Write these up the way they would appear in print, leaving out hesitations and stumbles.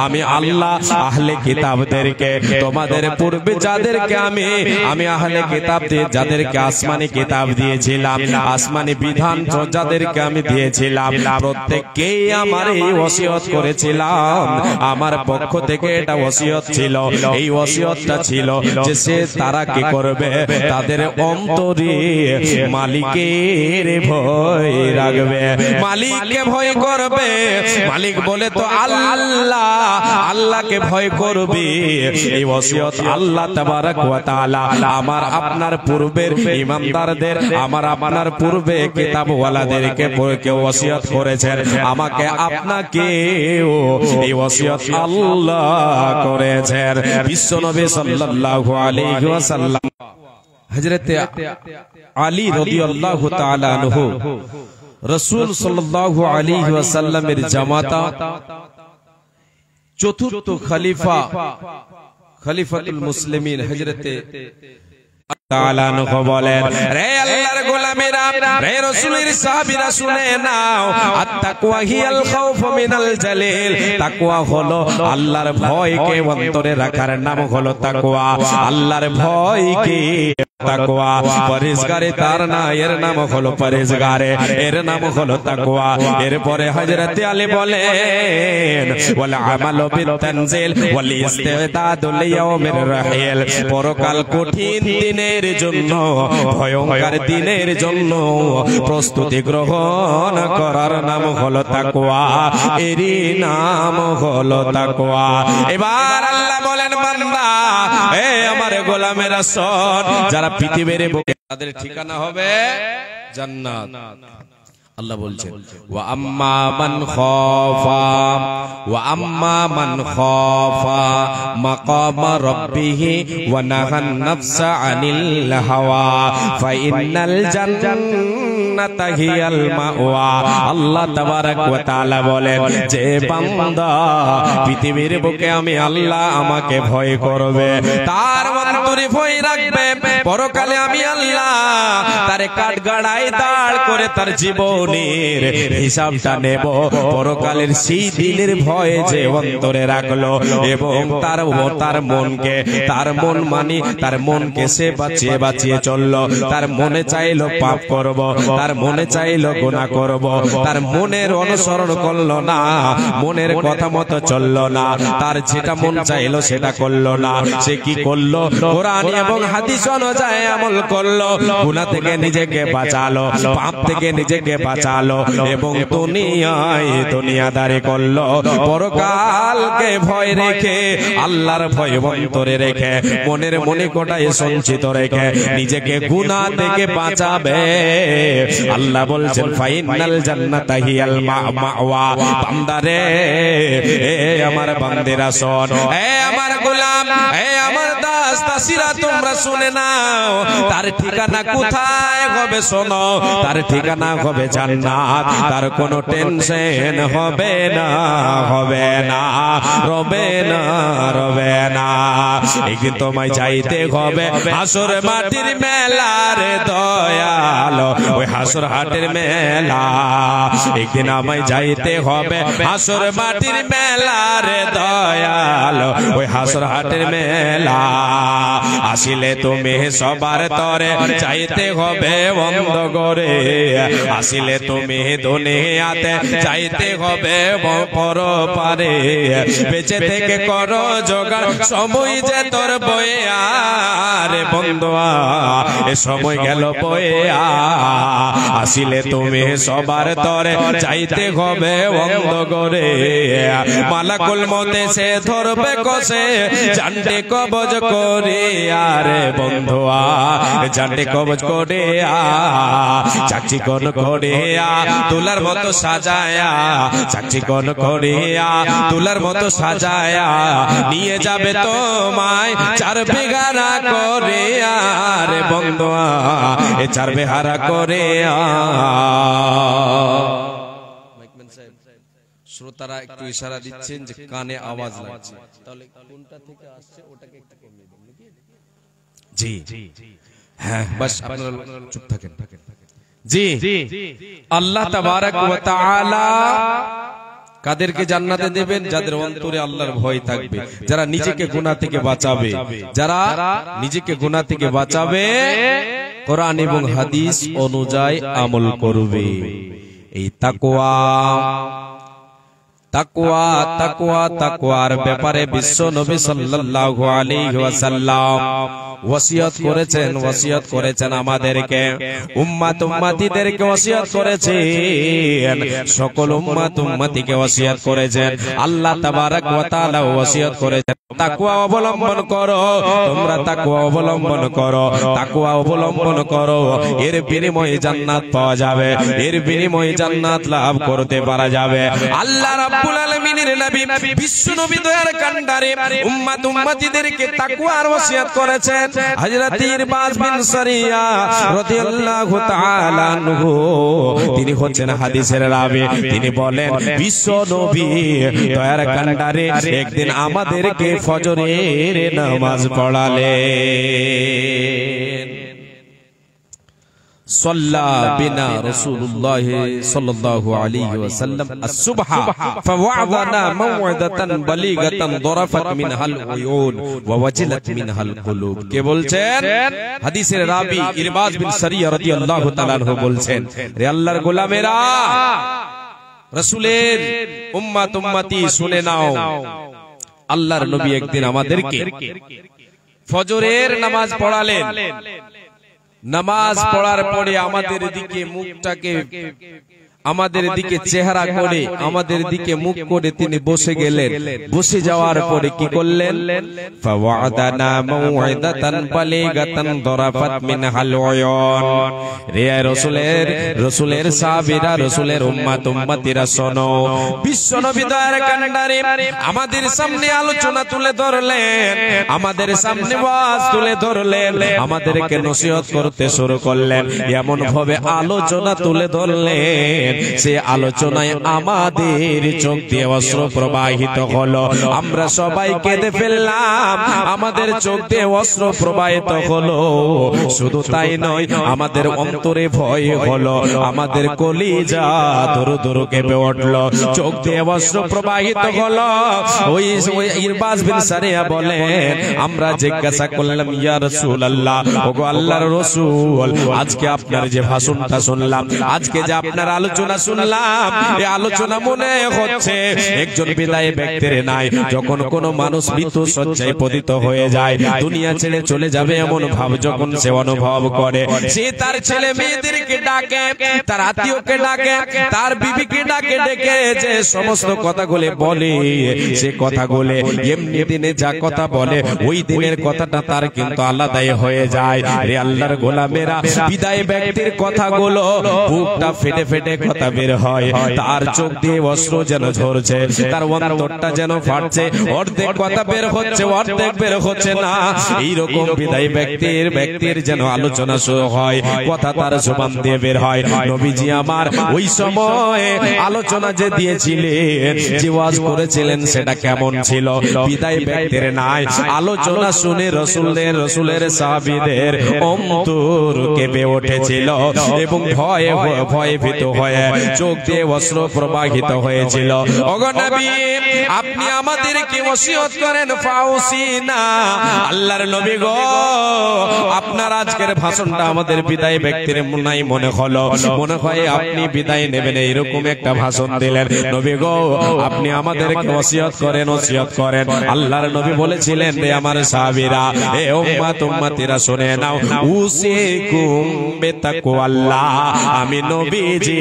আমি আল্লাহ আহলে কিতাবদেরকে তোমাদের পূর্বে যাদেরকে আমি আহলে কিতাব দিয়ে যাদেরকে আসমানি কিতাব দিয়েছিলাম, আসমানি বিধান যাদেরকে আমি দিয়েছিলাম, প্রত্যেককেই আমার এই ওসিয়ত করেছিলাম। আমার পক্ষ থেকে এটা ওসিয়ত ছিল। এই ওসিয়তটা ছিল যে সে তারা কি করবে, তাদের অন্তরে মালিকের ভয় রাখবে, মালিককে ভয় করবে। মালিক বলে তো আল্লাহ, আল্লাহকে ভয় করবে। এই ওসিয়ত আল্লাহ তাবারক ওয়া তাআলা আমার আপনার পূর্বের ইমানদারদের, আমার আপনার পূর্বে কিতাবওয়ালাদেরকে ওসিয়ত করেছেন। আমাকে আপনাকে এই ওসিয়ত আল্লাহ করেছেন। বিশ্বনবী সাল্লাল্লাহু আলাইহি ওয়াসাল্লাম হযরত আলী রাদিয়াল্লাহু তাআলা আনহু রাসূল সাল্লাল্লাহু আলাইহি ওয়াসাল্লামের জামাতা চতুর্থ খলিফা খলিফাতুল মুসলিমিন হযরত তাআলা নহ বলেন, রে আল্লাহর গোলামেরা, রে রাসূলের সাহাবীরা শুনে নাও, আত-তাকওয়া হিয়াল খাউফু মিনাল জালিল। তাকওয়া হলো আল্লাহর ভয়কে অন্তরে রাখার নাম হলো তাকওয়া। আল্লাহর ভয়কে তাকওয়া, পরহেজগারে তার না, এর নাম হলো পরহেজগারে, এর নাম হলো তাকওয়া। এরপরে হযরত আলী বলেন, ওয়াল আমালু বিত-তানজিল ওয়াল ইস্তিদাদু লিয়াউমির রাহিল। পরকাল কঠিন দিনের জন্য, ভয়ঙ্কর দিনের জন্য প্রস্তুতি গ্রহণ করার নাম হলো তাকওয়া, এরই নাম হলো তাকওয়া। এবার আল্লাহ বলেন, বান্দা এ আমার গোলামেরা শোন, যারা পৃথিবীর বুকে তাদের ঠিকানা হবে জান্নাত। আল্লাহ বলছেন, ওয়া আম্মা মান খাফা মাকামা রাব্বিহি ওয়া নাহান নাফসা আনিল হাওয়া ফাইনাল জান্নাতা হিয়াল মাওয়া। আল্লাহ তাবারক ওয়া তাআলা বলেন, যে বান্দা পৃথিবীর বুকে আমি আল্লাহ আমাকে ভয় করবে, তার অন্তরে ভয় রাখবে, পরকালে আমি আল্লাহ তারে কাঠগড়ায় দাঁড় করে তার জীবনের হিসাবটা নেব। পরকালের সেই দিনের ভয়ে যে অন্তরে রাখলো এবং তার মনকে, তার মন মানি তার মনকে সে বাঁচিয়ে বাঁচিয়ে চললো। তার মনে চাইলো পাপ করব, তার মনে চাইলো গুনাহ করব, তার মনের অনুসরণ করলো না, মনের কথা মতো চললো না, তার যেটা মন চাইলো সেটা করলো না। সে কি করলো? কোরআন এবং হাদিস অনুযায়ী আমল করলো, গুনাহ থেকে নিজেকে বাঁচালো, পাপ থেকে নিজেকে বাঁচালো এবং দুনিয়াদারি করলো। পরকালকে ভয় রেখে, আল্লাহর ভয় অন্তরে রেখে, মনের মনিকোটায় সঞ্চিত রেখে নিজেকে গুনাহ থেকে বাঁচাবে। আল্লাহ বলছেন, ফাইনাল জান্নাতা হিয়াল মাওয়া। বান্দারে, এ আমার বান্দেরা শোন, এ আমার গোলাম, এ আমার দাস দাসীরা, তোমরা শুনে নাও, তার ঠিকানা কোথায় হবে শোনো, তার ঠিকানা হবে জান্নাত। তার কোনো টেনশন হবে না, হবে না, রবে না, রবে না। একদিন তোমায় যাইতে হবে হাসর মাটির মেলার দয়াল, ওই হাসর হাটের মেলা। একদিন আমায় যাইতে হবে হাসর মাটির মেলার দয়াল, ওই হাসর হাটের মেলা। আসিলে তুমি সবার তরে চাইতে হবে বন্ধ করে, আসিলে তুমি দুনিয়াতে চাইতে হবে পরপারে। বেঁচে থেকে করো জোগাড়, সময় যে তোর বয়ে আরে বন্ধুয়া, এ সময় গেল বয়ে। আসিলে তুমি সবার তরে চাইতে হবে বন্ধ করে। মালাকুল মতে সে ধরবে কষে, জানতে কবজ করে আরে বন্ধুয়া, জানতে কবজ করে চাকচি কোন করে তুলার মতো সাজায়া, চাকচি কোন করে তুলার মতো সাজায়া নিয়ে যাবে তোমায় চার বিঘারা করে আরে বন্ধুয়া, এ চার বিঘারা করে। শ্রোতারা একটু ইশারা দিচ্ছেন যে কানে আওয়াজ লাগছে, তাহলে কোনটা থেকে আসছে ওটাকে একটু কমিয়ে দেন নাকি? জি হ্যাঁ, বাস আপনারা চুপ থাকেন। জি, আল্লাহ তাবারক ওয়া তাআলা কাদেরকে জান্নাতে দেবেন? যাদের অন্তরে আল্লাহর ভয় থাকবে, যারা নিজেকে গুনাহ থেকে বাঁচাবে, যারা নিজেকে গুনাহ থেকে বাঁচাবে, কোরআন এবং হাদিস অনুযায়ী আমল করবে। এই তাকওয়া তাকওয়া তাকওয়া তাকওয়ার ব্যাপারে বিশ্ব নবী সাল্লাল্লাহু আলাইহি ওয়াসাল্লাম ওসিয়ত করেছেন আমাদেরকে, উম্মতিদেরকে ওসিয়ত করেছেন, সকল উম্মতিকে ওসিয়ত করেছেন। আল্লাহ তাবারক ওয়া তাআলা ওসিয়ত করেছেন তাকওয়া অবলম্বন করো, তোমরা তাকওয়া অবলম্বন করো, তাকওয়া অবলম্বন করো, এর বিনিময়ে জান্নাত পাওয়া যাবে, এর বিনিময়ে জান্নাত লাভ করতে পারা যাবে। আল্লাহ রাব্বুল আলামিনের নবী বিশ্ব নবী দয়ার কান্ডারে উম্মতিদেরকে তাকওয়ার ওসিয়ত করেছেন। হযরত ইরবাজ বিন সারিয়া রাদিয়াল্লাহু তাআলা আনহু, তিনি হচ্ছেন হাদিসের রাবী, তিনি বলেন বিশ্ব নবী দয়ার কান্ডারে একদিন আমাদেরকে ফজরের নামাজ পড়ালেন। صلى بنا رسول الله صلى الله عليه وسلم الصبح فوعظنا موعظة بليغة ضرفت منها العيون ووجلت منها القلوب। কে বলছেন? হাদিসের রাবী ইরবাজ বিন সারিয়া রাদিয়াল্লাহু তাআলা আনহু বলছেন, রে আল্লাহর গোলামেরা, রাসূলের উম্মতি শুনে নাও, আল্লাহর নবী একদিন আমাদেরকে ফজরের নামাজ পড়ালেন। নামাজ পড়ার পরে আমাদের দিকে মুখটাকে, আমাদের দিকে চেহারা করে, আমাদের দিকে মুখ করে তিনি বসে গেলেন। বসে যাওয়ার পরে কি করলেন? ফাওয়াদানা মাউইদাতান বালিগাতান দরাফাত মিনহাল উয়ুন। রে রাসূলের সাহাবীরা, রাসূলের উম্মতিরা শোনো, বিশ্ব নবী দয়ার কান্ডারে আমাদের সামনে আলোচনা তুলে ধরলেন, আমাদের সামনে ওয়াজ তুলে ধরলেন, আমাদেরকে নসিহত করতে শুরু করলেন। এমন ভাবে আলোচনা তুলে ধরলেন, সে আলোচনায় আমাদের চোখ দিয়ে অশ্রু প্রবাহিত হলো, আমরা সবাই কেঁদে ফেললাম, আমাদের চোখ দিয়ে অশ্রু প্রবাহিত হলো। শুধু তাই নয়, আমাদের অন্তরে ভয় হলো, আমাদের কলিজা দরু দরু কেঁপে উঠলো, চোখ দিয়ে অশ্রু প্রবাহিত হলো। ওই ইরবাজ বিন সারিয়া বলেন, আমরা জিজ্ঞাসা করলাম, ইয়া রাসূলুল্লাহ, ওগো আল্লাহর রাসূল, আজকে আপনার যে ভাষণটা শুনলাম, আজকে যে আপনার আলোচনা শুনলাম, এই আলোচনা মনে হচ্ছে একজন বিদায়ী ব্যক্তির নাই। যখন কোন মানুষ মৃত্যু শয্যায় পতিত হয়ে যায়, দুনিয়া ছেড়ে চলে যাবে এমন ভাব যখন সে অনুভব করে, সে তার ছেলে মেয়েদেরকে ডাকে, তার আত্মীয়কে ডাকে, তার বিবিকে ডাকে, ডেকে যে সমস্ত কথাগুলো বলে, সে কথাগুলো এমনি দিনে যা কথা বলে, ওই দিনের কথাটা তার কিন্তু আলাদাই হয়ে যায়। রে আল্লাহর গোলামেরা, বিদায়ী ব্যক্তির কথাগুলো বুকটা ফেটে ফেটে কথা বের হয়, তার চোখ দিয়ে অশ্রু যেন ঝরছে, তার অন্তরটা যেন ফাটছে, অর্ধেক কথা বের হচ্ছে, অর্ধেক বের হচ্ছে না। এইরকম বিদায়ী ব্যক্তির যেন আলোচনা শুরু হয়, কথা তার জবান দিয়ে বের হয়। নবীজি আমার ওই সময় আলোচনা যে দিয়েছিলেন, যে ওয়াজ করেছিলেন, সেটা কেমন ছিল? বিদায়ী ব্যক্তির নাই, আলোচনা শুনে রাসূলের সাহাবীদের অন্তর কেঁপে উঠেছিল এবং ভয়ে ভীত হয়ে চোখ দিয়ে অশ্রু প্রবাহিত হয়েছিল। ওগো নবী, আপনি আমাদেরকে ওসিয়ত করেন, ফাউসিনা। আল্লাহর নবী গো, আপনার আজকের ভাষণটা আমাদের বিদায়ী ব্যক্তির নাই মনে হলো, মনে হয় আপনি বিদায় নেবেন, এরকম একটা ভাষণ দিলেন। নবী গো, আপনি আমাদেরকে ওসিয়ত করেন। আল্লাহর নবী বলেছিলেন, রে আমার সাহাবীরা, এ উম্মতিরা শুনে নাও, উসিকুম বিতাকওয়াল্লাহ, আমি নবীজি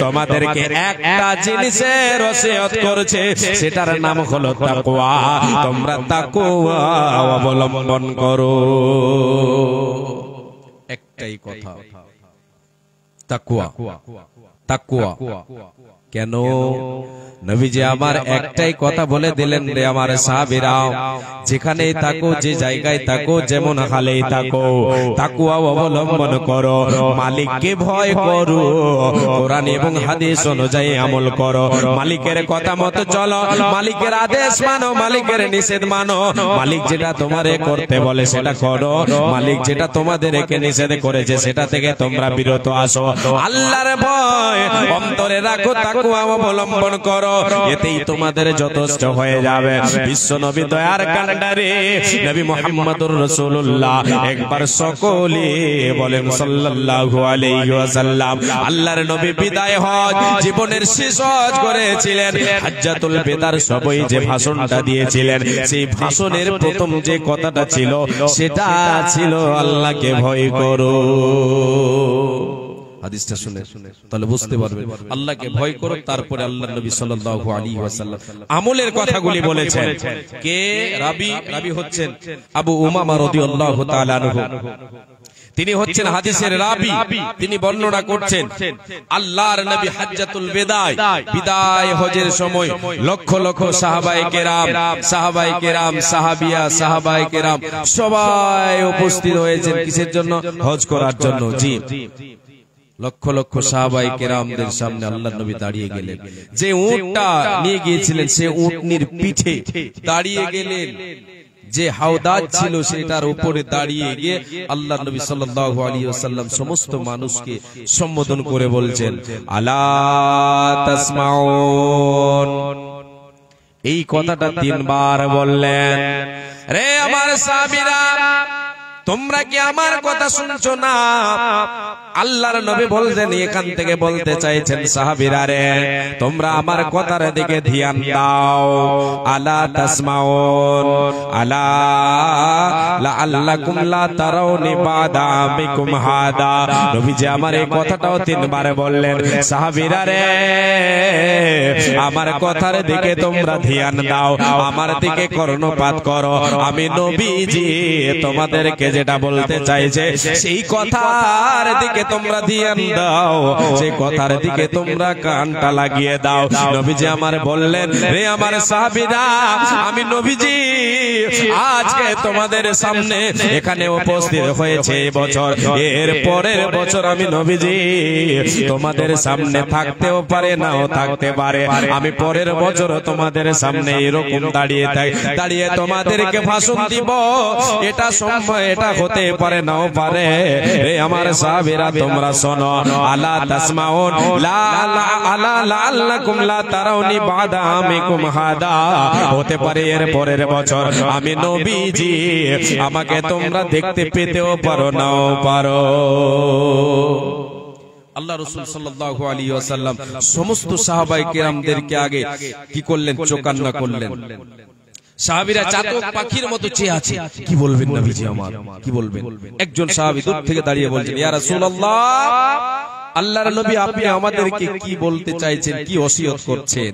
তোমাদেরকে একটা জিনিসের ওসিয়ত করছে, সেটার নাম হলো তাকওয়া। তোমরা তাকওয়া অবলম্বন করো। একটাই কথা, তাকওয়া। তাকওয়া কেন? নবীজি আমার একটাই কথা বলে দিলেন, রে আমার সাহাবীরা, যেখানেই থাকো, যে জায়গায় থাকো, যেমন হালেই থাকো, তাকওয়া অবলম্বন করো, মালিককে ভয় করো, কোরআন এবং হাদিস অনুযায়ী আমল করো, মালিকের কথা মতো চলো, মালিকের আদেশ মানো, মালিকের নিষেধ মানো, মালিক যেটা তোমারে করতে বলে সেটা করো, মালিক যেটা তোমাদেরকে নিষেধ করেছে সেটা থেকে তোমরা বিরত আসো। আল্লাহর ভয় অন্তরে রাখো, তাকওয়া তাকওয়া অবলম্বন করো, এতেই তোমাদের যথেষ্ট হয়ে যাবে। বিশ্ব নবী দয়ার কান্ডারে নবী মুহাম্মদুর রাসূলুল্লাহ একবার সকলে বলেন সাল্লাল্লাহু আলাইহি ওয়াসাল্লাম। আল্লাহর নবী বিদায় হজ জীবনের শেষ হজ করেছিলেন। হাজ্জাতুল বেদার সবাই যে ভাষণটা দিয়েছিলেন, সেই ভাষণের প্রথম যে কথাটা ছিল সেটা ছিল আল্লাহকে ভয় করো। হাদিসটা শুনে তাহলে বুঝতে পারবেন আল্লাহকে ভয় করো। তারপরে আল্লাহর নবী সাল্লাল্লাহু আলাইহি ওয়াসাল্লাম আমলের কথাগুলি বলেছেন। কে রাবি হচ্ছেন আবু উমামা রাদিয়াল্লাহু তাআলা আনহু। তিনি হচ্ছেন হাদিসের রাবি। তিনি বর্ণনা করছেন আল্লাহর নবী হাজ্জাতুল বিদায় হজের সময় লক্ষ লক্ষ সাহাবায়ে কেরাম সাহাবিয়া সাহাবায়ে কেরাম সবাই উপস্থিত হয়েছেন কিসের জন্য? হজ করার জন্য। জি, লক্ষ লক্ষ সাহাবায়ে কেরামদের সামনে আল্লাহর নবী দাঁড়িয়ে গেলেন। যে উটটা নিয়ে গিয়েছিলেন সে উটনির পিঠে দাঁড়িয়ে গেলেন। যে হাওদাজ ছিল সেটার উপরে দাঁড়িয়ে গিয়ে আল্লাহর নবী সাল্লাল্লাহু আলাইহি ওয়াসাল্লাম সমস্ত মানুষকে সম্বোধন করে বলছেন আলা তাসমাউন। এই কথাটা 3 বার বললেন। রে আমার সাহাবীরা, তোমরা কি আমার কথা শুনছো না? আল্লাহর নবী বলছেন, এখান থেকে বলতে চাইছেন সাহাবীরা রে তোমরা আমার কথার দিকে ধ্যান দাও। আলা তাসমাউন আলা লাআল্লাকুম লা তারাউনি বাদা বিকুম হাদা। নবীজি আমার এই কথাটাও 3 বার বললেন। সাহাবীরা রে আমার কথার দিকে তোমরা ধ্যান দাও, আমার দিকে কর্ণপাত করো। আমি নবীজি তোমাদেরকে যেটা বলতে চাইছে সেই কথার দিকে তোমরা ধ্যান দাও, সেই কথার দিকে তোমরা কানটা লাগিয়ে দাও। নবীজি আমার বললেন, রে আমার সাহাবীরা, আমি নবীজি আজকে তোমাদের সামনে এখানে উপস্থিত হয়েছে এই বছর, এর পরের বছর আমি নবীজি তোমাদের সামনে থাকতেও পারে নাও থাকতে পারে। আমি পরের বছর তোমাদের সামনে এরকম দাঁড়িয়ে তোমাদেরকে ভাষণ দিব। এটা সম্ভব, এটা হতে পারে নাও পারে। রে আমার সাহাবীরা তোমরা শোনো, আলা তাসমাউন লা আলা লাআল্লাকুম লা তারাউনি বাদা আমিকুম হাদা। হতে পারে এর পরের বছর আমি নবীজি আমাকে তোমরা দেখতে পেতেও পারো নাও পারো। আল্লাহ রাসূল সাল্লাল্লাহু আলাইহি ওয়াসাল্লাম সমস্ত সাহাবায়ে কেরামদেরকে আগে কি করলেন? চোকান্না করলেন। সাহাবীরা চাতক পাখির মতো চেয়ে আছে, কি বলবেন নবীজি আমার, কি বলবেন? একজন সাহাবী দূর থেকে দাঁড়িয়ে বলছেন, ইয়া রাসূলুল্লাহ, আল্লাহর নবী আপনি আমাদেরকে কি বলতে চাইছেন, কি ওসিয়ত করছেন?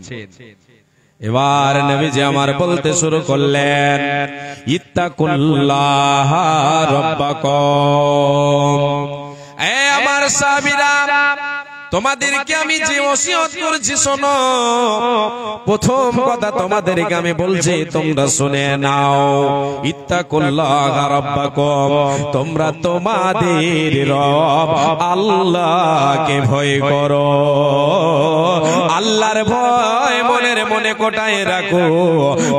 এবার নবীজি আমার বলতে শুরু করলেন, ইত্তাকুল্লাহ রাব্বাকুম। এ আমার সাহাবীরা, তোমাদেরকে আমি যে ওসিয়ত করেছি শোনো। প্রথম কথা তোমাদেরকে আমি বলছি, তোমরা শুনে নাও। ইত্তাকুল্লাহ রাব্বাকুম, তোমরা তোমাদের রব আল্লাহকে ভয় করো। আল্লাহর ভয় মনের মনে কোটায় রাখো,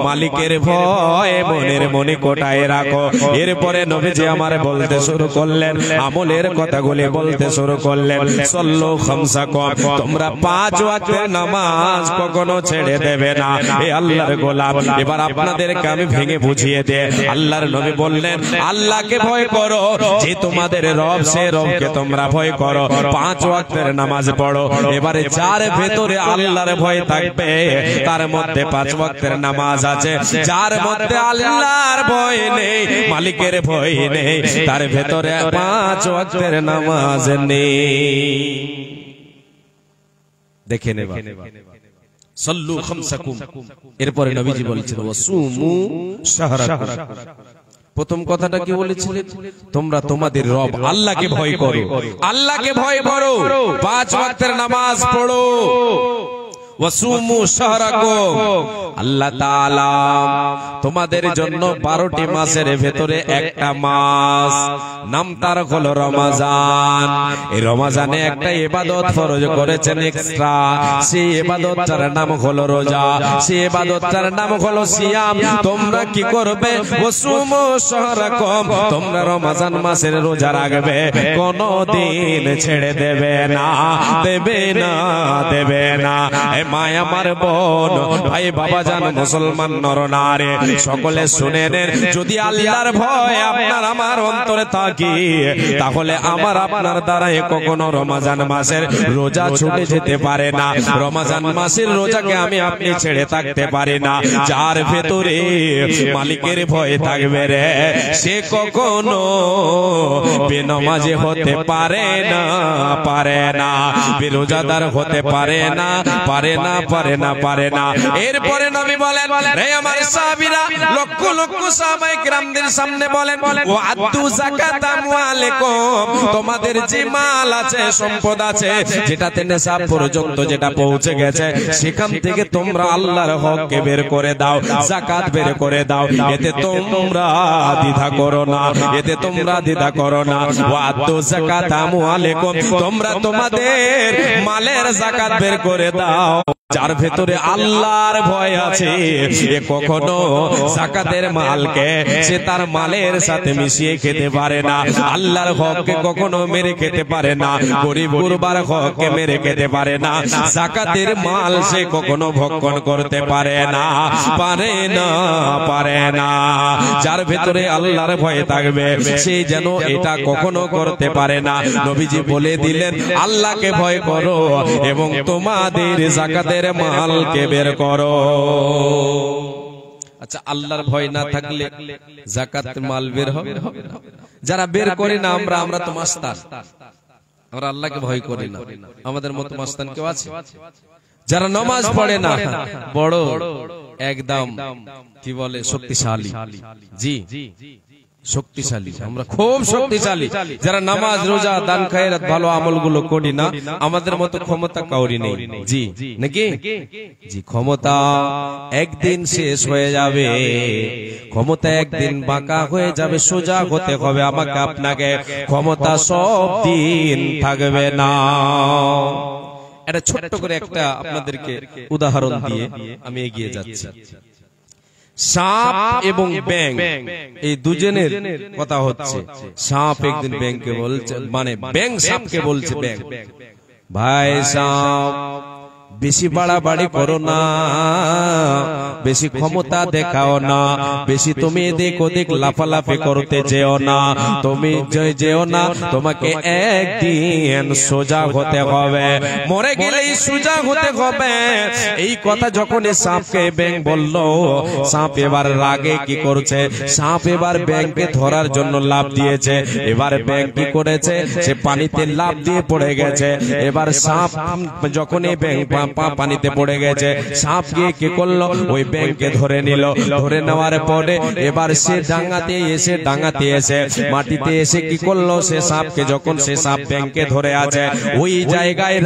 মালিকের ভয় মনের মনে কোটায় রাখো। এরপরে নবীজি আমার বলতে শুরু করলেন, আমলের কথাগুলি বলতে শুরু করলেন। সাল্লু তোমরা 5 ওয়াক্তের নামাজ কখনো ছেড়ে দেবে না। এ আল্লাহর গোলাম, এবার আপনাদেরকে আমি ভেঙে বুঝিয়ে দে। আল্লাহর নবী বললেন, আল্লাহকে ভয় করো, যে তোমাদের রব সে রবকে তোমরা ভয় করো। 5 ওয়াক্তের নামাজ পড়ো। এবারে যার ভেতরে আল্লাহর ভয় থাকবে তার মধ্যে 5 ওয়াক্তের নামাজ আছে। যার মধ্যে আল্লাহর ভয় নেই, মালিকের ভয় নেই, তার ভেতরে 5 ওয়াক্তের নামাজ নেই। দেখে নেবা। সাল্লু খামসাকুম। এরপরে নবীজি বলেছেন, ওয়াসুমু শাহরাকুম। প্রথম কথাটা কি বলেছিলেন? তোমরা তোমাদের রব আল্লাহকে ভয় করো, আল্লাহকে ভয় করো, 5 ওয়াক্তের নামাজ পড়ো। ওয়াসুমু শাহরাকুম, আল্লাহ তাআলা তোমাদের জন্য 12টি মাসের ভেতরে একটা মাস নাম তার হলো রমজান। এই রমজানে একটা ইবাদত ফরজ করেছেন এক্সট্রা, সেই ইবাদতটার নাম হলো রোজা, সেই ইবাদতটার নাম হলো সিয়াম। তোমরা কি করবে? ওয়াসুমু শাহরাকুম, তোমরা রমজান মাসের রোজা রাখবে, কোনদিন ছেড়ে দেবে না, দেবে না, দেবে না। এ মায় আমার বোন, ভাই বাবা জান, মুসলমান নরনারী সকলে শুনে নেন, যদি আল্লাহর ভয় আপনার আমার অন্তরে থাকে, তাহলে আমার আপনার দ্বারাই কখনো রমজান মাসের রোজা ছুটে যেতে পারে না। রমজান মাসের রোজাকে আমি আপনি ছেড়ে থাকতে পারি না। যার ভেতরে মালিকের ভয় থাকবে রে, সে কখনো বেনমাজি হতে পারে না, পারে না, বেরোজাদার হতে পারে না, পারে না, পারে না, পারে না। এরপরে নবী বলেন, রে আমার সাহাবীরা, লক্ষ লক্ষ সাহাবায়ে কিরামদের সামনে বলেন, ও আদু যাকাত আমওয়ালিকুম, তোমাদের যে মাল আছে, সম্পদ আছে, যেটাতে নেশাব পর্যন্ত যেটা পৌঁছে গেছে, সেখান থেকে তোমরা আল্লাহর হককে বের করে দাও, যাকাত বের করে দাও। এতে তোমরা দ্বিধা করো না, এতে তোমরা দ্বিধা করো না। ও আদু যাকাত আমওয়ালিকুম, তোমরা তোমাদের মালের যাকাত বের করে দাও। যার ভেতরে আল্লাহর ভয় আছে, সে কখনো যাকাতের মালকে সে তার মালের সাথে মিশিয়ে খেতে পারে না, আল্লাহর হককে কখনো মেরে খেতে পারে না, গরিব গুরবার হককে মেরে খেতে পারে না, যাকাতের মাল সে কখনো ভক্ষণ করতে পারে না, পারে না, পারে না। যার ভেতরে আল্লাহর ভয় থাকবে, সে যেন এটা কখনো করতে পারে না। নবীজি বলে দিলেন, আল্লাহকে ভয় করো এবং তোমাদের যাকাতের মালকে বের করো। আচ্ছা, আল্লাহর ভয় না থাকলে যাকাতের মাল বের হবে? যারা বের করে না, আমরা তো মাস্তান, আমরা আল্লাহকে ভয় করি না। আমাদের মতো মাস্তান কেউ আছে? যারা নামাজ পড়ে না, বড় একদম কি বলে শক্তিশালী, জি শক্তিশালী, আমরা খুব শক্তিশালী। যারা নামাজ রোজা দান খায়রাত ভালো আমলগুলো করি না, আমাদের মতো ক্ষমতা কাউরি নেই, জি নাকি? জি, ক্ষমতা একদিন শেষ হয়ে যাবে, ক্ষমতা একদিন বাঁকা হয়ে যাবে, সোজা হতে হবে আমাকে আপনাকে, ক্ষমতা সব দিন থাকবে না। এটা ছোট্ট করে একটা আপনাদেরকে উদাহরণ দিয়ে আমি এগিয়ে যাচ্ছি। সাপ এবং ব্যাঙ, এই দুজনের কথা হচ্ছে। সাপ একদিন ব্যাঙকে বলছে, মানে ব্যাঙ সাপকে বলছে, ব্যাঙ ভাই সাপ বেশি বাড়াবাড়ি করো না, বেশি ক্ষমতা দেখাও না, বেশি তুমি এদিক ওদিক লাফালাফি করতে যেও না, তুমি যেও না, তোমাকে একদিন সোজা হতে হবে, মরে গেলেই সোজা হতে হবে। এই কথা যখন সাপকে ব্যাঙ বলল, সাপ এবার রাগে কি করছে, সাপ এবার ব্যাঙকে ধরার জন্য লাফ দিয়েছে। এবার ব্যাঙ কি করেছে, সে পানিতে লাফ দিয়ে পড়ে গেছে। এবার সাপ যখন এই ব্যাঙ পানিতে পড়ে গেছে, সাপ গিয়ে কি করলো, ওই ব্যাঙকে ধরে নিল। ধরে নেওয়ার পরে এবার সে ডাঙাতে এসে মাটিতে এসে কি করলো, সে সাপকে, যখন সে সাপ ব্যাঙকে ধরে আছে, ওই জায়গায়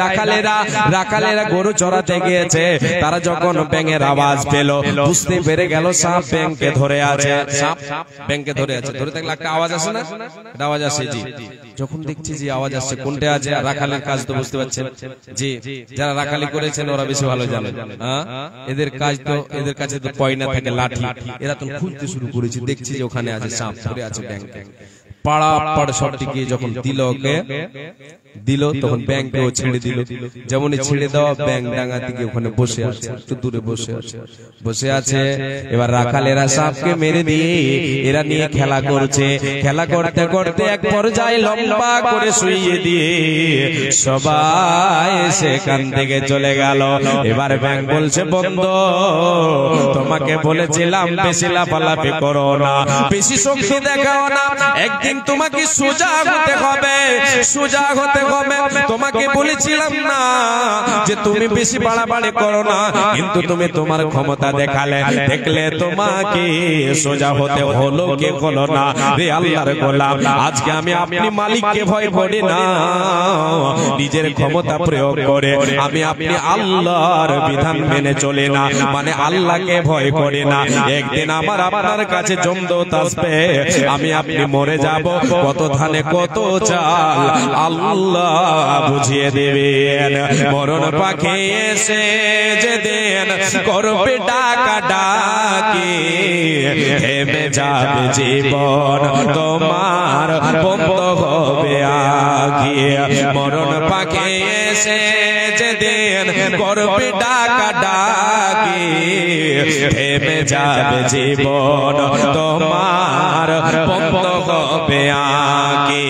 রাখালেরা গরু চড়াতে গিয়েছে। তারা যখন ব্যাঙের আওয়াজ পেল, বুঝতে পেরে গেল সাপ ব্যাঙকে ধরে আছে, সাপ ব্যাঙকে ধরে আছে। ধরে থাকলে একটা আওয়াজ আসে না, একটা আওয়াজ আসে, জি। যখন দেখছি যে আওয়াজ আসছে, কোনটা আছে, রাখালের কাজ তো বুঝতে পারছেন, জি। যারা রাখালি করেছেন ওরা বেশি ভালো জানে, এদের কাজ তো, এদের কাছে তো পয়না থাকে, লাঠি। এরা তো খুঁজতে শুরু করেছে, দেখছি যে ওখানে আছে সাপ, ধরে আছে ব্যাঙকে। পাড়া পাড় শটটি গিয়ে যখন দিল, তখন ব্যাঙকেও ছেড়ে দিল। যেমনই ছেড়ে দেওয়া, ব্যাঙ ডাঙা থেকে ওখানে বসে আছে, একটু দূরে বসে আছে। এবার রাখালেরা সাপকে মেরে দিয়ে এরা নিয়ে খেলা করছে। খেলা করতে করতে এক পর্যায়ে লম্বা করে শুইয়ে দিয়ে সবাই সেখান থেকে চলে গেল। এবার ব্যাঙ বলছে, বন্ধু তোমাকে বলেছিলাম বেশি লাফালাফি করো না, বেশি শক্তি দেখাও না, একদিন কিন্তু তোমাকে সোজা হতে হবে, সোজা হতে হবে। তোমাকে বলেছিলাম না যে তুমি বেশি বাড়াবাড়ি করো না, কিন্তু তুমি তোমার ক্ষমতা দেখালে, দেখলে তোমাকে সোজা হতে হলো কে হলো না। রে আল্লাহর গোলাম, আজকে আমি আপনি মালিককে ভয় করি না, নিজের ক্ষমতা প্রয়োগ করে আমি আপনি আল্লাহর বিধান মেনে চলে না, মানে আল্লাহকে ভয় করে না। একদিন আমার আপনার কাছে জমদূত আসবে, আমি আপনি মরে যাব, কত ধানে কত চাল আল্লাহ বুঝিয়ে দেবেন। মরণ পাখি এসে যে দেন করবে ডাকা ডাকি, থেমে যাবে জীবন তোমার, বন্ধ হবে আখি। মরণ পাখি এসে যে দেন করবে ডাকা ডাকি, থেমে যাবে জীবন তোমার, বন্ধ হবে আখি।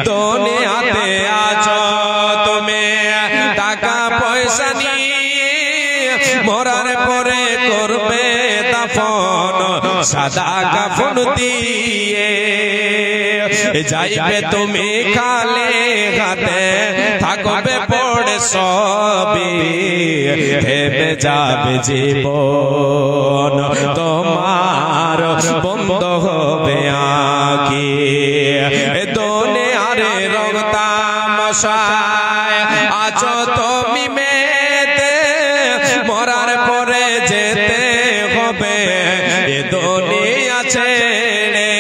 দুনিয়াতে আছো তুমি টাকা পয়সা নিয়ে, মরার পরে করবে দাফন সাদা কাফন দিয়ে। যাইবে তুমি খালে হাতে, থাকবে পড়ে সবই, থেমে যাবে জীবন তোমার, বন্ধ হবে আঁখি। দুনিয়ারে রং তামাশায় আছো তুমি মেতে, মরার পরে যেতে হবে এ দুনিয়া ছেড়ে।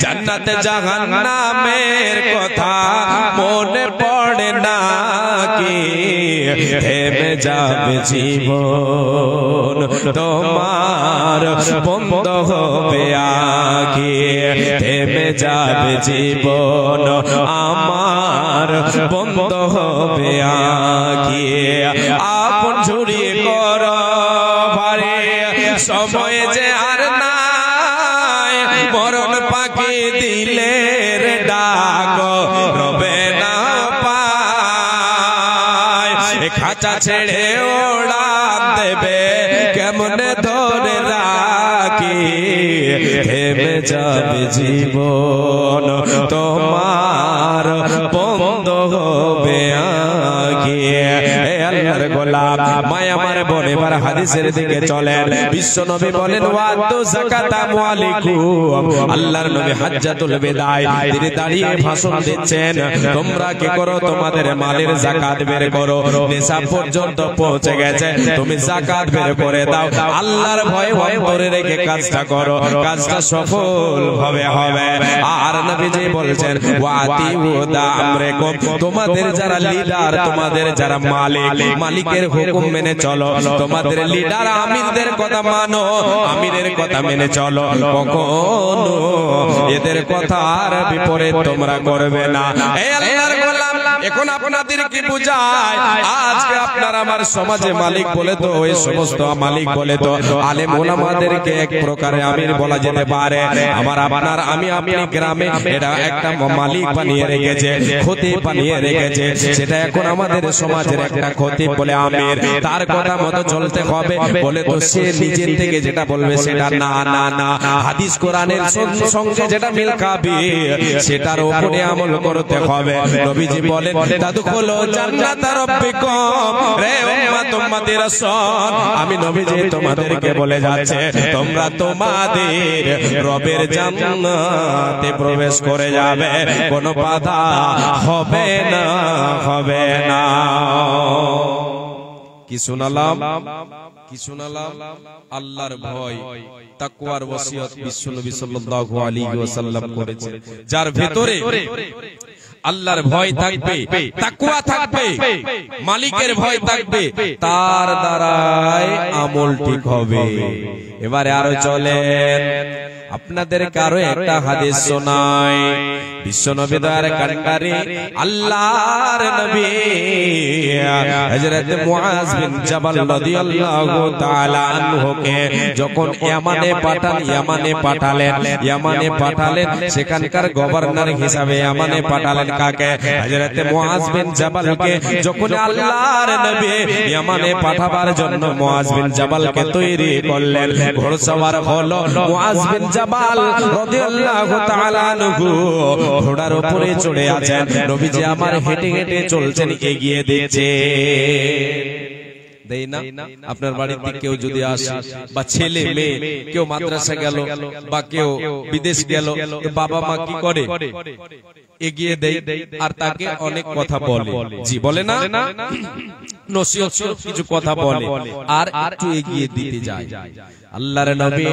জান্নাত জাহান্নামের কথা মনে পড়ে না কি, থেমে যাবে জীবন তোমার, বন্ধ হবে আঁখি। থেমে যাবে জীবন আমার, বন্ধ হবে আঁখি। আপন ঝুড়ি কর ভারে, সময় যে আর নাই, মরণ পাখি দিলে রে ডাক রবে না পায়। খাঁচা ছেড়ে ওড়ান দেবে কেমনে ধরে রাখি, থেমে যাবে জীবন তোমার, বন্ধ হবে আঁখি। আল্লাহর গোলাম মায়ামার বলে এবার হাদিসের দিকে চলেন। বিশ্ব নবী বলেন ওয়াদু যাকাত আমওয়ালিকুম। আল্লাহর নবী হাজ্জাতুল বিদায় তিনি দাঁড়িয়ে ভাষণ দিচ্ছেন, তোমরা কি করো, তোমাদের মালের যাকাত বের করো, নিসাব পর্যন্ত পৌঁছে গেছে, তুমি যাকাত বের করে দাও। আল্লাহর ভয় অন্তরে রেখে কাজটা করো, কাজটা সফল হবে। আর নবীজি বলেছেন ওয়াতিউ আমরাকুম, তোমাদের যারা লিডার, তোমাদের যারা মালিকের হুকুম মেনে চলো, তোমাদের লিডার আমিরদের কথা মানো, আমিরের কথা মেনে চলো, কখনো এদের কথার বিপরীত তোমরা করবে না। এই আল্লাহর গোলাম, এখন আপনাদের কি বুঝায়, আজকে আপনার আমার সমাজে মালিক বলে তো ওই সমস্ত মালিক বলে তো আলেম ওলামাদেরকে এক প্রকারে আমির বলা যেতে পারে। আমার আপনার আমি আপনি গ্রামে এটা একটা মালিক বানিয়ে রেখেছে, খতিব বানিয়ে রেখেছে, সেটা এখন আমাদের সমাজের একটা খতিব বলে আমির, তার কথা মতো চলতে হবে বলে তো সে নিজের থেকে যেটা বলবে সেটা না না না, হাদিস কোরআনের সঙ্গে যেটা মিল খাবে সেটার উপরে আমল করতে হবে। নবীজি বলেন তাদখুলু জান্নাতা রাব্বিকুম, রে উম্মত উম্মতি রাসূল, আমি নবীজি তোমাদেরকে বলে যাচ্ছে তোমরা তোমাদের রবের জান্নাতে প্রবেশ করে যাবে, কোনো বাধা হবে না, হবে না। কি শুনালাম, কি শুনালাম? আল্লাহর ভয়, তাকওয়ার ওসিয়ত বিশ্বনবী সাল্লাল্লাহু আলাইহি ওয়াসাল্লাম করেছেন। যার ভিতরে আল্লাহর ভয় থাকবে, তাকওয়া থাকবে, মালিকের ভয় থাকবে, তার দ্বারাই আমল ঠিক হবে। এবারে আরো চলেন, আপনাদের কারো একটা হাদিস শোনাই। বিশ্ব নবী দয়ার কান্ডারি আল্লাহর নবী হযরত মুআজ বিন জাবাল রাদিয়াল্লাহু তাআলা আনহুকে যখন ইয়ামানে পাঠালেন সেখানকার গভর্নর হিসাবে ইয়ামানে পাঠালেন কাকে? হযরত মুআজ বিন জাবালকে। যখন আল্লাহর নবী ইয়ামানে পাঠাবার জন্য মুআজ বিন জাবালকে তৈরি করলেন, ঘোড়সওয়ার হলো মুআজ বিন জাবাল রাদিয়াল্লাহু তাআলা আনহু, ঘোড়ার উপরে চড়ে আছেন। নবীজি আমার হেঁটে হেঁটে চলছেন, এগিয়ে দিচ্ছে। দেই না আপনার বাড়িতে কেউ যদি আসে বা ছেলে মেয়ে কেউ মাদ্রাসা গেল বা কেউ বিদেশ গেল, বাবা মা কি করে? এগিয়ে দেয় আর তাকে অনেক কথা বলে। জি বলে না, নসিহত কিছু কথা বলে আর একটু এগিয়ে দিতে যায়। আল্লাহর নবী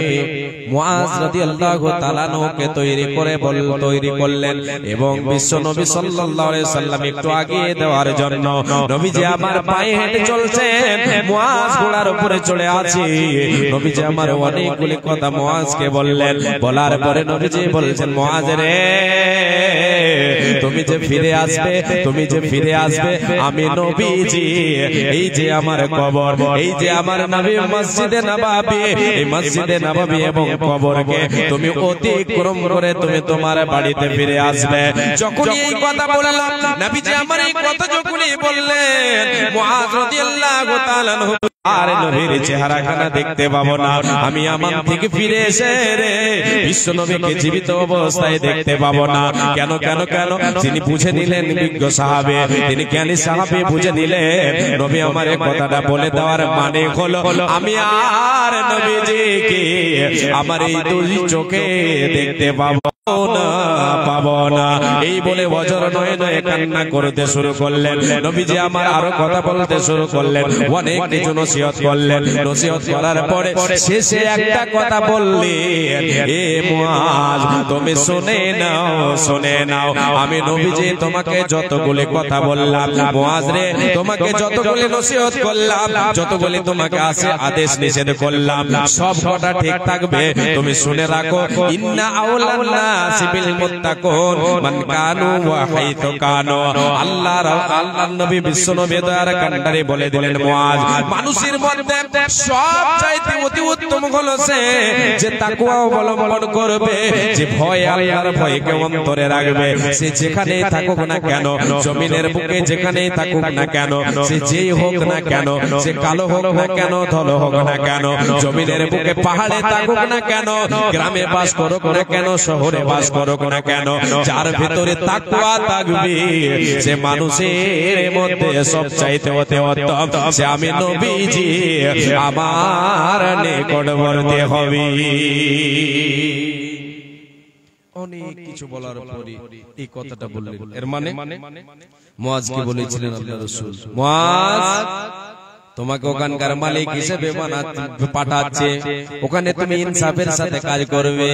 মুআজ রাদিয়াল্লাহু তাআলা আনহুকে তৈরি করলেন এবং বিশ্ব নবী সাল্লাল্লাহু আলাইহি সাল্লাম একটু আগিয়ে দেওয়ার জন্য নবীজি আমার পায়ে হেঁটে চলছেন, মুআজ ঘোড়ার উপরে চড়ে আছে। নবীজি আমার অনেকগুলি কথা মুআজকে বললেন। বলার পরে নবীজি বলছেন, মুআজ রে, তুমি যে ফিরে আসবে, আমি নবীজি, এই যে আমার কবর, এই যে আমার নবী মসজিদে নববী, এই মসজিদে নববী এবং কবরকে তুমি অতিক্রম করে তুমি তোমার বাড়িতে ফিরে আসবে। যখন এই কথা বললাম, নবীজি আমার এই কথা যখনই বললেন, মুআজ রাদিয়াল্লাহু তাআলা আনহু আর নবীর চেহারাখানা দেখতে পাবো না, আমি ইয়ামান থেকে ফিরে এসে রে বিশ্ব নবীকে জীবিত অবস্থায় দেখতে পাবো না। কেন কেন কেন? তিনি বুঝে নিলেন, বিজ্ঞ সাহাবে, তিনি জ্ঞানী সাহাবে বুঝে নিলেন নবী আমার এই কথাটা বলে দেওয়ার মানে হলো আমি আর নবীজিকে আমার এই দুই চোখে দেখতে পাবো না। এই বলে বজর নয়ে নয়ে কান্না করতে শুরু করলেন। নবীজি আমার আরো কথা বলতে শুরু করলেন, অনেক কিছু নসিহত করলেন। নসিহত করার পরে শেষে একটা কথা বললেন, এ মুআজ তুমি শুনে নাও, আমি নবীজি তোমাকে যতগুলি কথা বললাম, মুআজ রে তোমাকে যতগুলি নসিহত করলাম, যতগুলি তোমাকে আদেশ নিষেধ করলাম, সব কথা ঠিক থাকবে। তুমি শুনে রাখো, ইন্না আউলান নাসি বিল মুত্তাকুন মান কানু ওয়া হাইতু কানু। আল্লাহর নবী বিশ্ব নবী দয়ার কান্ডারি বলে দিলেন, মুআজ, মানুষের মধ্যে সবচাইতে অতি উত্তম হলো সে যে তাকওয়া অবলম্বন করবে, যে ভয় আল্লাহর ভয়কে অন্তরে রাখবে। সে যেখানেই থাকুক না কেন, জমিনের বুকে যেখানেই থাকুক না কেন, সে যেই হোক না কেন, সে কালো হোক না কেন, ধলো হোক না কেন, জমিনের বুকে পাহাড়ে থাকুক না কেন, গ্রামে বাস করুক না কেন, শহরে বাস করুক না কেন, যার ভিতরে তাকওয়া থাকবে সে মানুষের মধ্যে সবচাইতে উত্তম, সে আমি নবীজি আমার নিকটবর্তী হবে। অনেক কিছু বলার পরে এই কথাটা বললেন। এর মানে মুআজকে বলেছিলেন আল্লাহ রাসূল, মুআজ তোমাকে ওখানকার মালিক হিসেবে পাঠাচ্ছে, ওখানে তুমি ইনসাফের সাথে কাজ করবে,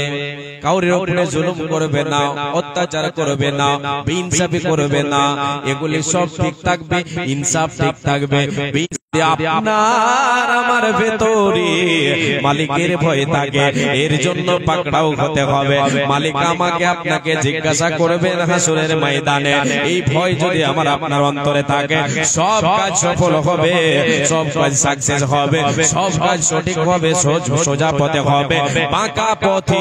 কাউরের উপরে জুলুম করবে না, অত্যাচার করবে না, বেইনসাফি করবে না, এগুলি সব ঠিক থাকবে, ইনসাফ ঠিক থাকবে। আপনার আমার ভেতরে মালিকের ভয় থাকে, এর জন্য পাকড়াও হতে হবে। মালিক আমাকে আপনাকে জিজ্ঞাসা করবেন হাসরের ময়দানে। এই ভয় যদি আমার আপনার অন্তরে থাকে, সব কাজ সফল হবে, সব কাজ সাকসেস হবে, সব কাজ সঠিক হবে, সোজা পথে হবে। বাঁকা পথে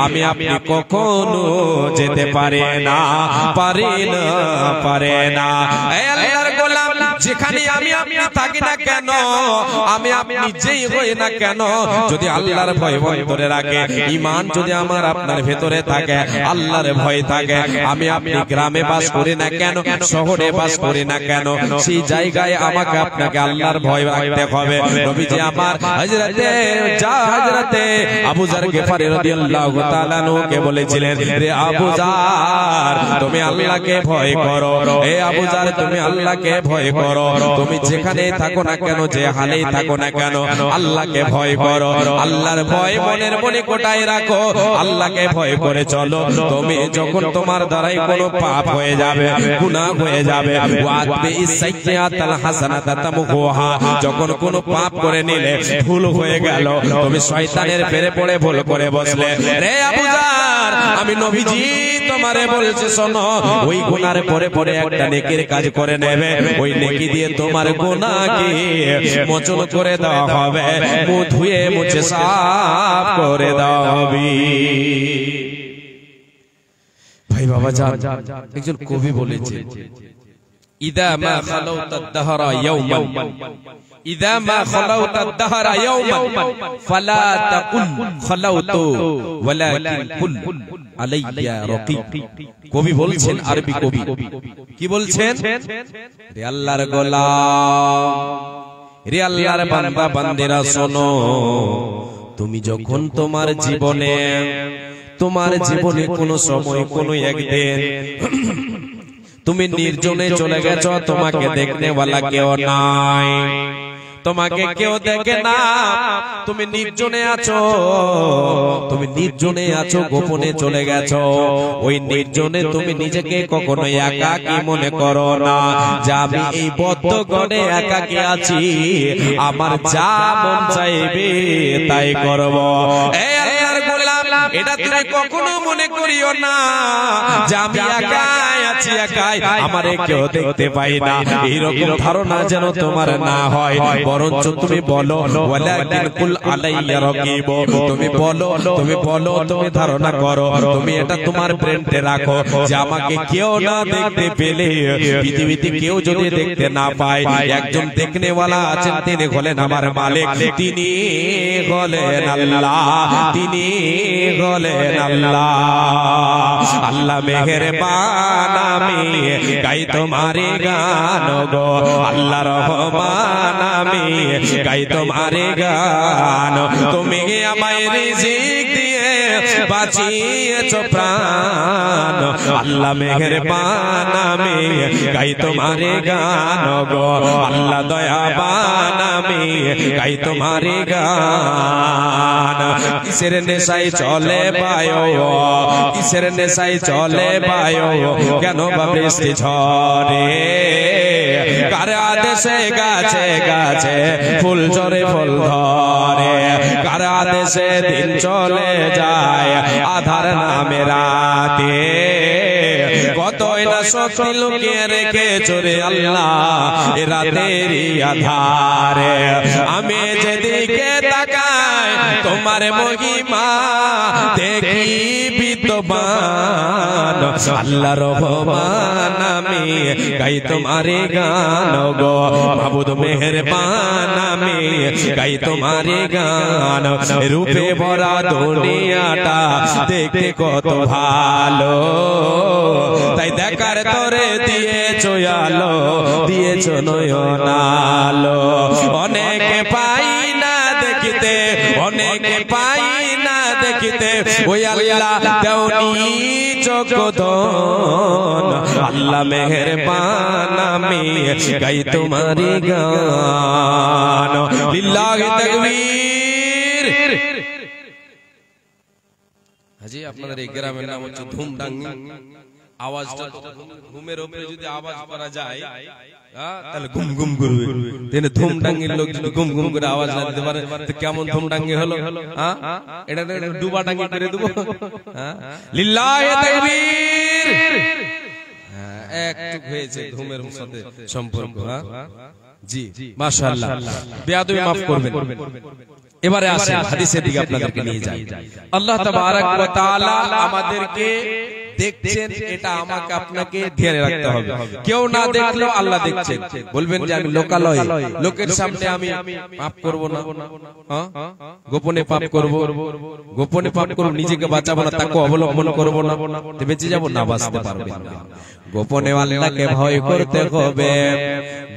আমি আপনি কখনো যেতে পারে না। আল্লাহর গোলাম, যেখানে আমি আপনি থাকি না কেন, আমি আপনি যেই হই না কেন, যদি আল্লাহর ভয় অন্তরে রাখে, ঈমান যদি আমার আপনার ভেতরে থাকে, আল্লাহর ভয় থাকে, আমি আপনি গ্রামে বাস করি না কেন, শহরে বাস করি না কেন, সেই জায়গায় আমাকে আপনাকে আল্লাহর ভয় রাখতে হবে। নবীজি আমার হযরতে আবু যার গিফারী রাদিয়াল্লাহু তাআলা আনহুকে বলেছিলেন, রে আবু যার তুমি আল্লাহকে ভয় করো, হে আবু যার তুমি আল্লাহকে ভয় করো। করো। তুমি যেখানেই থাকো না কেন, যে হালেই থাকো না কেন, আল্লাহকে ভয় করো। আল্লাহর ভয় মনের মনে কোটায় রাখো, আল্লাহকে ভয় করে চলো। তুমি যখন তোমার দ্বারাই কোনো পাপ হয়ে যাবে, গুনাহ হয়ে যাবে, যখন কোনো পাপ করে নিলে, ভুল হয়ে গেল, তুমি শয়তানের প্রেমে পড়ে ভুল করে বসলে, রে আবু জার, আমি নবীজি তোমারে বলছি শোনো, ওই গুনার পরে পরে একটা নেকির কাজ করে নেবে, ওই নেকি দিয়ে তোমার গুনাহকে মোচন করে দেওয়া হবে, মুখ ধুয়ে মুছে সাফ করে দেওয়া হবে। ভাই বাবা জান, একজন কবি বলেছে, ইদা মা খালাউতা দাহরা ইয়াওমান, ইদা মা খালাউতা দাহরা ইয়াওমান ফালা তাকুল খালাউতু ওয়ালাকিন কুল আলাইয়া রাকিব। কবি বলছেন, আরবি কবি কি বলছেন, রে আল্লাহর গোলাম, রে আল্লাহর বান্দা বান্দিরা শোনো, তুমি যখন তোমার জীবনে কোনো সময় কোনো একদিন তুমি নির্জনে চলে গেছো, তোমাকে দেখনে ওয়ালা কেউ নাই, তোমাকে কেউ দেখে না, তুমি নির্জনে আছো, গোপনে চলে গেছো, ওই নির্জনে তুমি নিজেকে কখনো একাকী মনে করো না, যে আমি এই বদ্ধ ঘরে একাকী আছি, আমার যা মন চাইবে তাই করব। এটা তুমি কখনো মনে করিও না যে আমি একাই আছি, একাই, আমারে কেউ দেখতে পাই না, এইরকম ধারণা যেন তোমার না হয়, বরঞ্চ তুমি বলো ওয়ালাকিন কুল আলাইয়া রাকিব, তুমি বলো, তুমি ধারণা করো, তুমি এটা তোমার ব্রেনতে রাখো, যে আমাকে কেউ না দেখতে পেলে, পৃথিবীতে কেউ যদি দেখতে না পায়, একজন দেখনেওয়ালা আছেন, তিনি হলেন আমার মালিক, তিনি হলেন আল্লাহ, তিনি হলেন আল্লাহ। আল্লাহ মেহেরবান, আমি গাই তোমারে গান গো, আল্লাহ রহমান, আমি গাই তোমারে গান, তুমি আমায় রিজিক দিয়ে বাঁচিয়েছো প্রাণ, আল্লাহ মেহেরবান, আমি গাই তোমারে গান গো, আল্লাহ দয়াবান, আমি গাই তোমারে গান। কিসের নেশায় চলে বায়ো, কিসের নেশায় চলে বায়ো, কেন বা বৃষ্টি ঝরে, কার আদেশে গাছে গাছে ফুল ঝরে ফুল ধরে, কার আদেশে দিন চলে যায় আধার নামে রাতে, কতই না শক্তি লুকিয়ে রেখেছো রে আল্লাহ এ রাতেরই আধারে, আমি যেদিকে তাকাই তোমার মহিমা দেখি বিদ্যমান, আল্লাহ রহমান, আমি গাই তোমারে গান গো, মাবুদ মেহেরবান, আমি গাই তোমারে গান, রূপে ভরা দুনিয়াটা দেখতে কত ভালো, তাই দেখার তরে দিয়েছো আলো, দিয়েছো নয়ন আলো, অনেকে পাই না দেখিতে, অনেকে পাই না দেখিতে, ওই আল্লাহ দেওনি জগদন, আল্লাহ মেহেরবান, আমি গাই তোমারি গান, লিল্লাহি তাকবীর। হাজি, আপনাদের এই গ্রামের নাম হচ্ছে ধুমডাঙ্গি, আওয়াজটা ঘুমের উপরে যদি আওয়াজ করা যায় তাহলে ঘুম ঘুম করবে, তেনে ধুমডাঙ্গির লোক যদি ঘুম ঘুম করে আওয়াজ না দিতে পারে তো কেমন ধুমডাঙ্গি হলো, এটা ডুবা ডাঙ্গি করে দেবো। লিল্লাহি তাকবীর। একটু হয়েছে ঘুমের সাথে সম্পর্ক, জি মাশাআল্লাহ, বেয়াদবি মাফ করবেন। এবারে আসেন হাদিসের দিকে আপনাদেরকে নিয়ে যাই। আল্লাহ তাবারাক ওয়া তাআলা আমাদেরকে দেখছেন, এটা আমাকে আপনাকে ধ্যানে রাখতে হবে, কেউ না দেখলেও আল্লাহ দেখছেন। বলবেন যে আমি লোকালয়, লোকের সামনে আমি পাপ করব না, গোপনে পাপ করব, গোপনে পাপ করব, নিজেকে বাঁচাবো না, তাকে অবলম্বন করব না, বেঁচে যাব না, বাঁচতে পারবেন না। গোপনে আল্লাহকে ভয় করতে হবে,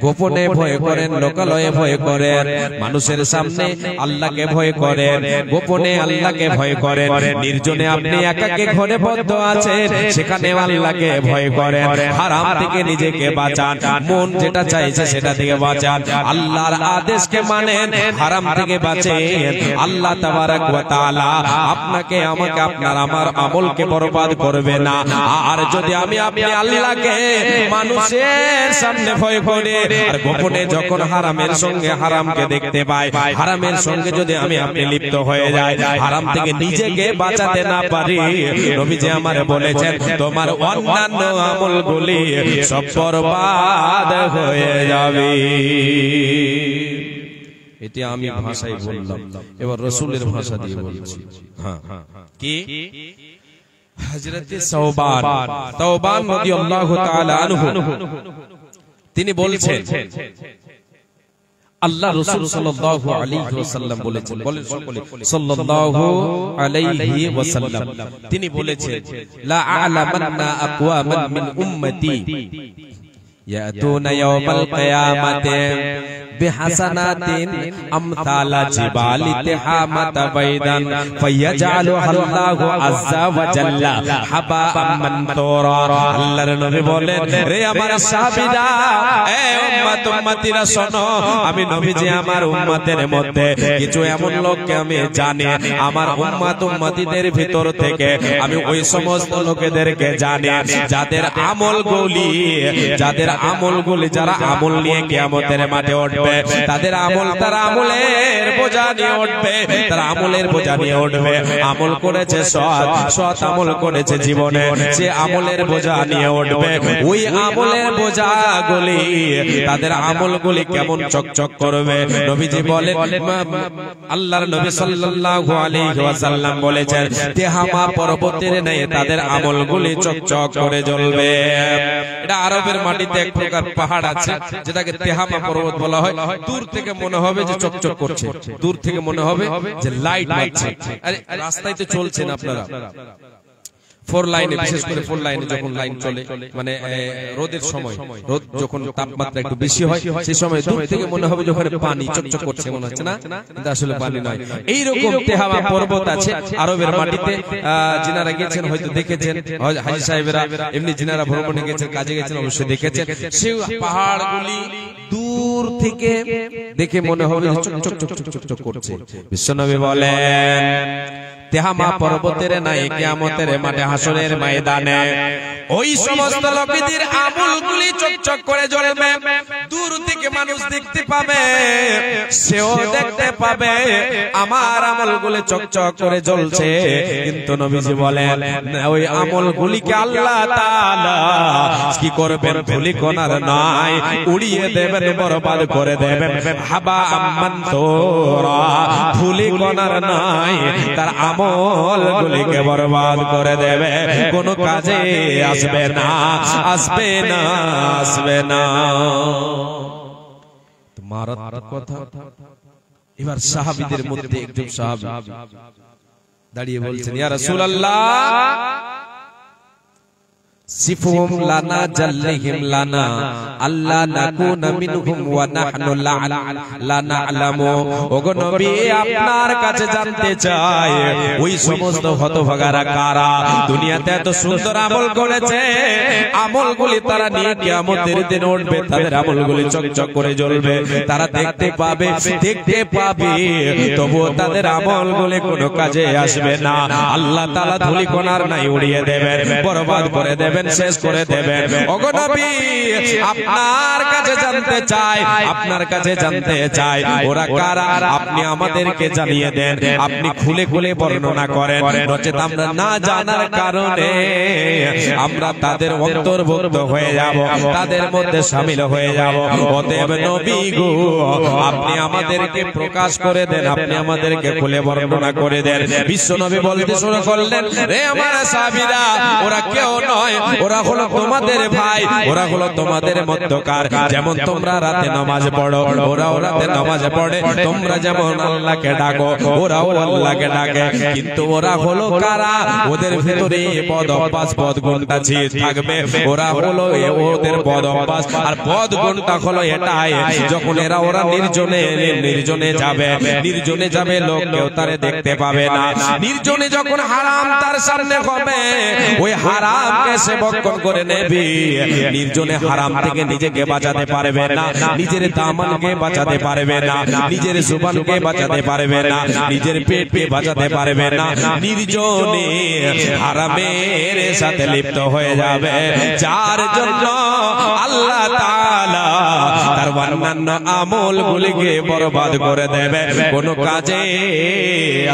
গোপনে ভয় করেন, লোকালয়ে ভয় করেন, মানুষের সামনে আল্লাহকে ভয় করেন, গোপনে আল্লাহকে ভয় করেন, নির্জনে আপনি একাকী ঘরে বদ্ধ আছেন সেখানে আল্লাহকে ভয় করেন, হারাম থেকে নিজেকে বাঁচান, মন যেটা চাইছে সেটা থেকে বাঁচান, আল্লাহর আদেশকে মানেন, হারাম থেকে বাঁচেন। আল্লাহ তাবারক ওয়া তাআলা আপনাকে আমাকে আপনার আমার আমলকে বরবাদ করবে না। আর যদি আমি আপনি আল্লাহকে মানুষের সামনে ভয় করি আর গোপনে যখন হারামের সঙ্গে হারামকে দেখতে পাই, হারামের সঙ্গে যদি আমি আপনি লিপ্ত হয়ে যাই, হারাম থেকে নিজেকে বাঁচাতে না পারি, নবীজি আমারে বলেছেন তোমার অন্যান্য আমলগুলি সব বরবাদ হয়ে যাবে। এটা আমি ভাষায় বললাম, এবার রাসূলের ভাষা দিয়ে বলছি। হ্যাঁ, কি হযরত তাওবান রাদিয়াল্লাহু তাআলা আনহু তিনি বলছেন আল্লাহ রাসূল সাল্লাল্লাহু আলাইহি ওয়াসাল্লাম বলেছেন, বলেন সকলে সাল্লাল্লাহু আলাইহি ওয়াসাল্লাম, তিনি বলেছেন লা আ'লামান্না আকওয়ামান মিন উম্মতি ইয়াতুনা ইয়াওমাল কিয়ামাতি বিহাসানাতিন আমসালা জিবালি তিহামাতা বাইদান ফায়াজআলুহা আল্লাহু আযজা ওয়া জাল্লা হাবাআম মানতুরা। আল্লাহর নবী বলেন, রে আমার সাহাবীরা, এ উম্মত উম্মতিরা শোনো, আমি নবীজি আমার উম্মতের মধ্যে কিছু এমন লোককে আমি জানি, আমার উম্মত উম্মতিদের ভিতর থেকে আমি ওই সমস্ত লোকেদেরকে জানি যাদের আমলগুলি যারা আমল নিয়ে কিয়ামতের মাঠে উঠবে, তাদের আমল তারা আমলের বোঝা নিয়ে উঠবে, তারা আমলের বোঝা নিয়ে উঠবে। আমল করেছে সৎ আমল করেছে জীবনে, সে আমলের বোঝা নিয়ে উঠবে। ওই আমলের বোঝাগুলি তাদের আমলগুলি কেমন চকচক করবে। নবীজি বলেন, আল্লাহর নবী সাল্লাল্লাহু আলাইহি ওয়াসাল্লাম বলেছেন তিহামা পর্বতের ন্যায় তাদের আমলগুলি চকচক করে জ্বলবে। এটা আরবের মাটিতে এক প্রকার পাহাড় আছে যেটাকে তিহামা পর্বত বলা হয়। দূর থেকে মনে হবে যে চকচক করছে, দূর থেকে মনে হবে যে লাইট মারছে। আরে রাস্তায় তো চলছেন আপনারা, ফোর লাইনে, বিশেষ করে ফোর লাইনে যখন লাইন চলে, মানে রোদের সময়, রোদ যখন তাপমাত্রা একটু বেশি হয় সেই সময় দূর থেকে মনে হবে যে ওখানে পানি চকচক করছে, মনে হচ্ছে না, কিন্তু আসলে পানি নয়। এইরকম তিহামা পর্বত আছে আরবের মাটিতে। যিনারা গেছেন হয়তো দেখেছেন, হাজী সাহেবেরা এমনি যিনারা ভ্রমণে গেছেন, কাজে গেছেন, অবশ্যই দেখেছেন। সেই পাহাড়গুলি দূর থেকে দেখে মনে হবে চকচক চকচক চকচক করছে। বিশ্বনবী বলেন তিহামা পর্বতের নাই কিয়ামতের মাঠে হাসরের ময়দানে ওই সমস্ত লোকদের আমলগুলি চকচক করে জ্বলবে। দূর থেকে মানুষ দেখতে পাবে, সেও দেখতে পাবে আমার আমলগুলি চকচক করে জ্বলছে। কিন্তু নবীজি বলেন ওই আমলগুলিকে আল্লাহ তাআলা কি করবেন? ধুলিকণার নয়, উড়িয়ে দেবেন, বরবাদ করে দেবেন। হাবাআম মানতুরা, ধুলিকণার নয়, তার আমলগুলিকে বরবাদ করে দেবে, কোনো কাজে আসবে না, আসবে না, আসবে না। মারাত্মক কথা। এবার সাহাবীদের মধ্যে একজন সাহাবী দাঁড়িয়ে বলছেন, ইয়া রাসূলুল্লাহ সিফহুম লানা জাল্লিহিম লানা আল্লাহ নাকুনা মিনহুম ওয়া নাহনু লা না'লামু। ওগো নবী, আপনার কাছে জানতে চাই ওই সমস্ত হতভাগারা কারা দুনিয়াতে এত সুন্দর আমল করেছে, আমলগুলি তারা নিয়ে কিয়ামতের দিন উঠবে, তাদের আমলগুলি চকচক করে জ্বলবে, তারা দেখতে পাবে, তবুও তাদের আমলগুলি কোনো কাজে আসবে না। আল্লাহ তাআলা ধুলিকণার নাই উড়িয়ে দেবেন, বরবাদ করে দেবেন, শেষ করে দেবেন। ওগো নবী, আপনার কাছে জানতে চাই, আপনার কাছে জানতে চাই ওরা কারা, আপনি আমাদেরকে জানিয়ে দেন, আপনি খুলে খুলে বর্ণনা করেন, নচেত আমরা না জানার কারণে আমরা তাদের অন্তর্ভুক্ত হয়ে যাব, তাদের মধ্যে শামিল হয়ে যাব। অতএব নবী গো, আপনি আমাদেরকে প্রকাশ করে দেন, আপনি আমাদেরকে খুলে বর্ণনা করে দেন। বিশ্ব নবী বলতে শুরু করলেন, রে আমার সাহাবীরা, ওরা কেউ নয়, ওরা হলো তোমাদের ভাই, ওরা হলো তোমাদের মধ্যকার। যেমন তোমরা রাতে নামাজ পড়ো, ওরাও রাতে নামাজ পড়ে। তোমরা যেমন আল্লাহকে ডাকো, ওরাও আল্লাহকে ডাকে। কিন্তু ওরা হলো কারা? ওদের ভিতরে বদ অভ্যাস, বদ গুণটা থাকবে। ওরা হলো ওদের বদ অভ্যাস আর বদ গুণটা হলো এটাই, যখন ওরা নির্জনে যাবে, লোক কেউ তারে দেখতে পাবে না। নির্জনে যখন হারাম তার সামনে হবে, ওই হারামকে সে ভক্ষণ করে নেবে। নির্জনে হারাম থেকে নিজেকে বাঁচাতে পারবে না, নিজের দামানকে বাঁচাতে পারবে না, নিজের জুবানকে বাঁচাতে পারবে না, নিজের পেটকে বাঁচাতে পারবে না। নির্জনে হারামের সাথে লিপ্ত হয়ে যাবে, যার জন্য আল্লাহ তাআলা তার অন্যান্য আমলগুলিকে বরবাদ করে দেবে, কোনো কাজে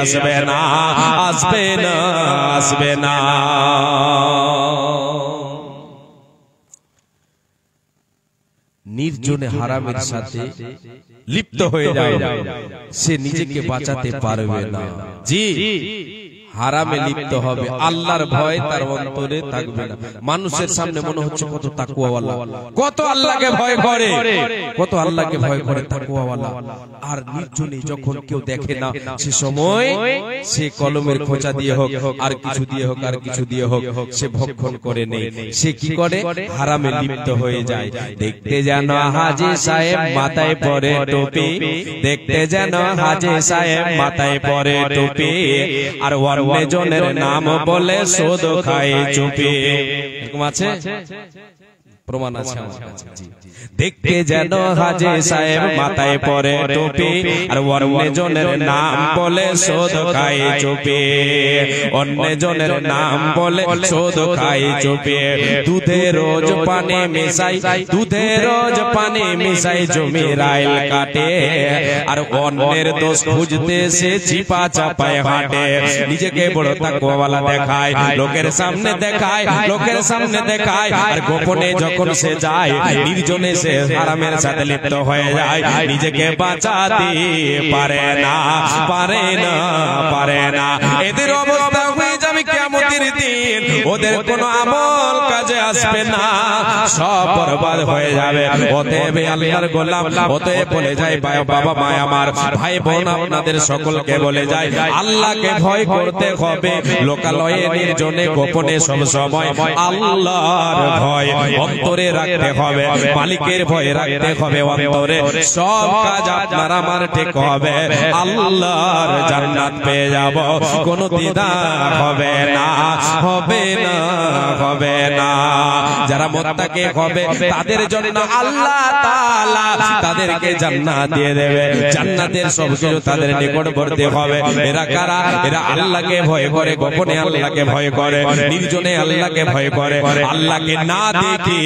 আসবে না, আসবে না, আসবে না। নির্জনে হারামের সাথে লিপ্ত হয়ে যায়, সে নিজেকে বাঁচাতে পারবে না। জি, হারামে লিপ্ত হবে, আল্লাহর ভয় তার অন্তরে থাকবে না। মানুষের সামনে মনে হচ্ছে কত তাকওয়াওয়ালা, কত আল্লাহকে ভয় করে, কত আল্লাহকে ভয় করে তাকওয়াওয়ালা। আর নির্জনে যখন কেউ দেখে না, সে সময় সে কলমের খোঁচা দিয়ে হোক, আর কিছু দিয়ে হোক, আর কিছু দিয়ে হোক, সে ভক্ষণ করে নেই। সে কি করে? হারামে লিপ্ত হয়ে যায়। দেখতে যেন হাজী সাহেব মাথায় পরে টুপি, দেখতে যেন হাজী সাহেব মাথায় পরে টুপি, আর জনের নাম বলে সুদ খাই চুপি। এরকম আছে, প্রমাণ আছে আমার কাছে। দেখতে যেন হাজী সাহেব মাথায় পরে টুপি, আর অন্য জনের নাম বলে সুদ খাই চুপি, অন্য জনের নাম বলে সুদ খাই চুপি। দুধে রোজ পানি মিশাই, দুধে রোজ পানি মিশাই জমির আইল কাটে, আর অন্যের দোষ খুঁজতে সে চিপা চাপায় হাঁটে। নিজেকে বড় তাকওয়াওয়ালা দেখায়, লোকের সামনে দেখায়, লোকের সামনে দেখায়, আর গোপনে যখন সে যায়, নির্জনে সে হারামের সাথে লিপ্ত হয়ে যায়। নিজেকে বাঁচাতে পারে না, পারে না, পারে না। এদের অবস্থা হয়ে যাবে কিয়ামতের দিন, ওদের কোনো আমল কাজে আসবে না, সব বরবাদ হয়ে যাবে। অতএব আল্লাহর গোলাম, অতএব বলে যায় বাবা মা আমার, ভাই বোন আপনাদের সকলকে বলে যায়, আল্লাহকে ভয় করতে হবে। লোকালয়ে, নির্জনে, গোপনে সব সময় আল্লাহর ভয় অন্তরে রাখতে হবে, মালিকের ভয় রাখতে হবে অন্তরে। সব কাজ আপনার আমার ঠিক হবে, আল্লাহর জান্নাত পেয়ে যাব, কোনো দ্বিধা হবে না, হবে না, হবে না। যারা মুত্তাকি হবে তাদের জন্য আল্লাহ তাআলা তাদেরকে জান্নাত দিয়ে দেবে, জান্নাতের সবকিছু তাদের নিকটবর্তী হবে। এরা কারা? এরা আল্লাহকে ভয় করে, গোপনে আল্লাহকে ভয় করে, নির্জনে আল্লাহকে ভয় করে, আল্লাহকে না দেখে,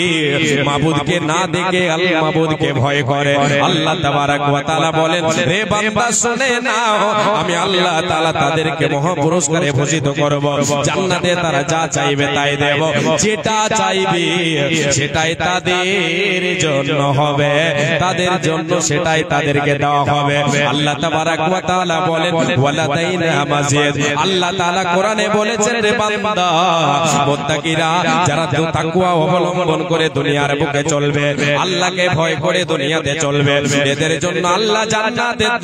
মাবুদকে না দেখে আল্লাহ মাবুদকে ভয় করে। আল্লাহ তাবারক ওয়া তাআলা বলেন, হে বান্দা শুনে নাও, আমি আল্লাহ তাআলা তাদেরকে মহা পুরস্কারে ভূষিত করব, জান্নাতে তারা যা চাইবে তাই দেব, যেটা চাইবে সেটাই তাদের জন্য হবে, তাদের জন্য সেটাই তাদেরকে দেওয়া হবে। আল্লাহ তাবারক ওয়া তাআলা বলেন, ওয়ালাদাইনা মাজিদ। আল্লাহ তাআলা কোরআনে বলেছেন, রে বান্দা, মুত্তাকিরা যারা তাকওয়া অবলম্বন করে দুনিয়ার বুকে চলবে, আল্লাহকে ভয় করে দুনিয়াতে চলবে, এদের জন্য আল্লাহ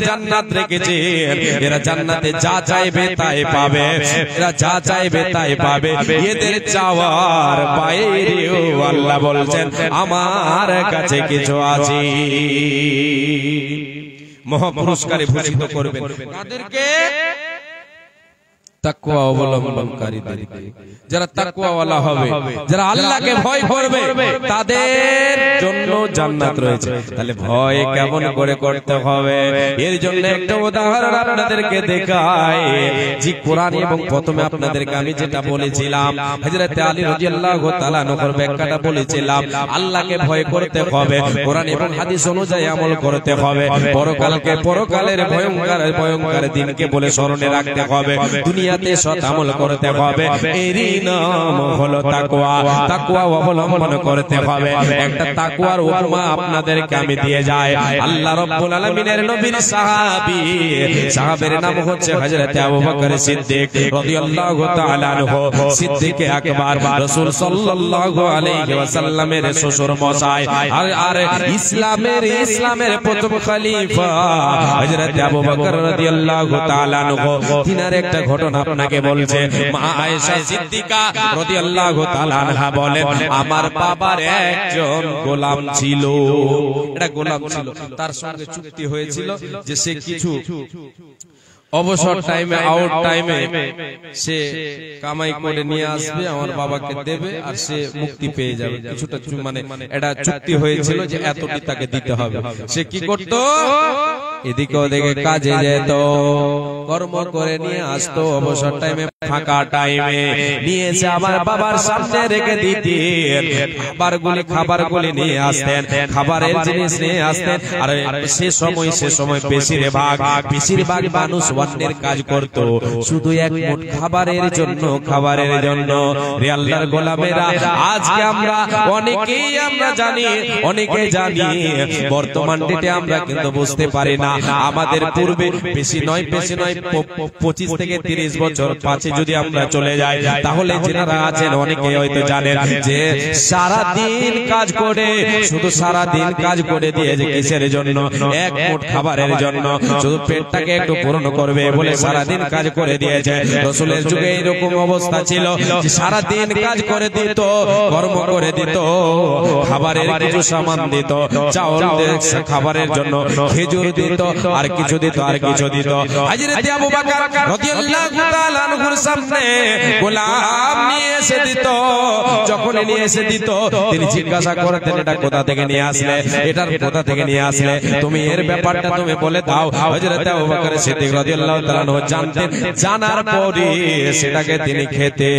জান্নাত রেখেছে। এরা জান্নাতে যা চাইবে তাই পাবে, এরা যা চাইবে তাই পাবে। এদের চাওয়ার বাইরেও আল্লাহ বলছেন, আমার কাছে কিছু আছে। মহা পুরস্কারে ভূষিত করবেন তাদেরকে, তাকওয়া অবলম্বনকারীদেরকে। যারা তাকওয়াওয়ালা হবে, যারা আল্লাহকে ভয় করবে, তাদের জন্য জান্নাত রয়েছে। তাহলে ভয় কেমন করে করতে হবে, এর জন্য একটা উদাহরণ আপনাদেরকে দেখাই। যে কোরআন এবং প্রথমে আপনাদেরকে আমি যেটা বলেছিলাম, হযরত আলী রাদিয়াল্লাহু তাআলা নকর ব্যাখ্যাটা বলেছিলাম, আল্লাহকে ভয় করতে হবে, কোরআন এবং হাদিস অনুযায়ী আমল করতে হবে, পরকালকে, পরকালের ভয়ঙ্কর দিনকে বলে স্মরণে রাখতে হবে, দুনিয়া দুনিয়াতে সৎ আমল করতে হবে, এরই নাম হলো তাকওয়া। তাকওয়া অবলম্বন করতে হবে। একটা তাকওয়ার উপমা আপনাদেরকে আমি দিয়ে যাই। আল্লাহ রাব্বুল আলামিনের নবীর সাহাবীর নাম হচ্ছে হযরত আবু বকর সিদ্দিক রাদিয়াল্লাহু তাআলা আনহু। সিদ্দিক আকবর, রাসূল সাল্লাল্লাহু আলাইহি ওয়াসাল্লামের শ্বশুর মশাই, আর ইসলামের প্রথম খলিফা হযরত আবু বকর রাদিয়াল্লাহু তাআলা আনহু। তিনার একটা ঘটনা আপনাকে বলছে। মা আয়েশা সিদ্দিকা রাদিয়াল্লাহু তাআলা আনহা বলেন, আমার বাবার একজন গোলাম ছিল। এটা গোলাম ছিল, তার সঙ্গে চুক্তি হয়েছিল যে সে কিছু অবসর টাইমে, আউট টাইমে সে কামাই করে নিয়ে আসবে, আমার বাবাকে দেবে, আর সে মুক্তি পেয়ে যাবে। কিছুটা মানে এটা চুক্তি হয়েছিল যে এতটি তাকে দিতে হবে। সে কি করত? এদিকে ওদিকে কাজে যেত, কর্ম করে নিয়ে আসতো। অবসর টাইমে, ফাঁকা টাইমে নিয়েছে আমার বাবার সামনে রেখে দিতেন। খাবারগুলি নিয়ে আসতেন, খাবারের জিনিস নিয়ে আসতেন। আর সে সময় বেশিরভাগ মানুষ অন্যের কাজ করত, শুধু এক মুঠ খাবারের জন্য। রে আল্লাহর গোলামেরা, আজকে আমরা জানি, বর্তমান ডেটে আমরা কিন্তু বুঝতে পারি না। আমাদের পূর্বে বেশি নয় 25 থেকে 30 বছর পাঁচে যদি আমরা চলে যাই, তাহলে যারা আছেন অনেকে হয়তো জানেন যে সারাদিন কাজ করে, শুধু সারাদিন কাজ করে দিয়ে যে কিসের জন্য? এক মুঠ খাবারের জন্য। শুধু পেটটাকে একটু পূরণ করবে বলে সারাদিন কাজ করে দিয়েছে। রাসূলের যুগে এরকম অবস্থা ছিল যে সারাদিন কাজ করে দিত, কর্ম করে দিত, খাবারের কিছু সামান দিত, চাউল খাবারের জন্য, খেজুর দিত, আর কিছু দিত। হযরত আবু বকর রাদিয়াল্লাহু তাআলা আনহুর সামনে গোলাম নিয়ে এসে দিত। যখন নিয়ে এসে দিত, তিনি জিজ্ঞাসা করতেন, এটা কোথা থেকে নিয়ে আসলে, এটার কোথা থেকে নিয়ে আসলে, তুমি এর ব্যাপারটা তুমি বলে দাও। হযরত আবু বকর সিদ্দিক রাদিয়াল্লাহু তাআলা আনহু জানতেন, জানার পরে সেটাকে তিনি খেতে,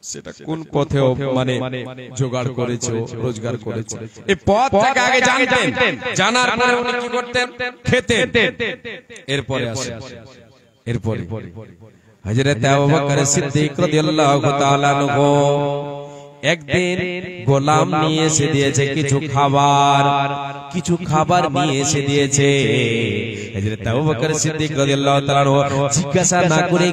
সেটা কোন পথে মানে জোগাড় করেছে, রোজগার করেছে, এই পথ থেকে আগে জানতেন। জানার পরে উনি কি করতেন? খেতেন। এরপরে হযরত আবু বকর সিদ্দিক রাদিয়াল্লাহু তাআলা আনহু একদিন গোলাম নিয়ে এসে দিয়েছে কিছু খাবার নিয়ে এসে দিয়েছে। হযরত আবু বকর সিদ্দিক রাদিয়াল্লাহু তাআলা জিজ্ঞাসা না করে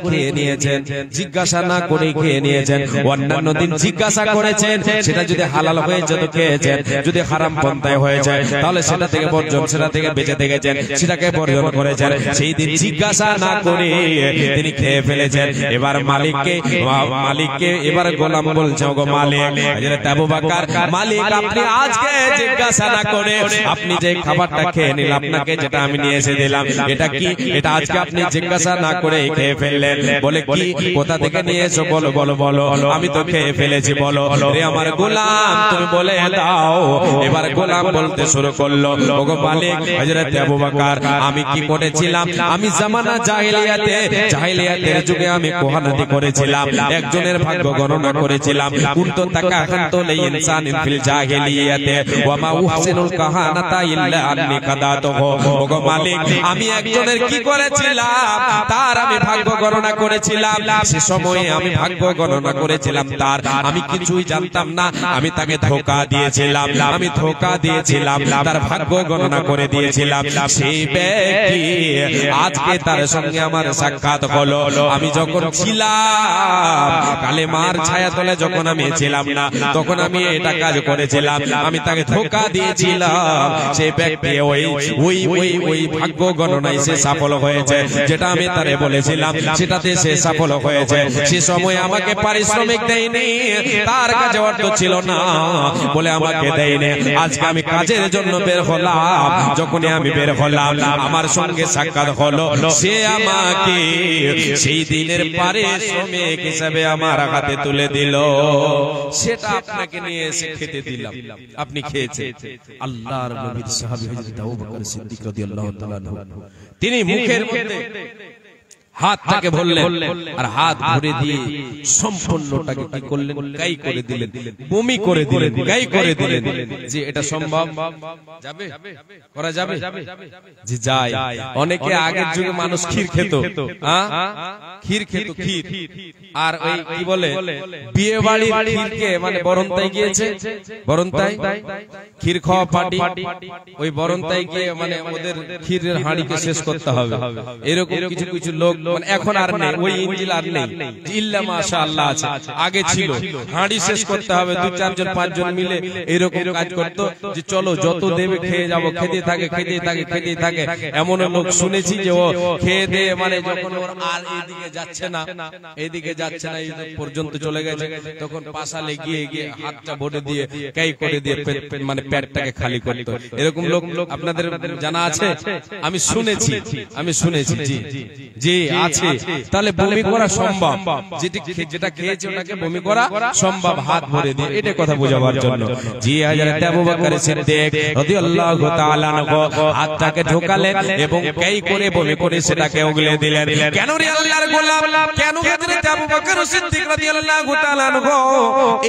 খেয়ে নিয়েছেন। অন্যান্য দিন জিজ্ঞাসা করেছেন, সেটা যদি হালাল হয়ে যেত খেয়েছেন, যদি হারাম পন্থায় হয়ে যায় তাহলে সেটা থেকে বর্জন, সেটা থেকে বেঁচে থেকেছেন, সেটাকে বর্জন করেছেন। সেই দিন জিজ্ঞাসা না করে তিনি খেয়ে ফেলেছেন। এবার মালিককে এবার গোলাম বলছে, ওগো মালিক, হযরত আবু বকর, মালিক আপনি আজকে জিজ্ঞাসা না করে আপনি যে খাবারটা খেয়ে নিলেন, আপনাকে যেটা আমি নিয়ে এসে দিলাম, এটা কি? এটা আজকে আপনি জিজ্ঞাসা না করে খেয়ে ফেললেন। বলে কি? কোথা থেকে নিয়ে এসো? বলো। আমি তো খেয়ে ফেলেছি, বলো। রে আমার গোলাম, তুমি বলে দাও। এবার গোলাম বলতে শুরু করলো, ওগো মালিক, হযরত আবু বকর, আমি কি করেছিলাম? আমি জামানা জাহেলিয়াতের যুগে আমি কোহানাতি করেছিলাম, একজনের ভাগ্য গণনা করেছিলাম। কুনতু তাকাহানতু লিইনসানিন ফিল জাহিলিয়াতে ওয়া মা উহসিনুল কাহানাতা ইল্লা আন্নী কাদাতুহু। ওগো মালিক, আমি একজনের কি করেছিলাম? তার আমি ভাগ্য গণনা করেছিলাম। সে সময়ে আমি ভাগ্য গণনা করেছিলাম তার, আমি কিছুই জানতাম না। আমি তাকে ধোঁকা দিয়েছিলাম, তার ভাগ্য গণনা করে দিয়েছিলাম। সেই ব্যক্তি আজকে তার সঙ্গে আমার সাক্ষাৎ হলো। আমি যখন ছিলাম কালেমার ছায়াতলে, যখন আমি ছিলাম না, তখন আমি এটা কাজ করেছিলাম। আমি তাকে ধোঁকা দিয়েছিলাম। সেই ব্যক্তি ওই ভাগ্য গণনায় সে সফল হয়েছে, যেটা আমি তারে বলেছিলাম সেটাতে সে সফল হয়েছে। সে সময় আমাকে পারিশ্রমিক দেয়নি, তার কাছে অর্থ ছিল না বলে আমাকে দেয়নি। আজকে আমি কাজের জন্য বের হলাম, যখনই আমি বের হলাম আমার সঙ্গে সাক্ষাৎ হলো। সে আমাকে সেই দিনের পারিশ্রমিক হিসাবে আমার হাতে তুলে দিল। সেটা আপনাকে নিয়ে এসে খেতে দিলাম, আপনি খেয়েছেন। আল্লাহর নবীর সাহাবী হযরত আবু বকর সিদ্দিক রাদিয়াল্লাহু তাআলা আনহু, তিনি মুখের মধ্যে হাতটাকে ভরলেন আর হাত ভরে দিয়ে সম্পূর্ণটাকে কি করলেন, গাই করে দিলেন, বমি করে দিলেন, গাই করে দিলেন। যে এটা সম্ভব যাবে, করা যাবে? জি যায়। অনেকে আগের যুগে মানুষ ক্ষীর খেত, ক্ষীর খেত, ক্ষীর। আর ওই কি বলে বিয়ে বাড়ির ক্ষীরকে মানে বরন্তায় গিয়েছে, বরন্তায় ক্ষীর খাওয়া পার্টি, ওই বরন্তায় গিয়ে মানে ওদের ক্ষীরের হাঁড়িকে শেষ করতে হবে। এরকম কিছু কিছু লোক মানে এখন আর নেই, ওই ইঞ্জিল আর নেই, ইল্লা মাশাআল্লাহ আছে। আগে ছিল হাঁড়ি শেষ করতে হবে, 2-4 জন 5 জন মিলে এরকম কাজ করতো যে চলো যত দেবে খেয়ে যাবো, খেতে থাকে খেতে থাকে খেতে থাকে। এমন লোক শুনেছি যে ও খেয়ে দিয়ে মানে যখন ওর আর এইদিকে যাচ্ছে না, এইদিকে যাচ্ছে না, এই পর্যন্ত চলে গেছে, তখন পাশালে গিয়ে গিয়ে হাতটা ভরে দিয়ে কাই করে দিয়ে মানে পেটটাকে খালি করতো। এরকম লোক আপনাদের জানা আছে? আমি শুনেছি, আমি শুনেছি। জি জি আছে। তাহলে বমি করা সম্ভব, যেটা খেয়েছে ওটাকে বমি করা সম্ভব হাত ভরে দিয়ে, এটা কথা বোঝাবার জন্য। জি হযরত আবু বকর সিদ্দিক রাদিয়াল্লাহু তাআলা আনহু হাতটাকে ঢোকালেন এবং কাই করে বমি করে সেটাকে উগলে দিলেন। কেন রে আল্লাহর গোলাম, কেন হযরত আবু বকর সিদ্দিক রাদিয়াল্লাহু তাআলা আনহু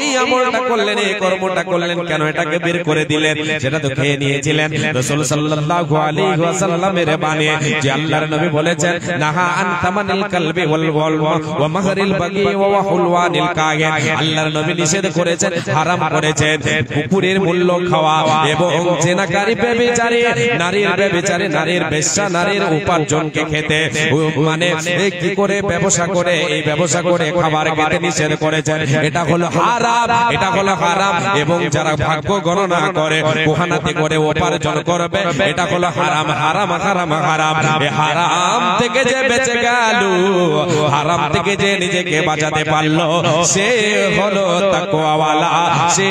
এই আমলটা করলেন, এই কর্মটা করলেন? কেন এটাকে বের করে দিলেন? সেটা তো খেয়ে নিয়েছিলেন। রাসূল সাল্লাল্লাহু আলাইহি ওয়াসাল্লামের বাণী যে আল্লাহর নবী বলেছেন, নাহা আন তামানিল কালবি ওয়া মাহরিল বাগি ওয়া হুলওয়ানিল কাহিন। আল্লাহর নবী নিষেধ করেছেন, হারাম করেছেন কুকুরের মূল্য খাওয়া এবং জেনাকারী ব্যভিচারী নারীর ব্যভিচারী নারীর বেশ্যা নারীর উপার্জনকে খেতে, মানে কি করে ব্যবসা করে, এই ব্যবসা করে খাবার খেতে নিষেধ করেছেন। এটা হলো হারাম, এটা হলো হারাম। এবং যারা ভাগ্য গণনা করে কোহানাতে করে উপার্জন করবে, এটা হলো হারাম, হারাম, হারাম, হারাম। এই হারাম থেকে যে বেঁচে গেল, হারাম থেকে যে নিজেকে বাঁচাতে পারলো, সে হলো তাকওয়াওয়ালা, সে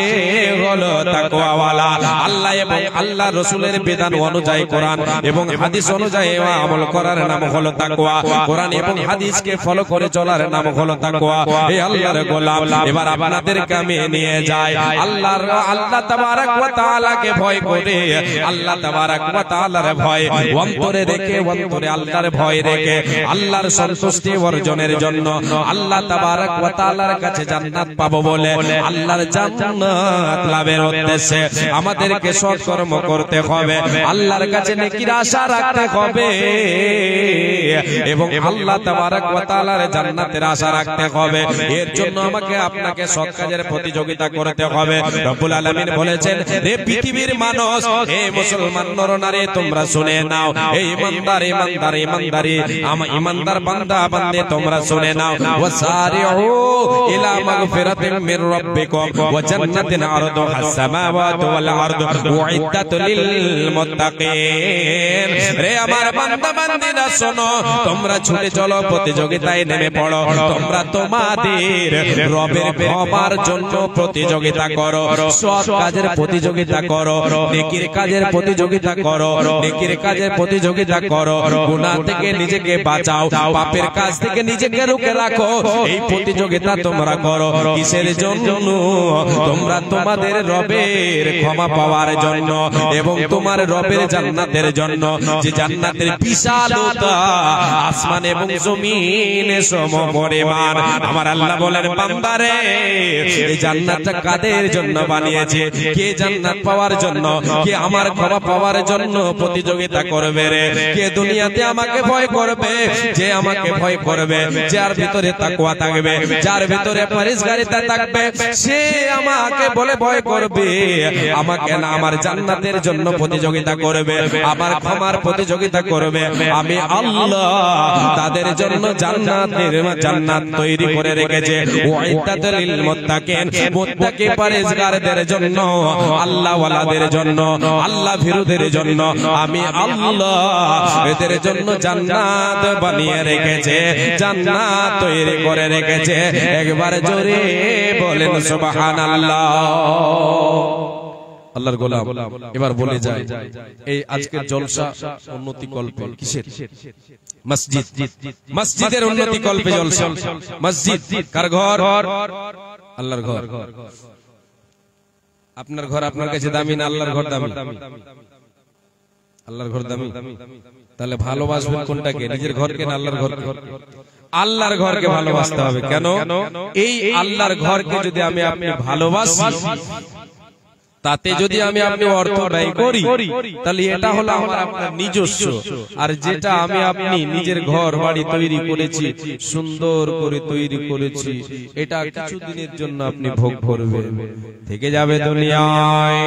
হলো তাকওয়াওয়ালা। আল্লাহ এবং আল্লাহ রাসূলের বিধান অনুযায়ী, কোরআন এবং হাদিস অনুযায়ী আমল করার নাম হলো তাকওয়া। কোরআন এবং হাদিসকে ফলো করে চলার নাম হলো তাকওয়া। এই আল্লাহর গোলাম, এবার আপনাদেরকে আমি নিয়ে যাই আল্লাহ তাবারক ওয়া তাআলাকে ভয় করে, আল্লাহ তাবারক ওয়া তাআলার ভয় অন্তরে রেখে, অন্তরে আল্লাহর ভয় রেখে আল্লাহর সন্তুষ্টি অর্জনের জন্য, আল্লাহ তাবারক ওয়া তাআলার কাছে জান্নাত পাবো বলে, আল্লাহর জান্নাত লাভের উদ্দেশ্যে আমাদেরকে সৎকর্ম করতে হবে, আল্লাহর কাছে নেকির আশা রাখতে হবে এবং আল্লাহ তাবারক ওয়া তাআলার জান্নাতের আশা রাখতে হবে। এর জন্য আমাকে আপনাকে সৎ কাজের প্রতিযোগিতা করতে হবে। রব্বুল আলামিন বলেছেন, হে পৃথিবীর মানুষ, হে মুসলমান নরনারী, তোমরা শুনে নাও। এই ইমানদার, ইমানদার, ইমানদারি, আমার ইমানদার বান্দা বান্দে, তোমরা শুনে নাও। ওয়াসারিউ ইলা মাগফিরাতিন মির রাব্বিকুম ওয়া জান্নাতিন আরদুহাস সামাওয়াতু ওয়াল আরদু উইদ্দাত লিল মুত্তাকিন। রে আমার বান্দা বান্দীরা শোনো, তোমরা ছুটে চলো, প্রতিযোগিতায় নেমে পড়ো। তোমরা তোমাদের রবের ক্ষমার জন্য প্রতিযোগিতা করো, সৎ কাজের প্রতিযোগিতা করো, নেকির কাজের প্রতিযোগিতা করো, নেকির কাজের প্রতিযোগিতা করো। গুনাহ থেকে নিজেকে বাঁচাও, পাপের কাজ থেকে নিজেকে রুখে রাখো। এই প্রতিযোগিতা তোমরা করো কিসের জন্য? তোমরা তোমাদের রবের ক্ষমা পাওয়ার জন্য এবং তোমার রবের জান্নাতের জন্য, যে জান্নাতের বিশালতা আসমান এবং জমিনের সমপরিমাণ। আমার আল্লাহ বলেন, বান্দারে, এই জান্নাতটা কাদের জন্য বানিয়েছে? কে জান্নাত পাওয়ার জন্য, কে আমার ক্ষমা পাওয়ার জন্য প্রতিযোগিতা করবে রে? কে দুনিয়াতে আমাকে ভয় করবে? যে আমাকে ভয় করবে, যার ভিতরে তাকওয়া থাকবে, যার ভিতরে পরহেজগারিতা থাকবে, সে আমাকে বলে ভয় করবে, আমাকে না, আমার জান্নাতের জন্য প্রতিযোগিতা করবে, আমার ক্ষমার প্রতিযোগিতা করবে। আমি আল্লাহ তাদের জন্য জান্নাত তৈরি করে রেখেছে, উইদ্দাতুল লিল মুত্তাকিন, মুত্তাকি পরহেজগারদের জন্য, আল্লাহ ওয়ালাদের জন্য, আল্লাহ ভীরুদের জন্য আমি আল্লাহ এদের জন্য জান্নাত বানিয়ে রেখেছে, জান্নাত তৈরি করে রেখেছে। একবার জোরে বলেন সুবহানাল্লাহ। আল্লাহর গোলাম, এবার বলে যায়, এই আজকের জলসা উন্নতি কল্পে কিসের? মসজিদ, মসজিদের উন্নতি কল্পে জলসা। মসজিদ কার ঘর? আল্লাহর ঘর। আপনার ঘর আপনার কাছে দামি না আল্লাহর ঘর দামি? আল্লাহর ঘর দামি, তাহলে ভালোবাসবেন কোনটাকে, নিজের ঘরকে না আল্লাহর ঘরকে? আল্লাহর ঘরকে ভালোবাসতে হবে। কেন? এই আল্লাহর ঘরকে যদি আমি আপনি ভালোবাসি, তাতে যদি আমি আপনি অর্থ ব্যয় করি, তাহলে এটা হলো আমার আপনার নিজস্ব। আর যেটা আমি আপনি নিজের ঘর বাড়ি তৈরি করেছি, সুন্দর করে তৈরি করেছি, এটা কিছুদিনের জন্য আপনি ভোগ করবেন, থেকে যাবে দুনিয়ায়,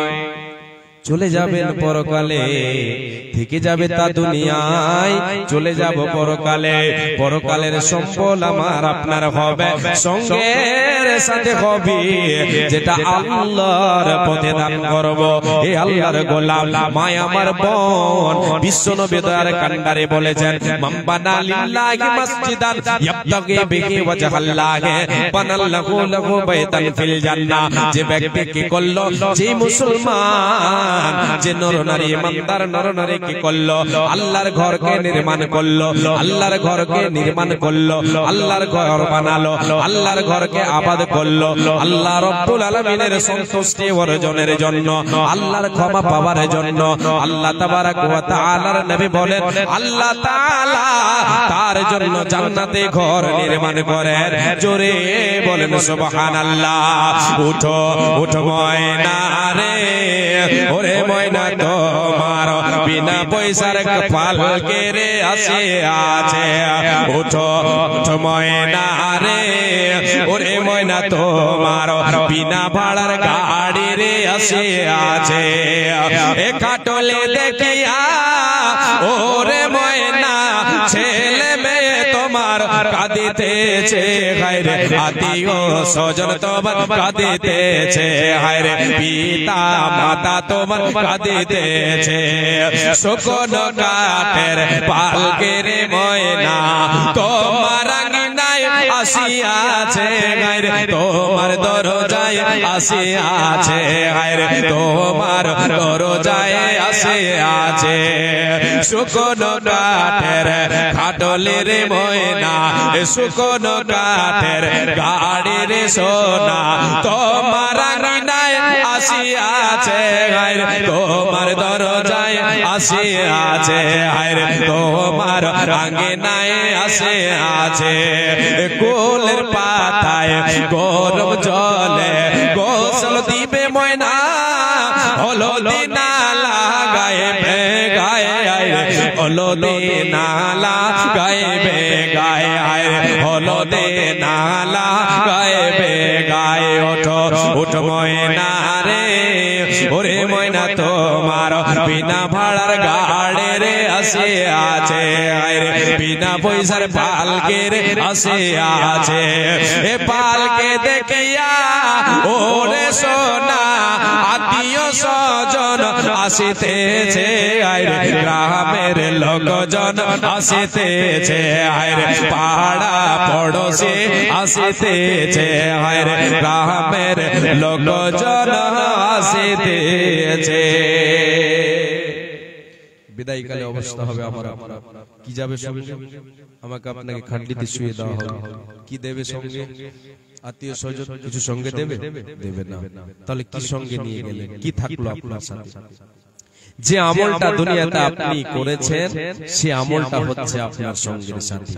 চলে যাবেন পরকালে, থেকে যাবে তা দুনিয়ায়, চলে যাব পরকালে। পরকালের সম্পদ আমার আপনার হবে, সঙ্গের সাথে হবে যেটা আল্লাহর পথে দান করব। এই আল্লাহর গোলাম মায় আমার বোন বিশ্বনবী দয়ার কান্ডারে বলেছেন, মাম্বানা লিল্লাহি মসজিদান ইয়াবতাগি বিহি ওয়াজহাল্লাহি বানাল্লাহু লাহু বাইতান ফিল জান্নাহ। যে ব্যক্তি কি করলো, যে মুসলমান, যে নরনারী ইমানদার নরনারী কি করলো, আল্লাহর ঘরকে নির্মাণ করলো, আল্লাহর ঘরকে নির্মাণ করলো, আল্লাহর ঘর বানালো, আল্লাহর ঘরকে আবাদ করলো, আল্লাহ রাব্বুল আলামিনের সন্তুষ্টি অর্জনের জন্য, আল্লাহর ক্ষমা পাওয়ার জন্য, আল্লাহ তাবারাক ওয়া তাআলার নবী বলেন, আল্লাহ তাআলা তার জন্য জান্নাতে ঘর নির্মাণ করেন। জোরে বলেন সুবহানাল্লাহ। উঠো উঠো ময়না রে, ওরে ময়না তোমার বিনা পয়সার পালকে রে আসে আছে। উঠো উঠো ময়না রে, ওরে ময়না তোমার বিনা ভাড়ার গাড়ি রে আসে আছে। এ কাটলে দেখিয়া ওরে ময়না ছেলে মেয়ে তোমার কাঁদিতেছে, হায়রে আত্মীয় স্বজন তোমার কাঁদিতেছে, হায়রে পিতা মাতা তোমার কাঁদিতেছে। শুকনো কাঠের পালকে রে ময়না তোমার আঙিনায় আসিয়াছে, হায়রে তোমার দরজায় আসিয়াছে, হায়রে তোমার দরজায় আসিয়াছে। শুকনো কাঠের খাটলে রে ময়না, শুকনো কাঠের গাড়ি রে সোনা তোমার আঙিনায় আসিয়াছে, হায়রে তোমার দরজায় আসিয়াছে, হায়রে তোমার আঙিনায় আসিয়াছে। কোলের পাতায় গরম জলে গোসল দিবে ময়না, হলদি না লাগাইবে গায়ে, হলদি না লাগাইবে গায়ে, হলদি না লাগাইবে গায়ে। ওঠো ওঠো ময়না রে, ওরে ময়না তোমার বিনা ভাড়ার গাড়ি রে আসে আছে, বিনা পয়সার পালকে রে আসে আছে। এ পালকে দেখিয়া ওরে সোনা আত্মীয় স্বজন আসিতেছে, গ্রামের লোকজন আসিতেছে, পাড়া পড়োশি আসিতেছে, গ্রামের লোকজন আসিতেছে। বিদায়কালে অবস্থা হবে আমার কি যাবে সঙ্গে, আমাকে আপনাকে খাটলিতে শুয়ে দেওয়া হবে, কি দেবে সঙ্গে? আত্মীয় স্বজন কিছু সঙ্গে দেবে? দেবে না। তাহলে কি সঙ্গে নিয়ে গেলেন? কি থাকলো আপনার সাথে? যে আমলটা দুনিয়াতে আপনি করেছেন, সে আমলটা হচ্ছে আপনার সঙ্গের সাথে।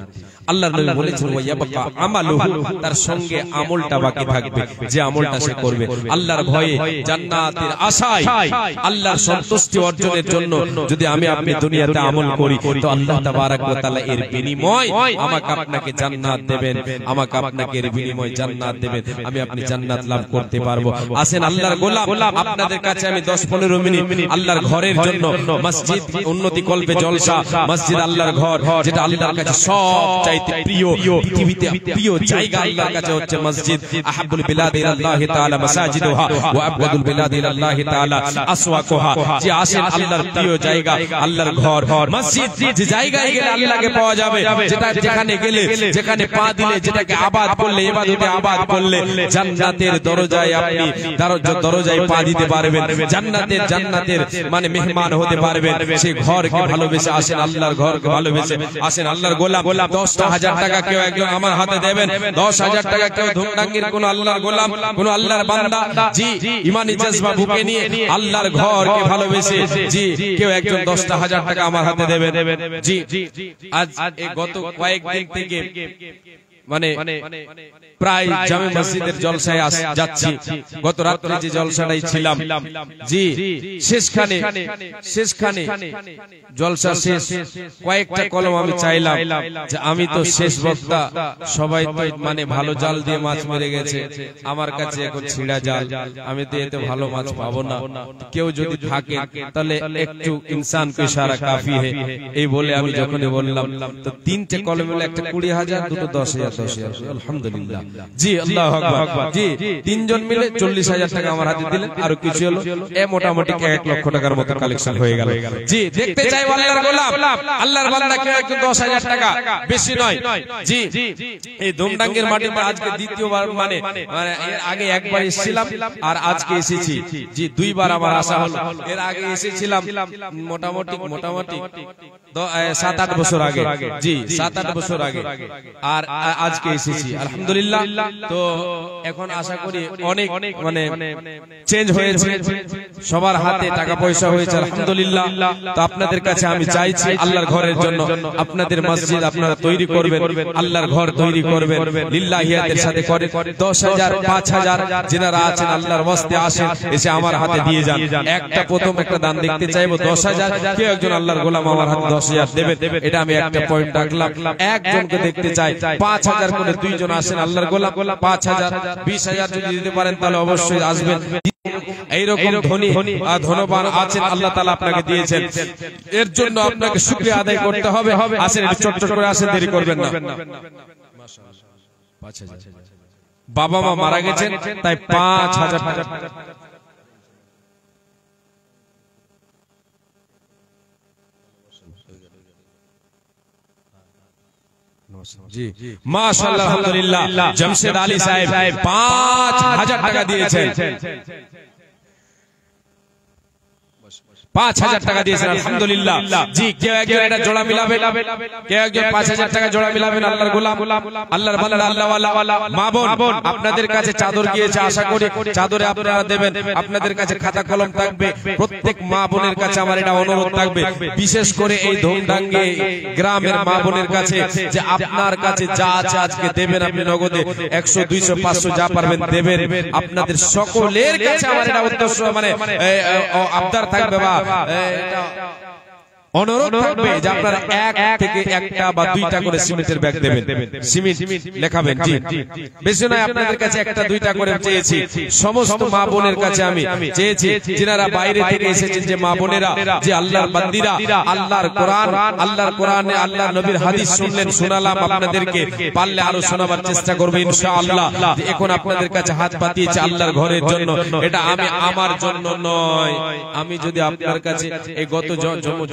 আল্লাহর নবী বলেছেন, ওয়ায়াবকা আমালুহু, তার সঙ্গে আমলটা বাকি থাকবে, যে আমলটা সে করবে আল্লাহর ভয়ে, জান্নাতের আশায়, আল্লাহর সন্তুষ্টি অর্জনের জন্য। যদি আমি আপনি দুনিয়াতে আমল করি, তো আল্লাহ তাবারাক ওয়া তাআলা এর বিনিময় আমাকে আপনাকে জান্নাত দেবেন, আমাকে আপনাকে এর বিনিময় জান্নাত দেবেন, আমি আপনি জান্নাত লাভ করতে পারবো। আসেন আল্লাহর গোলাম, আপনাদের কাছে আমি 10-15 মিনিট আল্লাহর ঘরের জন্য, মসজিদ উন্নতি কল্পে জলসা, মসজিদ আল্লাহর ঘর, যেটা আল্লাহর কাছে সবচাইতে প্রিয়, পৃথিবীতে প্রিয় জায়গা আল্লাহর কাছে হচ্ছে মসজিদ। আহাব্বুল বিলাদি ইলাল্লাহি তাআলা মাসাজিদুহা ওয়া আবগাদুল বিলাদি ইলাল্লাহি তাআলা আসওয়াকুহা। যে আসেন আল্লাহর প্রিয় জায়গা, আল্লাহর ঘর, মসজিদ, যে জায়গায় গেলে আল্লাহকে পাওয়া যাবে, যেটা যেখানে গেলে, যেখানে পা দিলে, যেটাকে আবাদ করলে, ইবাদতে আবাদ করলে, জান্নাতের দরজায় আপনি দরজায় পা দিতে পারবেন। জান্নাতের মানে মেহমান হতে পারবেন, সেই ঘরকে ভালোবেসে আসেন, আল্লাহর ঘরকে ভালোবেসে আসেন। আল্লাহর গোলাম 10,000 টাকা কেউ একজন আমার হাতে দেবেন, 10,000 টাকা কেউ ধূমডাঙ্গির কোন আল্লাহর গোলাম, কোন আল্লাহর বান্দা, জি ইমানি জজবা বুকে নিয়ে আল্লাহর ঘরকে ভালোবেসে জি কেউ একজন 10,000 টাকা আমার হাতে দেবেন। জি আজ এই গত কয়েকদিন থেকে মানে প্রায় জামে মসজিদের জলসায় যাচ্ছি, গত রাত্রে যে জলসাটাই ছিলাম, জি শেষখানে জলসা শেষ, কয়েকটা কলম আমি চাইলাম যে আমি তো শেষ বক্তা, সবাই তো মানে ভালো জাল দিয়ে মাছ মেরে গেছে, আমার কাছে এখন ছিঁড়া জাল, আমি তো এতে ভালো মাছ পাবো না, কেউ যদি থাকে তাহলে একটু ইনসান কো ইশারা কাফি হে, এই বলে আমি যখনই বললাম তো তিনটে কলম হলো, একটা 20,000, দুটো 10,000, আলহামদুলিল্লাহ। জি আল্লাহু আকবার। জি তিনজন মিলে 40,000 টাকা আমার হাতে দিলেন, আর কিছু হলো মোটামুটি 1 লক্ষ টাকার মতো কালেকশন হয়ে গেল। জি দেখতে চাই আল্লাহর গোলাম, আল্লাহর বান্দা কেউ একটু 10,000 টাকা, বেশি নয়। জি এই ধূমডাঙ্গের মাটিতে আজকে দ্বিতীয়বার, মানে এর আগে একবার এসেছিলাম আর আজকে এসেছি, জি দুইবার আমার আসা হলো। এর আগে এসেছিলাম মোটামুটি 7-8 বছর আগে, জি 7-8 বছর আগে, আর আজকে এসেছি আলহামদুলিল্লাহ। তো এখন আশা করি অনেক মানে চেঞ্জ হয়েছে, সবার হাতে টাকা পয়সা হয়েছে আলহামদুলিল্লাহ। তো আপনাদের কাছে আমি চাইছি আল্লাহর ঘরের জন্য আপনাদের মসজিদ আপনারা তৈরি করবেন, আল্লাহর ঘর তৈরি করবেন, লিল্লাহিয়াতের সাথে করে 10,000, 5,000 যারা আছেন আল্লাহর ওয়াস্তে আসেন, এসে আমার হাতে দিয়ে যান। প্রথম একটা দান দেখতে চাইবো 10,000, কেউ একজন আল্লাহর গোলাম আমার হাতে 10,000 দেবেন, এটা আমি একটা পয়েন্ট রাখলাম। একজনকে দেখতে চাই 5,000 করে, দুইজন আসেন আল্লাহর গোলাম, 5,000, 20,000 যদি দিতে পারেন তাহলে অবশ্যই আসবেন। এইরকম ধনবান আছেন আল্লাহ তাআলা আপনাকে দিয়েছেন, এর জন্য আপনাকে শুকরিয়া আদায় করতে হবে। আসেন একটু চট করে আসেন, দেরি করবেন না। বাবা মা মারা গেছেন তাই 5,000 টাকা। জি মাশাআল্লাহ আলহামদুলিল্লাহ, জমশেদ আলী সাহেব 5,000 টাকা দিয়েছেন, 5,000 টাকা দিয়েছেন আলহামদুলিল্লাহ। জি কেউ একজন এটা জোড়া মিলাবেন, কেউ একজন 5,000 টাকা জোড়া মিলাবেন। আল্লাহর গোলাম, আল্লাহর বান্দা, আল্লাহওয়ালা মা বোন, আপনাদের কাছে চাদর গিয়েছে, আশা করি চাদরে আপনারা দেবেন। আপনাদের কাছে খাতা কলম থাকবে, প্রত্যেক মা বোনের কাছে আমার এটা অনুরোধ থাকবে, বিশেষ করে এই ধূমডাঙ্গি গ্রামের মা বোনের কাছে, যে আপনার কাছে যা আছে আজকে দেবেন, আপনি নগদে 100, 200, 500 যা পারবেন দেবেন। আপনাদের সকলের কাছে আমার এটা উদ্দেশ্য মানে আবদার থাকবে বা অনুরোধ থাকবে যে আপনারা এক থেকে একটা বা দুইটা করে সিমেন্টের ব্যাগ দেবেন, সিমেন্ট লেখাবেন। জি বেশি নয়, আপনাদের কাছে একটা দুইটা করে চেয়েছি। সমস্ত মা বোনের কাছে আমি চেয়েছি, যারা বাইরে থেকে এসেছেন, যে মা বোনেরা, যে আল্লাহর বান্দিরা, আল্লাহর কোরআনে আল্লাহর নবীর হাদিস শুনলেন, শোনালাম আপনাদেরকে, পারলে আরো শোনাবার চেষ্টা করবে ইনশাআল্লাহ। এখন আপনাদের কাছে হাত পাতিয়েছি আল্লাহর ঘরের জন্য, এটা আমি আমার জন্য নয়। আমি যদি আপনার কাছে এই গত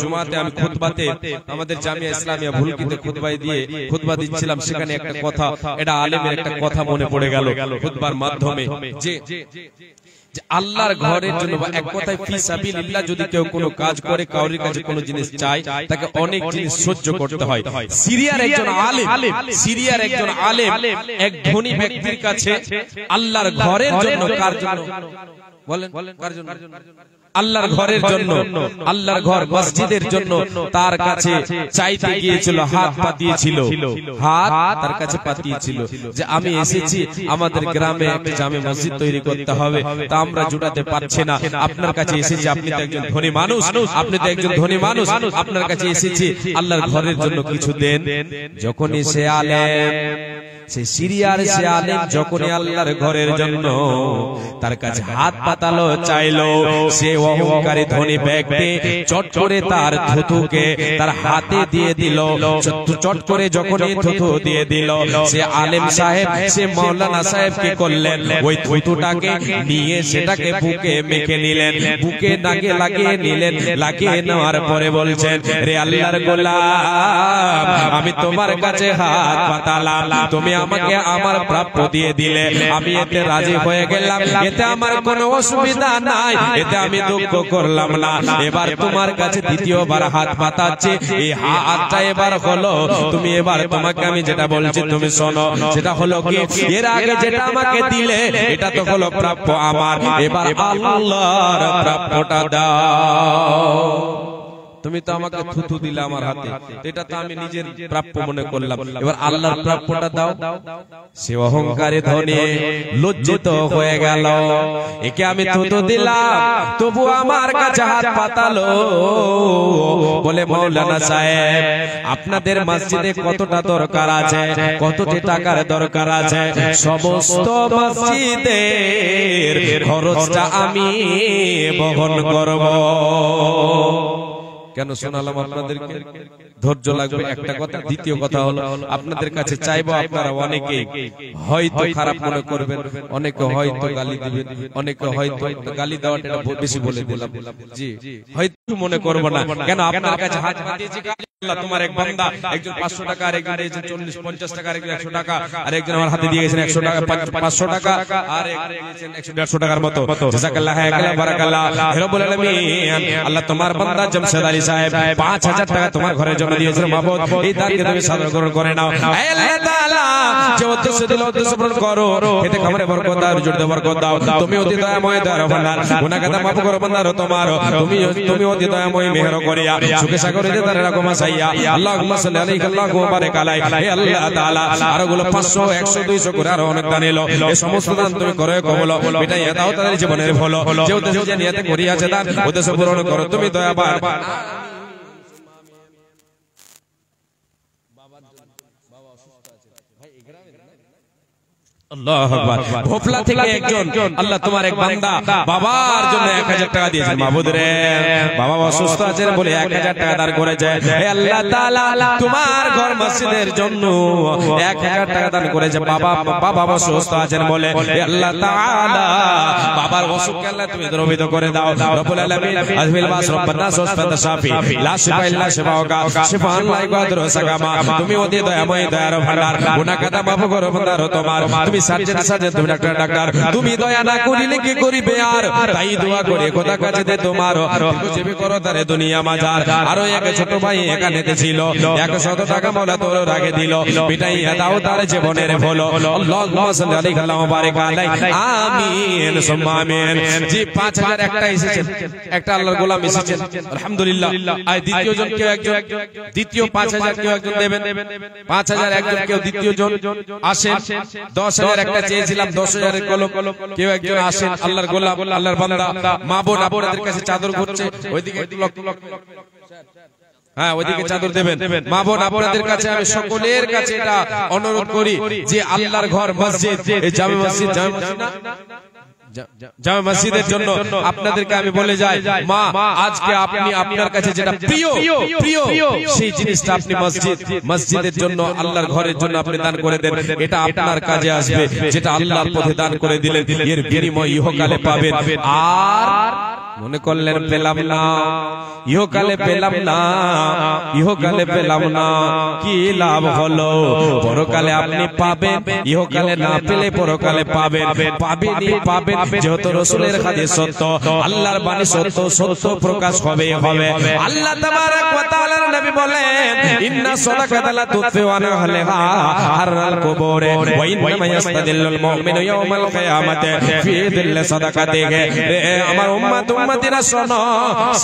জুমা আমি খুতবাতে আমাদের জামিয়া ইসলামিয়া ভুলকিতে খুতবা দিচ্ছিলাম, সেখানে একটা কথা, এটা আলেমের একটা কথা মনে পড়ে গেল খুতবার মাধ্যমে, যে আল্লাহর ঘরের জন্য বা এক কথায় ফি সাবিলিল্লাহ যদি কেউ কোনো কাজ করে, কাউরির কাছে কোনো জিনিস চায়, তাকে অনেক জিনিস সহ্য করতে হয়। সিরিয়ার একজন আলেম এক ধনী ব্যক্তির কাছে আল্লাহর ঘরের জন্য, কার জন্য বলেন, কার জন্য? আল্লাহর ঘরের জন্য, আল্লাহর ঘর মসজিদের জন্য তার কাছে চাইতে গিয়েছিল, হাত পাতিয়েছিল, তার কাছে পাতিয়েছিল যে আমি এসেছি, আমাদের গ্রামে একটা জামে মসজিদ তৈরি করতে হবে, তা আমরা জোটাতে পারছি না, আপনার কাছে এসেছি, আপনি তো একজন ধনী মানুষ, আপনার কাছে এসেছি, আল্লাহর ঘরের জন্য কিছু দেন। যখনই সে আলেম, সে সিরিয়ার সে আলেম যখনই আল্লাহর ঘরের জন্য তার কাছে হাত পাতালো, চাইলো, সে অহংকারী ধনী ব্যক্তি চট করে তার থুতুকে তার হাতে দিয়ে দিল। চট করে যখনই থুতু দিয়ে দিল, সে আলেম সাহেব, সে মাওলানা সাহেব কি করলেন, ওই থুতুটাকে নিয়ে সেটাকে বুকে মেখে নিলেন, বুকে নাকে লাগিয়ে নিলেন। লাগিয়ে নেওয়ার পরে বলছেন, রে আল্লাহর গোলাম, আমি তোমার কাছে হাত পাতালাম, তুমি আমাকে আমার প্রাপ্য দিয়ে দিলে, আমি এতে রাজি হয়ে গেলাম, এতে আমার কোনো অসুবিধা নাই, এতে আমি দুঃখ করলাম না, এবার তোমার কাছে দ্বিতীয়বার হাত পাতাচ্ছি। এই হাতটা এবার হলো তুমি, এবার তোমাকে আমি যেটা বলছি তুমি শোনো, সেটা হলো কি, এর আগে যেটা আমাকে দিলে এটা তো হলো প্রাপ্য আমার, এবার আল্লাহর প্রাপ্যটা দাও। তুমি তো আমাকে থুথু দিলে আমার হাতে, এটা তো আমি নিজের প্রাপ্য মনে করলাম, এবার আল্লাহর প্রাপ্যটা দাও। সে অহংকারে ধনে লজ্জিত হয়ে গেল, একে আমি থুথু দিলাম তবু আমার কাছে হাত পাতালো। বলে মৌলানা সাহেব, আপনাদের মসজিদে কতটা দরকার আছে, কতটি টাকার দরকার আছে, সমস্ত মসজিদের খরচটা আমি বহন করব। কেন শোনালাম আপনাদেরকে? ধৈর্য লাগবে একটা কথা। দ্বিতীয় কথা হলো, আপনাদের কাছে চাইবো, আপনারা অনেকে হয়তো খারাপ মনে করবেন, অনেকে হয়তো গালি দিবেন, অনেকে হয়তো গালি দেওয়াটা বেশি বলে দিলাম, জি হয়তো মনে করব না। কেন আপনার কাছে হাত পাতিয়েছি, আল্লাহ তোমার এক বান্দা, একজন 500 টাকা, আরেকজন দিয়েছেন 40-50 টাকা, আরেকজন 100 টাকা, আরেকজন আমার হাতে দিয়ে গেছেন 100 টাকা, 500 টাকা, আর একজন দিয়েছেন 100-150 টাকার মতো। জাযাকাল্লাহ খায়রান বারাকাল্লাহ। হে রব্বুল আলামিন, আল্লাহ তোমার বান্দা জামশেদ আলী সাহেব 5000 টাকা তোমার ঘরের জন্য দিয়েছেন মাবুদ, এই দানকে তুমি সাদর গ্রহণ করে নাও। হে আল্লাহ তাআলা, যে উদ্দেশ্য দিল উদ্দেশ্য পূরণ করো, এতে কবরে বরকত দাও, রুজিতে বরকত দাও। তুমি অতি দয়াময় দয়াবান, গুনাহ কাদা মাফ করো বান্দার তোমার, তুমি অতি দয়াময় মেহের করিয়া সুখে সাগরে দে তার রাখো মাসাইয়া। আল্লাহুম্মা সাল্লি আলাইহি আল্লাহুম্মা বারিক আলাইহি। হে আল্লাহ তাআলা, আর গুলো 500 100 200 করে আর অনেক দান এলো, এই সমস্ত দান তুমি করে কবুল এটাই দাও তাদের জীবনের ভালো। যে উদ্দেশ্য যে নিয়তে করিয়াছে দান, উদ্দেশ্য পূরণ করো তুমি দয়াবান। আল্লাহু আকবার। ভোপলা থেকে একজন, আল্লাহ তোমার এক বান্দা বাবার জন্য 1000 টাকা দিয়েছেন। মাবুদ রে, বাবা অসুস্থ আছেন বলে 1000 টাকা দান করেছে। হে আল্লাহ তাআলা, তোমার ঘর মসজিদের জন্য 1000 টাকা দান করেছে। বাবা অসুস্থ আছেন বলে, হে আল্লাহ তাআলা, বাবার অসুখকে আল্লাহ তুমি দূরীভূত করে দাও। রব্বুল আলামিন, আযমিল বাস রব্বানা সুসফাত শাফি লা শিফা ইল্লা শিফাউকা শিফাআন লা ইয়াগুদিরু সাকামা। তুমি অতি দয়াময় দয়ার ভান্ডার, গুনাহ কাদা মাফ করো বান্দার তোমার। তুমি সার্জন সার্জন, তুমি ডাক্তার, তুমি দয়া না করিলে কি করিবে আর, তাই দোয়া করে খোদা কাছে দে তোমার যেবে করো তারে দুনিয়া মাজার। আরো এক ছোট ভাই এখানেতে ছিল, 100 টাকা মাওলা তোর রাগে দিল, মিটাইয়া দাও তার জীবনের ভালো। আল্লাহুম্মা সাল্লি আলাইহি ওয়া বারিক আলাইহি। আমিন সুম্মা আমিন। জি 5000 একটা এসেছেন, একটা আল্লাহর গোলাম এসেছেন, আলহামদুলিল্লাহ। আর দ্বিতীয় জন কেউ একজন, দ্বিতীয় 5000 কেউ একজন দেবেন, 5000 একজন কেউ দ্বিতীয় জন আসেন। 10000 একটা চেয়েছিলাম, 10000 এর কলম কেউ একজন আসেন, আল্লাহর গোলাম, আল্লাহর বান্দা। মা বোন আপনাদের কাছে চাদর ঘুরছে, ওইদিকে হ্যাঁ ওইদিকে চাদর দেবেন। মা বোন আপনাদের কাছে আমি সকলের কাছে এটা অনুরোধ করি যে আল্লাহর ঘর মসজিদ, এই জামে মসজিদ, জামে মসজিদের জন্য আপনাদেরকে আমি বলে যাই, মা আজকে আপনি আপনার কাছে যেটা প্রিয় সেই জিনিসটা আপনি মসজিদের জন্য, আল্লাহর ঘরের জন্য আপনি দান করে দেন। এটা আপনার কাজে আসবে, যেটা আল্লাহর পথে দান করে দিলেন এর বিনিময় ইহকালে পাবেন। আর মনে করলেন পেলাম না, ইহকালে পেলাম না, ইহকালে পেলাম না, কি লাভ হলো? পরকালে আপনি পাবেন, ইহকালে না পেলে পরকালে পাবেন। পাবেন যেহেতু রাসূলের হাদিস সত্য, আল্লাহর বাণী সত্য, সত্য প্রকাশ হবে। আল্লাহ তাবারাক ওয়া তাআলার নবী বলেন, ইন্না সাদাকাতা লা তুতফিউ আন আহলিহা হাররাল কুবুরে ওয়া ইন্নামা ইয়াস্তাদিল্লুল মুমিনু ইয়াওমাল কিয়ামাতি ফি দিল্লি সাদাকাতিহি। আমার উম্মতিরা শোনো,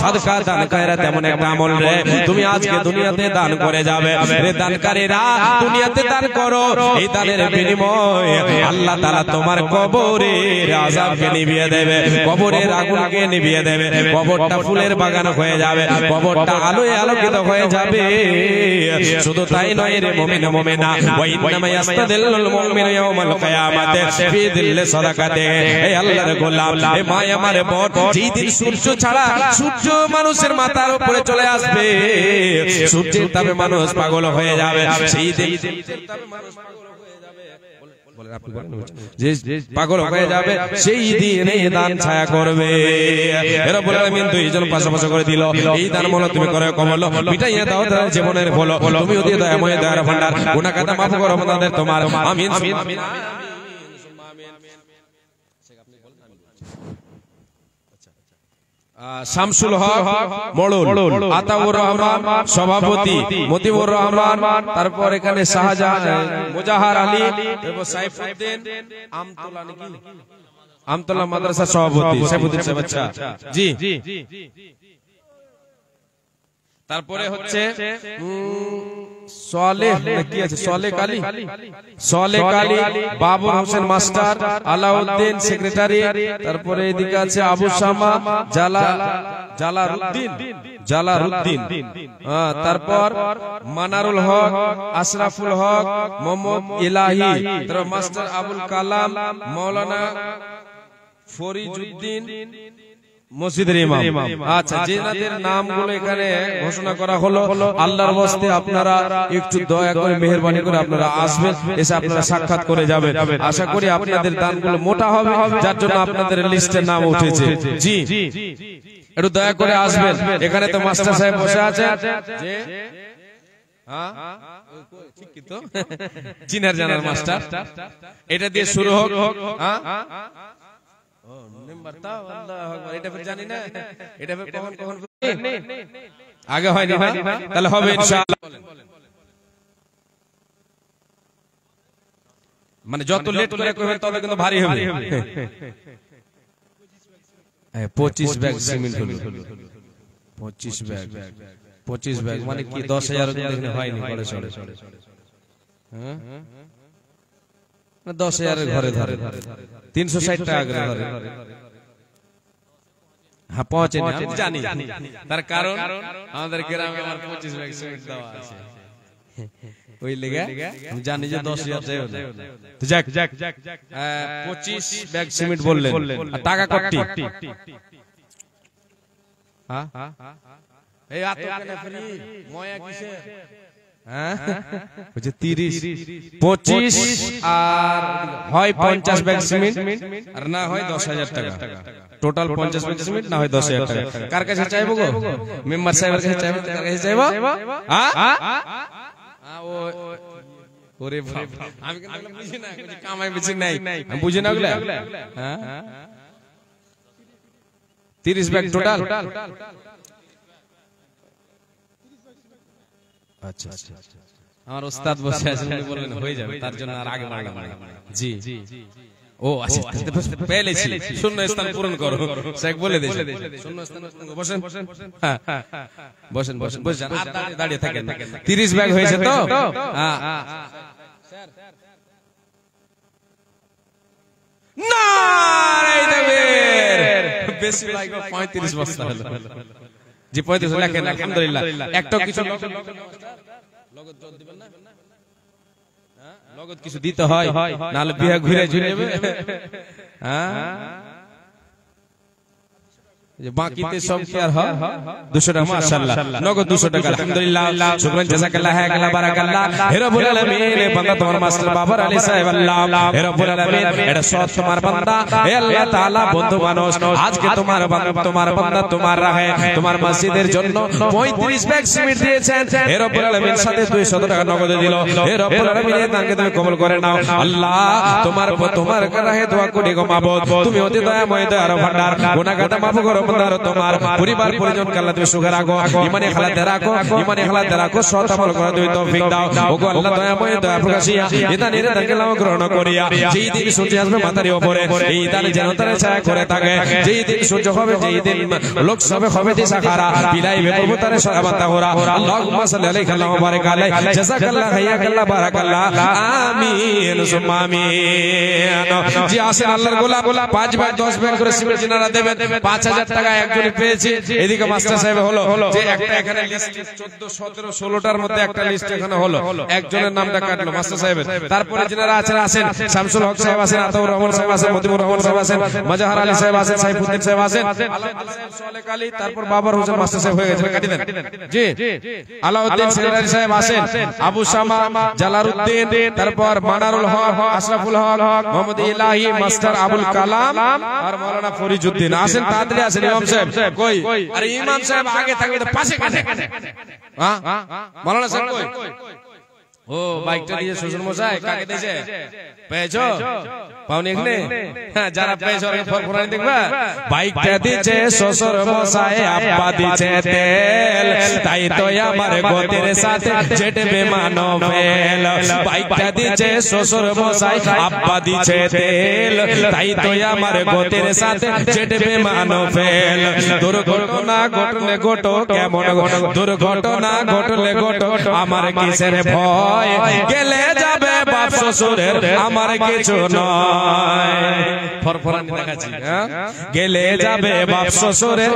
সাদকা দান খয়রাত এমন একটা আমল রে, তুমি আজকে দুনিয়াতে দান করে যাবে রে, দানকারীরা দুনিয়াতে দান করো, এই দানের বিনিময়ে আল্লাহ তাআলা তোমার কবরের আযাবকে নিভিয়ে দেবে, কবরের আগুনকে নিভিয়ে দেবে, কবরটা ফুলের বাগান হয়ে যাবে, কবরটা আলোয় আলোকিত হয়ে যাবে। শুধু তাই নয় রে মুমিন মুমিনা, ওয়া ইন্নামা ইয়াস্তাদিল্লুল মুমিনু ইয়াওমাল কিয়ামাতি ফি দিল্লি সাদাকাতিহি। এই আল্লাহর গোলাম, এই মা আমার বোন, যেই দিন সূর্য ছাড়া, সূর্য মানুষের মাথার উপরে চলে আসবে, সূর্যের তাপে মানুষ পাগল হয়ে যাবে, সেই দিন পাগল হয়ে যাবে, সেই দিনে দান ছায়া করবে। রব্বুল আলামিন দুইজন পাশাপাশি করে দিল, এই দান মূল তুমি করে কমল, মিটাইয়া দাও তার জীবনের ভালো। তুমি অতি দয়াময় দয়ার ভান্ডার, গুনাহ কাদা মাফ করো বান্দাদের তোমার। আমিন আমিন। শামসুল হক মোড়ল, আতাউর রহমান সভাপতি, মতিউর রহমান, তারপর এখানে শাহজাহান, মুজাহার আলী, তারপর সাইফুদ্দিন, আমতলা নাকি আমতলা মাদ্রাসা সভাপতি সাইফুদ্দিন সাহেব। আচ্ছা জি। তারপরে হচ্ছে সোয়ালেহ কি আছে, সোয়ালেহ কালী, বাবুর হোসেন মাস্টার, আলাউদ্দিন সেক্রেটারি, তারপরে এদিকে আছে আবু শামা, জালালউদ্দিন, তারপর মানারুল হক, আশরাফুল হক, মোহাম্মদ ইলাহি, তারপর মাস্টার আবুল কালাম, মাওলানা ফরিজউদ্দিন মসজিদের ইমাম। আচ্ছা, যেনাদের নামগুলো এখানে ঘোষণা করা হলো, আল্লাহর ওয়াস্তে আপনারা একটু দয়া করে মেহেরবানি করে আপনারা আসবেন, এসে আপনারা সাক্ষাৎ করে যাবেন। আশা করি আপনাদের দানগুলো মোটা হবে, যার জন্য আপনাদের লিস্টে নাম উঠেছে। জি, একটু দয়া করে আসবেন। এখানে তো মাস্টার সাহেব বসে আছেন, যে চিনার জানার মাস্টার, এটা দিয়ে শুরু হোক। আগে হয়নি, তাহলে হবে ইনশাআল্লাহ। মানে যত লেট করে করবেন তত কিন্তু ভারী হবে। 25 ব্যাগ সিমেন্ট হলো, 25 ব্যাগ মানে কি 10,000 হয়নি, ঘরে চলে 10,000 ঘরে ধরে 360 টাকা করে ধরে। হ্যাঁ, পৌঁছেনি আমি জানি, তার কারণ আমাদের গ্রামে আমার 25 ব্যাগ সিমেন্ট দেওয়া আছে, ওই লেগে আমি জানি যে 10,000 যাবে না। তো যাক, 25 ব্যাগ সিমেন্ট বললেন, আর টাকা কত? হ্যাঁ, এই আত কেন ফ্রি ময়া কিসে? হ্যাঁ, বুঝে 30, 25 আর হয় 50 ব্যাগ সিমেন্ট, আর না হয় 10,000 টাকা। টোটাল 50 ব্যাগ সিমেন্ট, না হয় 10,000 টাকা। কার কাছে চাইবো গো? মেম্বার সাহেবের কাছে চাইবো? কার কাছে চাইবো? ওরে বাবা, আমি কিন্তু বুঝি না, কামাই বেশি নাই, আমি বুঝি না ওগুলা। হ্যাঁ, 30 ব্যাগ টোটাল। আচ্ছা, আমার ওস্তাদ বসে আছেন, উনি বললেন হয়ে যাবে, তার জন্য আর আগে বাড়লাম না। জি, ও আচ্ছা, পেলেছি, শূন্য স্থান পূরণ করো, শেখ বলে দিয়েছে শূন্য স্থান। বসেন, হ্যাঁ বসেন, বসেন, আর দাঁড়িয়ে থাকেন। 30 ব্যাগ হয়েছে তো? হ্যাঁ, না বেশি লাগবে, 35 বস্তা হলো। জি, 35 লেখেন, আলহামদুলিল্লাহ। একটা কিছু নগদ কিছু দিতে হয়, নাহলে বিয়া ঘুরে ঝুলে যাবে। হ্যাঁ, বাকিতে সব কি আর হয়? 200 টাকা, মাশাআল্লাহ, নগদ 200 টাকা, আলহামদুলিল্লাহ, শুকরান, জাযাকাল্লাহ, হায়াকাল্লাহ, বারাকাল্লাহ। হে রব্বুল আলামিন, বান্দা তোমার মাস্টার বাবার আলী সাহেব, আল্লাহ, হে রব্বুল আলামিন, এটা সব তোমার বান্দা, হে আল্লাহ তাআলা, বন্ধু মানুষ আজকে তোমার বান্দা তোমার রাহে, তোমার মসজিদের জন্য 35 ব্যাগ সিমেন্ট দিয়েছেন। হে রব্বুল আলামিন, সাথে 200 টাকা নগদ দিল। হে রব্বুল আলামিন, এই দানকে তুমি কবুল করে নাও। আল্লাহ, তোমার রাহে দোয়া করি গো মাবুদ, তুমি অতি দয়াময়, দয়ার ভান্ডার, গুনাহগার মাফ করো। তোমার পরিবার পরিজনকে আল্লাহ তুমি সুখে রাখো, ইমানে হালাতে রাখো, সৎ আমল করার তুমি তৌফিক দাও। ওগো আল্লাহ, দয়াময়, দয়া প্রকাশিয়া ইদানের দানকে লাভ গ্রহণ করিয়া, যেই দিন সূর্য আসবে মাথার উপরে, এই দান যেন তার ছায়া করে থাকে। যেই দিন সূর্য হবে, যেই দিন লোক সবে হবে দিশা খারা, বিলাইবে প্রভু তারে সালামাত তাহরা। আল্লাহুম্মা সাল্লি আলাইহি ওয়া বারিক আলাইহি, জাযাকাল্লাহ, হাইয়াকাল্লাহ, বারাকাল্লাহ, আমিন সুম্মা আমিন। জি, আসেন আল্লাহর গোলাপ, 5 ব্যাগ 10 ব্যাগ করে সিমেন্ট জিনারা দেবেন, 5,000 টাকা একজনই পেয়েছি। এদিকে মাস্টার সাহেব হলো যে একটা এখানে লিস্ট 14, 17, 16টার মধ্যে একটা লিস্ট এখানে হলো, একজনের নামটা কাটলো মাস্টার সাহেবের। তারপরে যারা আছেন, শামসুল হক সাহেব আছেন, আতাউর রহমান সাহেব আছেন, মতিউর রহমান সাহেব আছেন, মুজাহার আলী সাহেব আছেন, সাইফুদ্দিন সাহেব আছেন, সোয়ালেহ কালী, তারপর বাবার হোসেন মাস্টার সাহেব হয়ে গেছে, কাটি দেন। জি, আলাউদ্দিন সেক্রেটারি সাহেব আছেন, আবু শামা, জালালউদ্দিন, তারপর মানারুল হক, আশরাফুল হক, মোহাম্মদ ইলাহি, মাস্টার আবুল কালাম, আর মাওলানা ফরিজউদ্দিন আছেন। তাড়াতাড়ি আসেন। ইমাম সাহেব কই? আরে ইমাম সাহেব আগে থাকবে তো পাশে কেন? হ্যাঁ, মাওলানা সাহেব কই? ও বাইকটা দিয়ে শ্বশুর মশাই কাকে দিয়েছে পেয়েছো পাওনি এখানে হ্যাঁ যারা পেয়েছো ওরা ফরফরানি দেখবা বাইকটা দিয়েছে শ্বশুর মশাই আব্বা দিয়েছে তেল তাই তো আমার গোতের সাথে জেটবে মানো ফেল বাইকটা দিয়েছে শ্বশুর মশাই আব্বা দিয়েছে তেল তাই তো আমার গোতের সাথে জেটবে মানো ফেল দুর্ঘটনা ঘটলে ঘটো কেমন দুর্ঘটনা ঘটলে ঘটো আমার কিসের ভয় গেলে যাবে বাপ শ্বশুরের আমার কিছু নয় ফরফরানি দেখাচ্ছি গেলে যাবে বাপ শ্বশুরের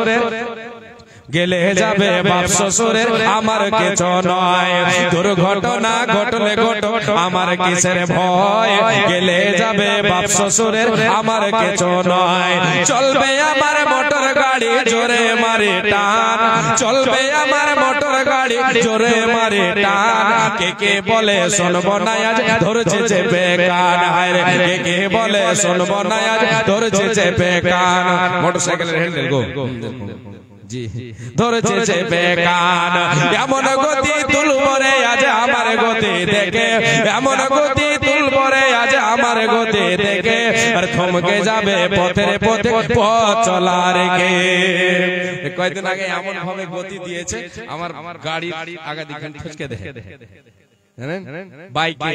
গেলে যাবে বাপ শ্বশুরের আমার কিছু নয় দুর্ঘটনা ঘটলে ঘটো আমার কিসের ভয় গেলে যাবে বাপ শ্বশুরের আমার কিছু নয় চলবে আমার মোটর গাড়ি জোরে মারে টান চলবে আমার মোটর গাড়ি জোরে মারে টান কে কে বলে শুনবো না আজ ধরছে চেপে কান হায় রে কে কে বলে শুনবো না আজ ধরছে চেপে কান মোটরসাইকেলের হ্যান্ডেল গো জি ধরেছে চেপে কান এমন গতি তুলবো রে আজ আমার গতি দেখে এমন গতি তুলবো রে আজ আমার গতি দেখে আর থমকে যাবে পথের পথে পথ চলা রেখে কয়েকদিন আগে এমন ভাবে গতি দিয়েছে আমার গাড়ি আগা দিকে ঠুসকে দেখে বাইকে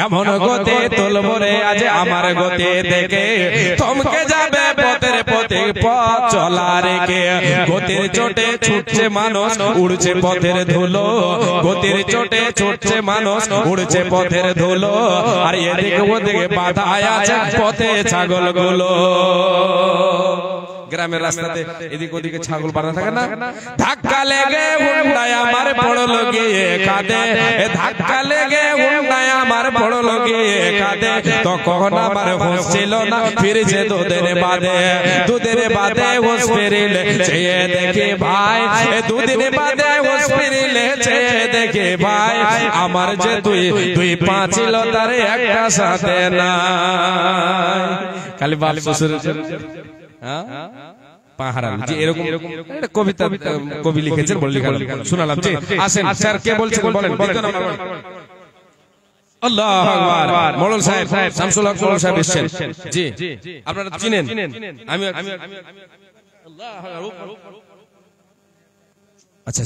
এমন গতি তুলবো রে আজ আমার গতি দেখে থমকে যাবে পথের পথে পথ চলা রেখে গতির চোটে ছুটছে মানুষ উড়ছে পথের ধুলো গতির চোটে ছুটছে মানুষ উড়ছে পথের ধুলো আর এদিকে ওদিকে বাধা আছে পথে ছাগল গুলো গ্রামের রাস্তাতে এদিক ওদিকে ছাগল বাঁধা থাকে না ধাক্কা লেগে হুন্ডায় আমার পড়লো গিয়ে কাঁদে ধাক্কা লেগে হুন্ডায় আমার পড়লো গিয়ে কাঁদে তখন আমার হোশ ছিল না ফিরেছে দুধের বাদে হোশ ফিরিলে চেয়ে দেখে ভাই দুদিন বাদে হোশ ফিরিলে চেয়ে দেখে ভাই আমার যে দুই পা ছিল তার একটা সাথে না খালি বাপ শ্বশুর এরকম কবিতা কবি লিখেছেন বলে শোনালাম আসেন স্যার কে বলছেন বলেন আল্লাহু আকবার মোড়ল সাহেব শামসুল হক মোড়ল সাহেব এসেছেন জি আপনারা চিনেন আমি আচ্ছা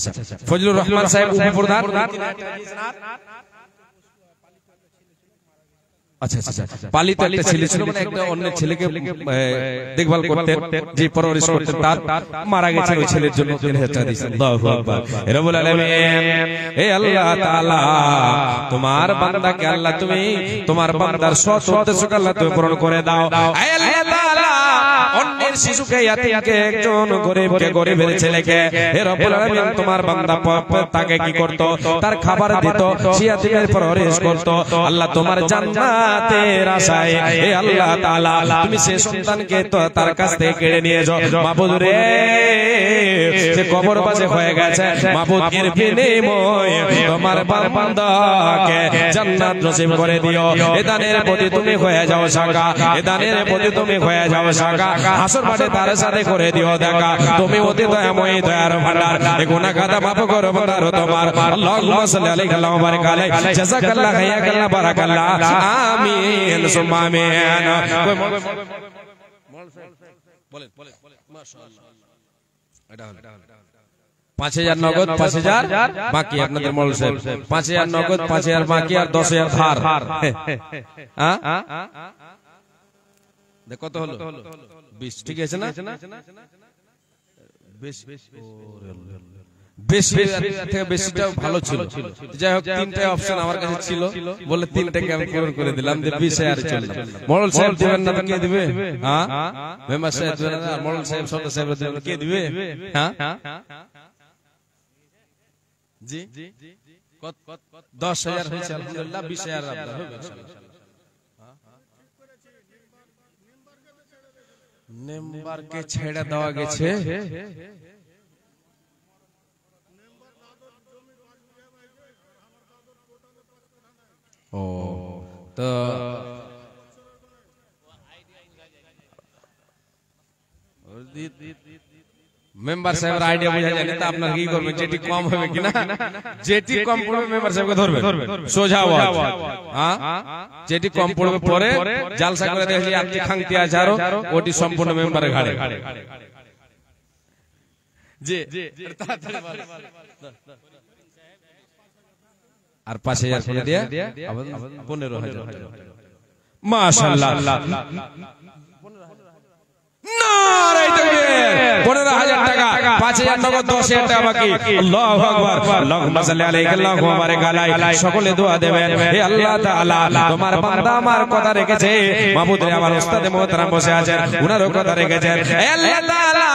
ফজলুর রহমান সাহেব উপপ্রধান আচ্ছা পালিত একটা ছেলে ছিল মানে একটা অন্য ছেলেকে দেখভাল করতেন যে পরবরিশ করতেন তার মারা গেছে ওই ছেলের জন্য 3000 টাকা দিয়েছেন আল্লাহু আকবার রব্বুল আলামিন হে আল্লাহ তাআলা তোমার বান্দাকে আল্লাহ তুমি তোমার বান্দার সৎ উদ্দেশ্যকে আল্লাহ তুমি পূরণ করে দাও হে আল্লাহ তাআলা অন্যের শিশুকে ইয়াতিমকে একজন গরিবকে গরিবের ছেলেকে হে রব্বুল আলামিন তোমার বান্দা তাকে কি করত তার খাবার দিত সে ইয়াতিমের পরবরিশ করত আল্লাহ তোমার জান্নাতের আশায় হে আল্লাহ তাআলা তুমি সে সন্তানকে তো তার কাছ থেকে কেড়ে নিয়ে যাও মাবুদ রে সে কবরবাজে হয়ে গেছে মাবুদ এর বিনিময়ে তোমার বান্দাকে জান্নাত নসিব করে দিও এ দানের প্রতি তুমি হয়ে যাও সাকা এ দানের প্রতি তুমি হয়ে যাও সাকা হাসর মাঠে তার সাথে করে দিও দেখা তুমি অতি দয়াময় দয়ার ভান্ডার এ গুনাহ খাতা মাফ করো বান্দার তোমার আল্লাহুম্মা সাল্লি আলাইহি ওয়া বারিক আলাইহি জাযাকাল্লাহ হায়াকাল্লাহ বারাকাল্লাহ আমিন সুম্মা আমিন বলেন মাশাআল্লাহ এটা হলো 5000 নগদ 5000 বাকি আপনাদের মোল সাহেব 5000 নগদ 5000 বাকি আর 10000 ধার হ্যাঁ দেখো কত হলো 20 ঠিক আছে না বেশিটাও ভালো ছিল যাই হোক তিনটা অপশন আমার কাছে ছিল বলে তিনটাকে আমি পূরণ করে দিলাম যে 20000 চললাম মোড়ল সাহেব দিবেন না কে দিবে হ্যাঁ মেম্বার সাহেব দিবেন না মোড়ল সাহেব সদস্য সাহেব দিবেন কে দিবে হ্যাঁ জি 10000 হয়েছে আলহামদুলিল্লাহ 20000 আপনার হবে ইনশাআল্লাহ মেম্বারকে ছেড়ে দেওয়া গেছে ও তো মেম্বার সাহেবের আইডিয়া বোঝা যায় না, তা আপনার কি করবেন? যেটি কম হবে কিনা, যেটি কম পড়বে মেম্বার সাহেবকে ধরবে, সোজা আওয়াজ। হ্যাঁ, যেটি কম পড়বে পরে জালসা করে দেখি আপনি খাংতি আছে আরো, ওটি সম্পূর্ণ মেম্বারের ঘাড়ে। জি, আর 5,000 করে দিয়ে 15,000। মাশাআল্লাহ, নারে তাকবীর। 15,000 টাকা, 5,000 নগদ, 10,000 টাকা বাকি। আল্লাহু আকবার, আল্লাহুম্মা সাল্লি আলাইহি আল্লাহুম্মা বারিক আলাইহি। সকলে দোয়া দেবেন, হে আল্লাহ তাআলা, তোমার বান্দা আমার কথা রেখেছে। মাবুদ রে, আমার উস্তাদে মুহতারাম বসে আছেন, উনারও কথা রেখেছেন। হে আল্লাহ তাআলা,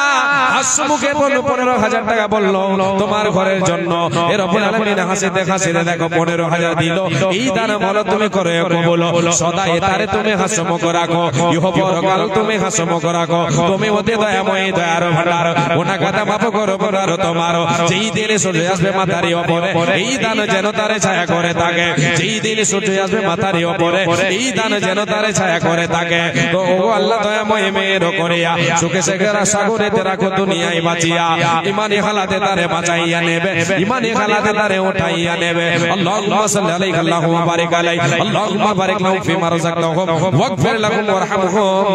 হাসমুখে বলল 15,000 টাকা বললো তোমার ঘরের জন্য। এ রব্বুল আলামিন হাসিতে হাসিতে দেখো 15,000 দিল। এই দান বলো তুমি করে কবুল, সদাই তারে তুমি হাসমুখ রাখো, ইহ পরকাল তুমি হাসমুখ রাখো। তুমি অতি দয়াময়, দয়ার ভান্ডার, গুনাহ কথা মাফ করো বলার তোমার। যেই দিনে সূর্য আসবে মাথার উপরে, এই দান যেন তারে ছায়া করে থাকে। যেই দিনে সূর্য আসবে মাথার উপরে, এই দান যেন তারে ছায়া করে থাকে। তো ও আল্লাহ দয়াময় মেয়ের করিয়া সুখে সেগরা সাগরেতে রাখো দুনিয়ায় বাঁচিয়া। ইমানি হালাতে তারে বাঁচাইয়া নেবে, ইমানি হালাতে তারে উঠাইয়া নেবে। আল্লাহুম্মা সাল্লি আলাইহি আল্লাহুম্মা বারিক আলাইহি আল্লাহুম্মা বারিক লাহুম ফিমা রাযাকতাহুম ওয়াগফির লাহুম ওয়ারহামহুম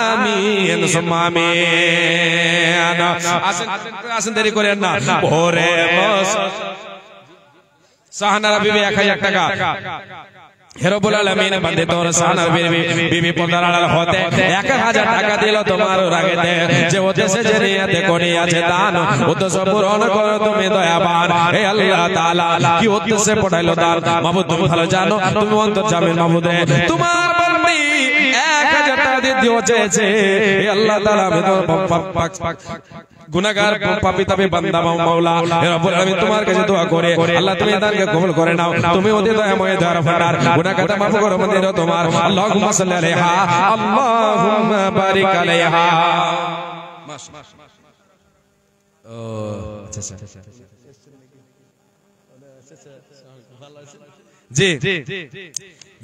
আমিন সুম্মা আমিন। আসেন, দেরি করেন না। ওরে সাহানারা বিবি 1,000 টাকা। হে রব্বুল আলামিন, বান্দে তোর সাহানার বিবি পর্দার আড়াল হতে 1,000 টাকা দিল তোমার রাগেতে। যে উদ্দেশ্যে যে নিয়তে করিয়াছে দান, উদ্দেশ্য পূরণ করো তুমি দয়াবান। হে আল্লাহ তাআলা, কি উদ্দেশ্যে পড়াইলো দান মাবুদ তুমি ভালো জানো, তুমি অন্তর্যামী মাবুদ রে। তোমার বান্দি 1,000 টাকা দিয়ে দিয়েছে। হে আল্লাহ তাআলা, আমি তো গুনাহগার পাপী তবে বান্দা মাওলা, হে রব্বুল আলামিন তোমার কাছে দোয়া করে আল্লাহ তুমি দানকে কবুল করে নাও। তুমি ওদের দয়াময় দয়ার ভান্ডার, গুনাহ কথা maaf করো মন্দির তোমার। আল্লাহুম্মা সাল্লি আলাইহা আল্লাহুম্মা বারিক আলাইহা। ও আচ্ছা জি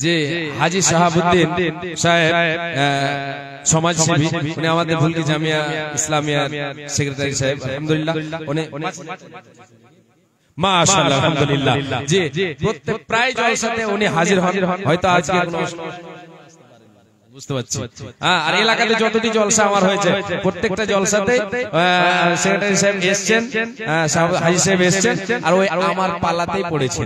জি, হাজী শাহাবুদ্দিন সাহেব সমাজসেবী, উনি আমাদের ভুলকি জামিয়া ইসলামিয়া সেক্রেটারি সাহেব। আলহামদুলিল্লাহ, উনি মাশাআল্লাহ আলহামদুলিল্লাহ। জি, প্রত্যেক প্রায় জলসাতে উনি হাজির হন। হয়তো আজকে কোনো বুঝতে পারছি। আর এলাকাতে যতটি জলসা আমার হয়েছে প্রত্যেকটা জলসাতে সেক্রেটারি সাহেব এসেছেন, হাজী সাহেব এসেছেন, আর ওই আমার পাল্লাতেই পড়েছে।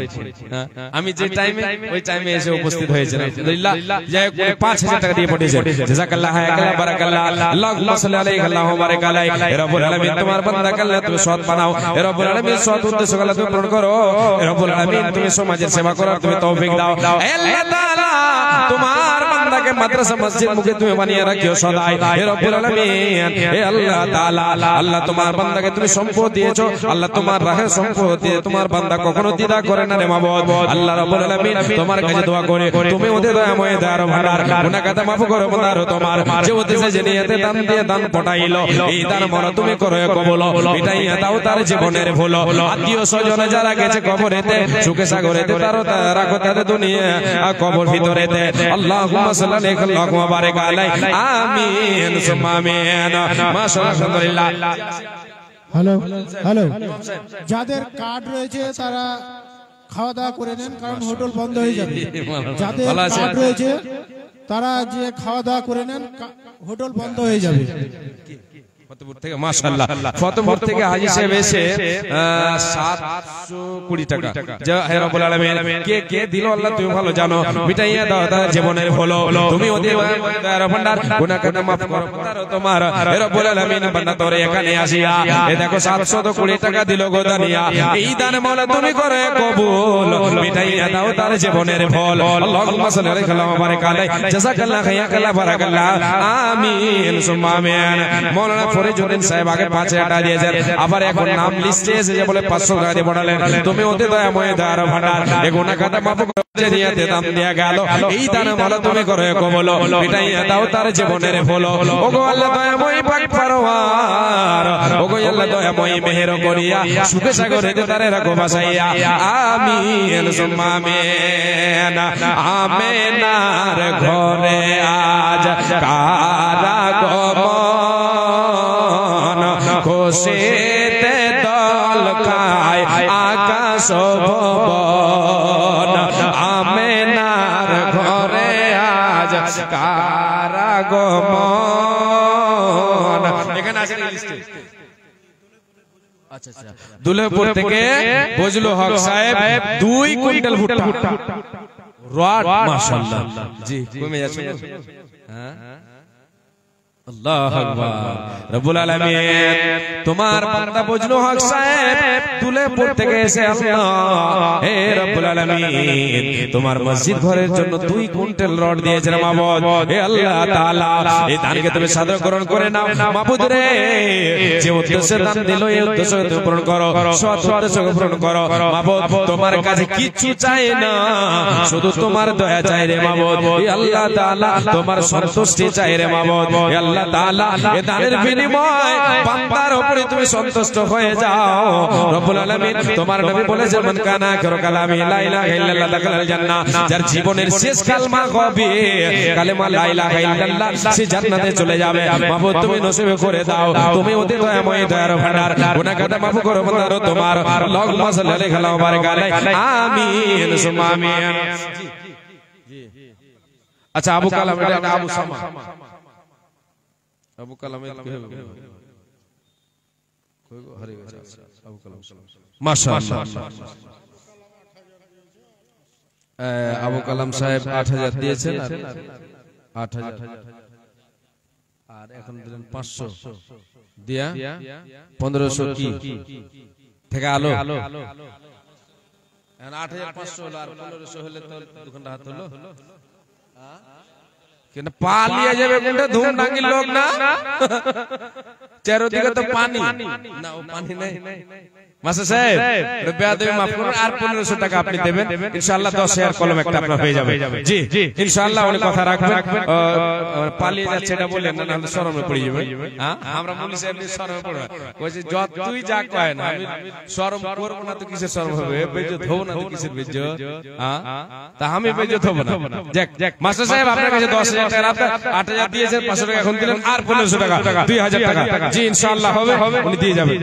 আমি যে টাইমে ওই টাইমে এসে উপস্থিত হয়েছেন। আলহামদুলিল্লাহ, যাই হোক 5,000 টাকা দিয়ে পাঠিয়েছেন। জাযাকাল্লাহ হায়াকাল্লাহ বারাকাল্লাহ। আল্লাহুম্মা সাল্লি আলাইহি আল্লাহুম্মা বারিক আলাইহি। হে রব্বুল আলামিন, তোমার বান্দাকে আল্লাহ তুমি সৎ বানাও। হে রব্বুল আলামিন, সৎ উদ্দেশ্য আল্লাহ তুমি পূরণ করো। হে রব্বুল আলামিন, তুমি সমাজের সেবা করার তুমি তৌফিক দাও। হে আল্লাহ তাআলা, তোমার বান্দাকে মাদ্রাসা মসজিদ মুখে তুমি বানিয়ে রাখিও সদাই। হে রব্বুল আলামিন, হে আল্লাহ তাআলা, আল্লাহ তোমার বান্দাকে তুমি সম্পদ দিয়েছো। আল্লাহ তোমার রাহে সম্পদ দিয়ে তোমার বান্দা কখনো দ্বিধা করে না রে মাবুদ। আল্লাহ রব্বুল আলামিন, তোমার কাছে দোয়া করে তুমি ওদের দয়াময় দয়ার ভান্ডার, গুনাহ কথা maaf করো বন্দার তোমার। যে উদ্দেশ্যে যে নিয়তে দান দিয়ে দান পটাইলো, এই দান মন তুমি করো কবুল। মিটাইয়া দাও তার জীবনের ভুল। আত্মীয় স্বজন যারা গেছে কবরেতে, সুখে সাগরেতে তারও রাখো তাদের দুনিয়া কবর ভিতরেতে। আল্লাহুম্মা সাল্লি আলাইহি আল্লাহুম্মা বারিক আলাইহি আমিন সুম্মা আমিন। মাশাআল্লাহ আলহামদুলিল্লাহ। হ্যালো হ্যালো, যাদের কার্ড রয়েছে তারা খাওয়া দাওয়া করে নেন, কারণ হোটেল বন্ধ হয়ে যাবে। যাদের কার্ড রয়েছে তারা যে খাওয়া দাওয়া করে নেন, হোটেল বন্ধ হয়ে যাবে। ফতেপুর থেকে মাশাআল্লাহ, ফতেপুর থেকে হাজী সাহেব এসে 720 টাকা। যা হে রব্বুল আলামিন, কে কে দিল আল্লাহ তুমি ভালো জানো। মিটাইয়া দাও তার জীবনের ভুল। তুমি ওদের দয়ার ভান্ডার, গুনাহ কথা maaf করো তোমার। হে রব্বুল আলামিন, বান্দা তোরে এখানে আসিয়া এ দেখো 720 টাকা দিল গো দানিয়া। এই দান মাওলা তুমি করে কবুল। মিটাইয়া দাও তার জীবনের ভুল। আল্লাহুম্মা সাল্লি আলাইহি ওয়া বারিক আলাইহি। জাযাকাল্লাহ খায়াকাল্লাহ বারাকাল্লাহ আমিন সুম্মা আমিন। মাওলানা ফরিজউদ্দিন সাহেব আগে 5,000 টাকা দিয়েছেন, আবার এখন নাম লিস্টে এসেছে বলে 500 টাকা দিয়ে পড়ালেন। তুমি ওতে দয়াময় দয়ার ভান্ডার, এ গুনাহ কথা maaf করে নিয়তে দান দেয়া গেল। এই দান মাওলা তুমি করে কবুল। মিটাইয়া দাও তার জীবনের ভুল। ওগো আল্লাহ দয়াময় পাক পরওয়ার, ওগো আল্লাহ দয়াময় মেহের করিয়া সুখে সাগরেতে তারে রাখো বাসাইয়া। আমিন সুম্মা আমিন। আমেনার ঘরে আজ কারা গমন, খুশিতে দোল খায় আকাশ ভুবন আমেনার ঘরে আজ কার আগমন। এখানে আছে লিস্টে। আচ্ছা আচ্ছা, দুলেপুর থেকে বজলু হক সাহেব 2 কুইন্টাল ভুট্টা রড, মাশাআল্লাহ। জি কমে যাচ্ছে। হ্যাঁ, আল্লাহু আকবার। রব্বুল আলামিন তোমার বান্দা বজলু হক সাহেব দুলেপুর থেকে এসে আল্লাহ, হে রব্বুল আলামিন তোমার মসজিদ ঘরের জন্য 2 কুইন্টাল রড দিয়েছেন মাবুদ। হে আল্লাহ তাআলা এই দানকে তুমি সাদর গ্রহণ করে নাও মাবুদ রে। যে উদ্দেশ্যে দান দিল এই উদ্দেশ্যকে তুমি পূরণ করো, সৎ উদ্দেশ্যকে পূরণ করো মাবুদ। তোমার কাছে কিছু চাই না, শুধু তোমার দয়া চাই রে মাবুদ। হে আল্লাহ তাআলা তোমার সন্তুষ্টি চাই রে মাবুদ। হে আল্লাহ তাআলা এই দানের বিনিময় বান্দার উপরে তুমি সন্তুষ্ট হয়ে যাও রব্বুল আলামিন। তোমার নবী বলেছেন মান কানা আখিরু কালামি লা ইলাহা ইল্লাল্লাহ দাখালাল জান্নাহ। যার জীবনের শেষ কালমা হবে কালেমা লা ইলাহা ইল্লাল্লাহ, সে জান্নাতে চলে যাবে। মাবুদ তুমি নসিব করে দাও, তুমি অতি দয়াময় দয়ার ভান্ডার। গুনাহগার মাফ করো বান্দার তোমার। আল্লাহুম্মা সাল্লি আলাইহি ওয়া বারিক আলাইহি, আমিন সুম্মা আমিন। আচ্ছা আবু কালাম, এটা আবু সামা, আবু কালাম মাশাআল্লাহ। আবু কালাম সাহেব 8000 দিয়েছেন, 8000 আর এখন দিলেন 500 দিয়া 1500 কি থেকে আলো 8500 হলো, আর 1500 হলে তো দুখানা হাত হলো। কিন্তু পালিয়ে যাবে কোনটা ধুম ডাঙ্গির লোক না, চারদিকে তো পানি না, ও পানি নাই। মাস্টার সাহেব বেয়াদবি মাফ করুন, আর 1500 টাকা আপনি দেবেন ইনশাআল্লাহ। 10000 কলম একটা আপনার হয়ে যাবে। জি ইনশাআল্লাহ উনি কথা রাখবেন। পালিয়ে যাচ্ছে এটা বললেন না, নাহলে শরমে পড়ে যাবে। হ্যাঁ আমরা পুলিশ এমনি শরমে পড়বে, কইছে যত তুই যা কয় না আমি শরম করব না তো কিসের শরম হবে, বেইজ্জত হব না তো কিসের বেইজ্জত। হ্যাঁ তা আমি বেইজ্জত হব না। যাক মাস্টার সাহেব আপনার কাছে 10000 টাকা, আপনি 8000 দিয়েছেন, 500 টাকা এখন দিলেন, আর 1500 টাকা 2000 টাকা। জি ইনশাআল্লাহ হবে, উনি দিয়ে যাবেন।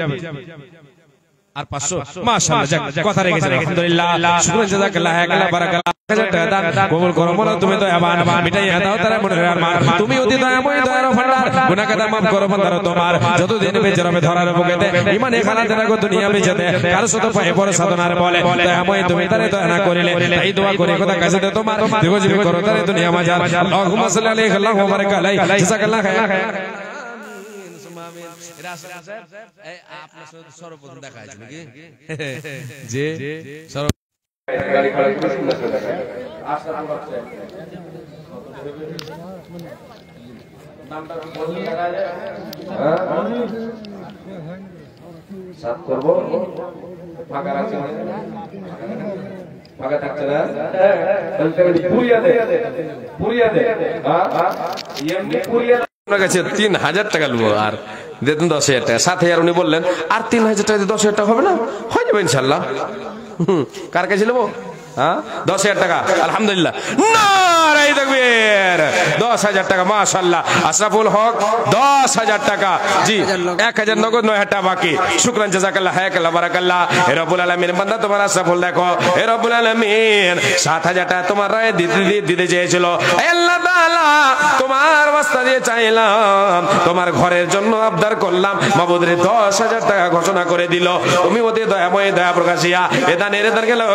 আর 500 মাশাআল্লাহ। যাক কথা রেখেছেন আলহামদুলিল্লাহ, শুকরান জাযাকাল্লাহ, হায়াকাল্লাহ, বারাকাল্লাহ। কবুল করো মোলা তুমি দয়াবান, মিটাইয়া দাও তারা মনের আরমান। তুমি অতি দয়াময় দয়ার ভান্ডার, গুনাহগার মাফ করো বান্দার তোমার। যতদিন বেঁচে রবে ধরার বুকেতে ঈমান এখানাতে রাখো দুনিয়া বেঁচেতে, কারো সাথে পায়ে বড় সাধনার বলে দয়াময় তুমি তারে দয়া না করিলে। তাই দোয়া করে কথা কাছে তোমার দীর্ঘজীবী করো তারে দুনিয়া মাজার। আল্লাহুম্মা সাল্লি আলাইহি আল্লাহুম্মা বারিক আলাইহি, জাযাকাল্লাহ খায়র। আপনার সাথে সর্বপ্রথম দেখা হয়েছে নাকি? জি গাড়ি খাড়া করে সুন্দর করে দেখা নামটা বললে দেখা যায়। সাত করব ফাঁকা রাখছে না, ফাঁকা থাকছে না, পুরিয়া দে এমনি পুরিয়া। আপনার কাছে 3000 টাকা নেবো, আর দিতেন 10000 টাকা, 7000 উনি বললেন, আর 3000 টাকা 10000 টাকা হবে না? হয়ে যাবে ইনশাল্লাহ। কার কাছে নেবো? 10000 টাকা আলহামদুলিল্লাহ, নারায়ে তাকবীর। 10000 টাকা মাশাআল্লাহ। আশরাফুল হক 10000 টাকা। জি 1000 নগদ, 9000 টাকা বাকি। শুকরান জাযাকাল্লাহ, হায়াকাল্লাহ, বারাকাল্লাহ। হে রব্বুল আলামিন বান্দা তোমার আশরাফুল দেখো, হে রব্বুল আলামিন 7000 টাকা তোমার রায় দিতে চেয়েছিল। আল্লাহ তাআলা তোমার ওয়াস্তা দিয়ে চাইলাম, তোমার ঘরের জন্য আবদার করলাম, মাবুদ রে 10000 টাকা ঘোষণা করে দিল। তুমি ওতে দয়াময় দয়া প্রকাশিয়া এ দানের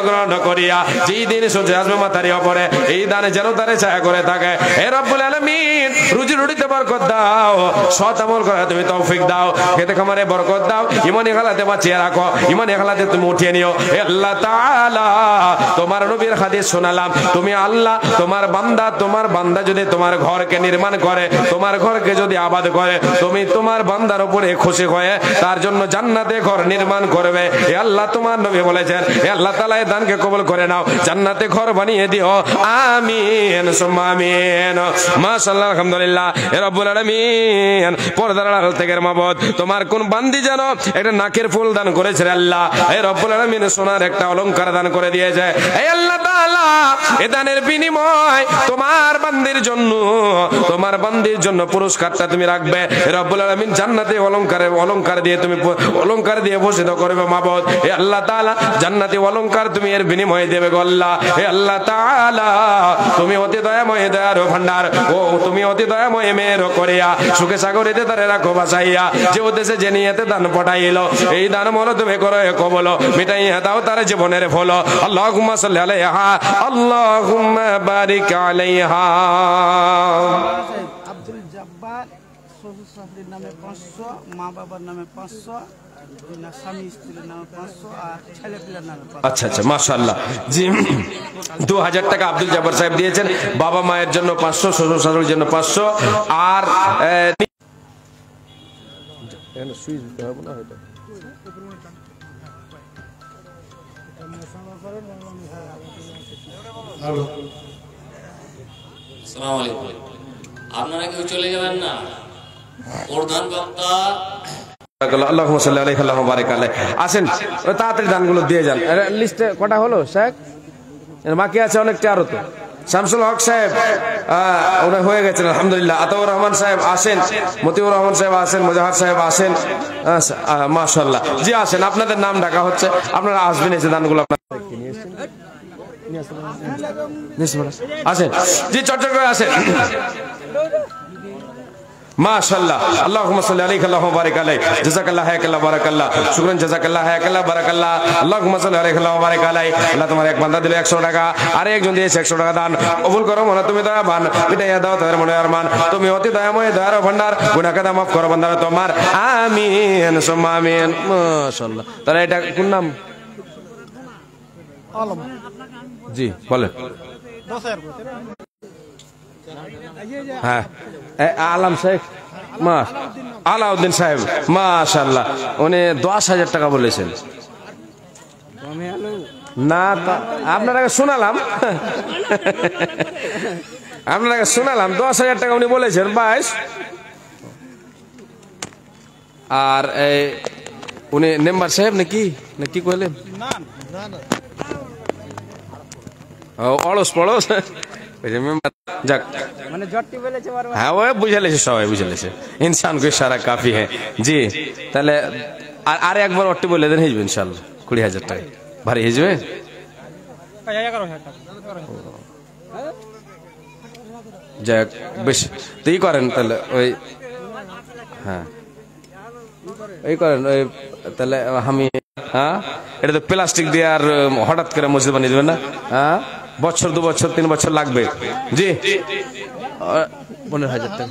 গ্রহণ করিয়া যেই দিন সূর্য আসবে মাথার উপরে, এই দানে যেন তারে ছায়া করে থাকে। হে রব্বুল আলামিন রুজি রুটিতে বরকত দাও, সৎ আমল করা তুমি তৌফিক দাও, খেতে খামারে বরকত দাও, ইমানি হালাতে বাঁচিয়ে রাখো, ইমানি হালাতে তুমি উঠিয়ে নিও। হে আল্লাহ তাআলা তোমার নবীর হাদিস শোনালাম, তুমি আল্লাহ তোমার বান্দা যদি তোমার ঘরকে নির্মাণ করে, তোমার ঘরকে যদি আবাদ করে, তুমি তোমার বান্দার উপরে খুশি হয়ে তার জন্য জান্নাতে ঘর নির্মাণ করবে। হে আল্লাহ তোমার নবী বলেছেন, হে আল্লাহ তাআলা এই দানকে কবুল করে নাও, জান্নাতে ঘর বানিয়ে দিও, আমিন সুম্মা আমিন। মাশাআল্লাহ আলহামদুলিল্লাহ। হে রব্বুল আলামিন পর্দার আড়াল থেকে মাবুদ তোমার কোন বান্দি যেন একটা নাকের ফুল দান করেছে আল্লাহ, হে রব্বুল আলামিন সোনার একটা অলংকার দান করে দিয়েছে। হে আল্লাহ তাআলা এ দানের বিনিময় তোমার বান্দির জন্য পুরস্কারটা তুমি রাখবে। রব্বুল আলামিন জান্নাতে অলংকার দিয়ে তুমি অলংকার দিয়ে ভূষিত করবে মাবুদ। হে আল্লাহ তাআলা জান্নাতে অলংকার তুমি এর বিনিময়ে দেবে গো আল্লাহ। হে আল্লাহ তাআলা তুমি অতি দয়াময় দয়ার ভান্ডার, ও তুমি অতি দয়াময় মেয়ের করিয়া সুখে সাগরিতে তারে রাখো বাঁচাইয়া। যে উদ্দেশ্যে যে নিয়তে দান পঠাইলো এই দান মল তুমি করো কবল, মিটাইয়া দাও তার জীবনের ফল। আল্লাহুম্মা সাল্লি আলাইহা আল্লাহুম্মা বারিক আলাইহা। আব্দুল জব্বার শ্বশুর শাশুড়ির নামে 500, মা বাবার নামে 500, স্বামী স্ত্রীর নামে 500 আর ছেলে পিলার নামে 500। আচ্ছা আচ্ছা মাশাআল্লাহ। জি 2000 টাকা আব্দুল জব্বার সাহেব দিয়েছেন। বাবা মায়ের জন্য 500, শ্বশুর শাশুড়ির জন্য 500 আর আসসালামু আলাইকুম। আপনারা কেউ চলে যাবেন না, প্রধান বক্তা আল্লাহুম্মা সাল্লি আলাইহি আল্লাহুম্মা বারিক আলাইহি। আসেন তাড়াতাড়ি দানগুলো দিয়ে যান। লিস্টে কটা হলো শেখ? বাকি আছে অনেকটা আরো তো। শামসুল হক সাহেব ওরা হয়ে গেছেন আলহামদুলিল্লাহ। আতাউর রহমান সাহেব আসেন, মতিউর রহমান সাহেব আসেন, মুজাহিদ সাহেব আসেন। মাশাআল্লাহ জি আসেন, আপনাদের নাম ডাকা হচ্ছে, আপনারা আসবেন এসে দানগুলো আপনারা আসেন জি চর্চা করে আসেন। মাশাআল্লাহ আল্লাহুম্মা সাল্লি আলাইহি আল্লাহুম্মা বারিক আলাইহি জাযাকাল্লাহু খায়রাল্লাহ বারাকাল্লাহ শুকরান জাযাকাল্লাহু খায়রাল্লাহ বারাকাল্লাহ আল্লাহুম্মা সাল্লি আলাইহি আল্লাহুম্মা বারিক আলাইহি। আল্লাহ তোমার এক বান্দা দিল 100 টাকা, আর একজন দিয়েছে 100 টাকা দান কবুল করো। মনে তুমি দয়াবান, মিটাইয়া দাও তাদের মনে আরমান। তুমি অতি দয়াময় দয়ার ভান্ডার, গুনাহ কাদা মাফ করো বান্দারা তোমার। আমিন সুম্মা আমিন। মাশাআল্লাহ। তাহলে এটা কোন নাম? আলম জি বলেন। হ্যাঁ আলম শেখ আলাউদ্দিন সাহেব মাশাআল্লাহ, উনি 10,000 টাকা বলেছেন। না আপনারা শোনালাম 10,000 টাকা উনি বলেছেন 22। আর উনি মেম্বার সাহেব নাকি নাকি কইলেন? অড়স পড়স যাক হ্যাঁ ও বুঝে লেছে, সবাই বুঝে লেছে। ইনসান কো ইশারা কাফি হ্যাঁ জি। তাহলে আর একবার অট্টি বলে দেন, হিজবে ইনশাআল্লাহ 20,000 টাকা ভারী হিজবে। যাক বেশ তুই করেন তাহলে ওই হ্যাঁ এই করেন ওই তাহলে আমি হ্যাঁ এটা তো প্লাস্টিক দিয়ে আর হঠাৎ করে মসজিদ বানিয়ে দেবেন না। হ্যাঁ বছর 2 বছর 3 বছর লাগবে জি। 15,000 টাকা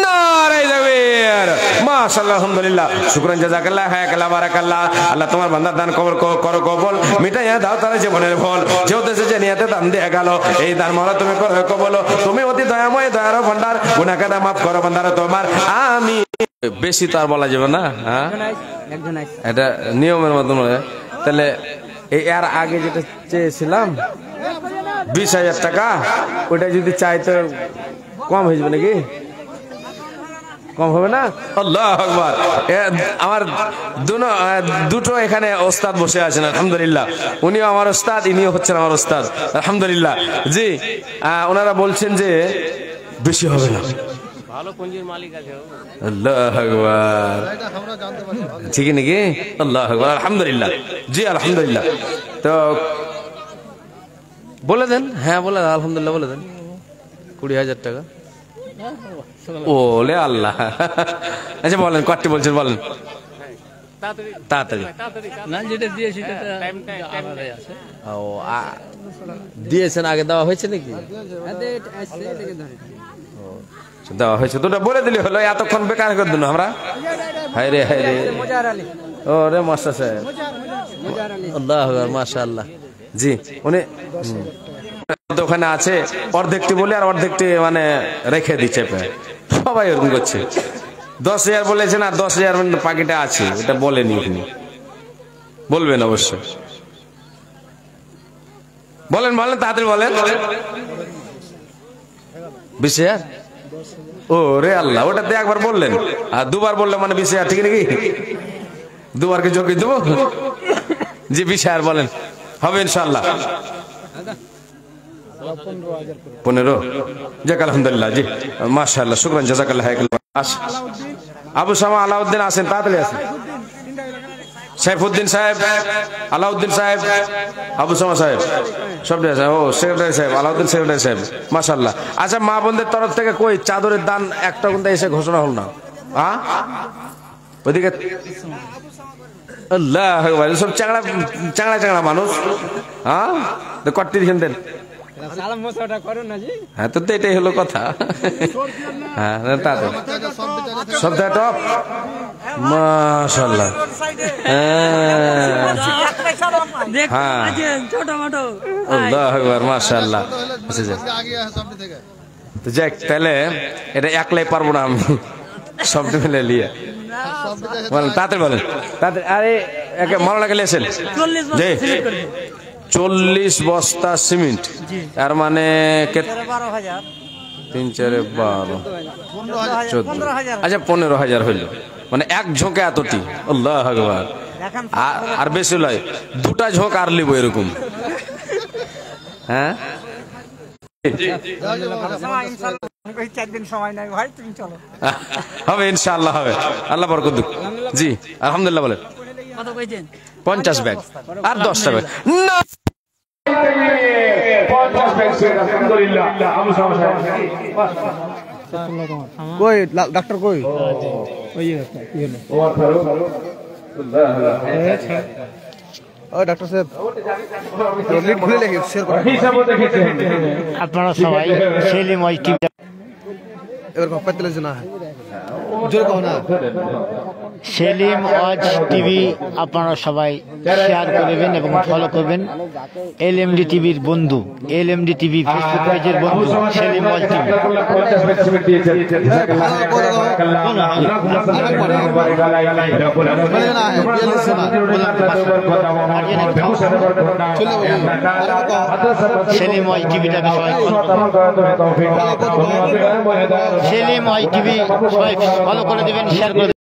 নারে তাকবীর মাশাআল্লাহ আলহামদুলিল্লাহ শুকরান জাযাকাল্লাহু খায়রাল্লাহ বারাকাল্লাহ। আল্লাহ তোমার বান্দার দান কবুল করো কবুল, মিটাইয়া দাও তার জীবনের ফল। যে উদ্দেশ্যে যে নিয়তে দান দিয়ে গেল এই দান মাওলা তুমি করো কবুল। তুমি অতি দয়াময় দয়ার ভান্ডার, গুনাহ কাদা মাফ করো বান্দারা তোমার। আমি বেশি তো আর বলা যাবে না। হ্যাঁ এটা নিয়মের মতন। তাহলে এর আগে যেটা চেয়েছিলাম 20,000 টাকা, ওটা যদি চাই তো কম হয়ে যাবে নাকি? কম হবে না? আল্লাহু আকবার। আমার দুটো এখানে ওস্তাদ বসে আছেন আলহামদুলিল্লাহ। উনিও আমার ওস্তাদ, ইনিও হচ্ছেন আমার ওস্তাদ আলহামদুলিল্লাহ জি। ওনারা বলছেন যে বেশি হবে না, ভালো পুঁজির মালিক আছে। আল্লাহু আকবার ঠিক নাকি? আল্লাহু আকবার আলহামদুলিল্লাহ জি আলহামদুলিল্লাহ। তো বলে দেন। হ্যাঁ বলে দেন আলহামদুলিল্লাহ বলে দেন 20,000 টাকা। ওলে আল্লাহ আচ্ছা বলেন কতটি বলছেন বলেন তাড়াতাড়ি। দিয়েছেন আগে দেওয়া হয়েছে নাকি? দেওয়া হয়েছে দুটো বলে দিলে হলো, এতক্ষণ বেকার করে দিন আমরা। হায় রে হায় রে ও রে মাস্টার সাহেব আল্লাহু আকবার মাশাআল্লাহ জি। উনি ওখানে আছে অর্ধেকটি বলে আর অর্ধেকটি মানে রেখে দিচ্ছে, সবাই এরকম করছে। 10,000 বলেছেন আর 10,000 পাকিটে আছে, এটা বলেনি উনি। বলবেন অবশ্যই, বলেন বলেন তাড়াতাড়ি বলেন। 20,000 ও রে আল্লাহ, ওটাতে একবার বললেন আর দুবার বললে মানে 20,000 ঠিক নাকি? দুবারকে যোগ দেব জি। 20,000 বলেন হবে ইনশাআল্লাহ। 15 যাক আলহামদুলিল্লাহ জি মাশাআল্লাহ শুকরান জাযাকাল্লাহ আবু সামা আলাউদ্দিন আছেন তাড়াতাড়ি আসেন সাইফুদ্দিন সাহেব আলাউদ্দিন সাহেব আবু সামা সাহেব সব আছে ও সেক্রেটারি সাহেব আলাউদ্দিন সেক্রেটারি সাহেব মাশাআল্লাহ আচ্ছা মা বোনদের তরফ থেকে কই চাদরের দান একটা কিন্তু এসে ঘোষণা হল না হ্যাঁ ওইদিকে আল্লাহ আকবার সব চাংড়া চাংড়া চাংড়া মানুষ হ্যাঁ কট্টি দিন দেন হ্যাঁ তো এটাই হলো কথা হ্যাঁ তাতে সব টপ মাশাআল্লাহ হ্যাঁ আল্লাহু আকবার মাশাআল্লাহ তো যাক তাহলে এটা একলাই পারবো না আমি সবটা মিলে নিয়ে বলেন তাড়াতাড়ি বলেন তাড়াতাড়ি আরে একে মাওলানা কে লেছেন জি 40 বস্তা সিমেন্ট তার মানে 3 4 12 14 আচ্ছা 15,000 হইল মানে এক ঝোঁকে এতটি আল্লাহু আকবার আর বেশি লয় দুটা ঝোঁক আর লিব এরকম হ্যাঁ হবে ইনশাআল্লাহ হবে আল্লাহ বরকত দিক জি আলহামদুলিল্লাহ বলেন 50 ব্যাগ আর 10টা ব্যাগ না 50 ব্যাগ আলহামদুলিল্লাহ আবু সামা সাহেব কই ডাক্তার কই ওই ও ডাক্তার সাহেব লিড খুলে লেখে শেয়ার করেন হিসাবও দেখেছেন আপনারা সবাই সেলিম ওয়াই টিভি এবার কপাইতে না জোরে কও না সেলিম ওয়াজ টিভি আপনারা সবাই শেয়ার করবেন এবং ফলো করবেন এলএমডি টিভির বন্ধু এলএমডি টিভি ফেসবুক পেজের বন্ধু সেলিম ওয়াজ টিভি সেলিম ওয়াজ টিভিটাকে সবাই সেলিম ওয়াজ টিভি সবাই ফলো করে দেবেন শেয়ার করে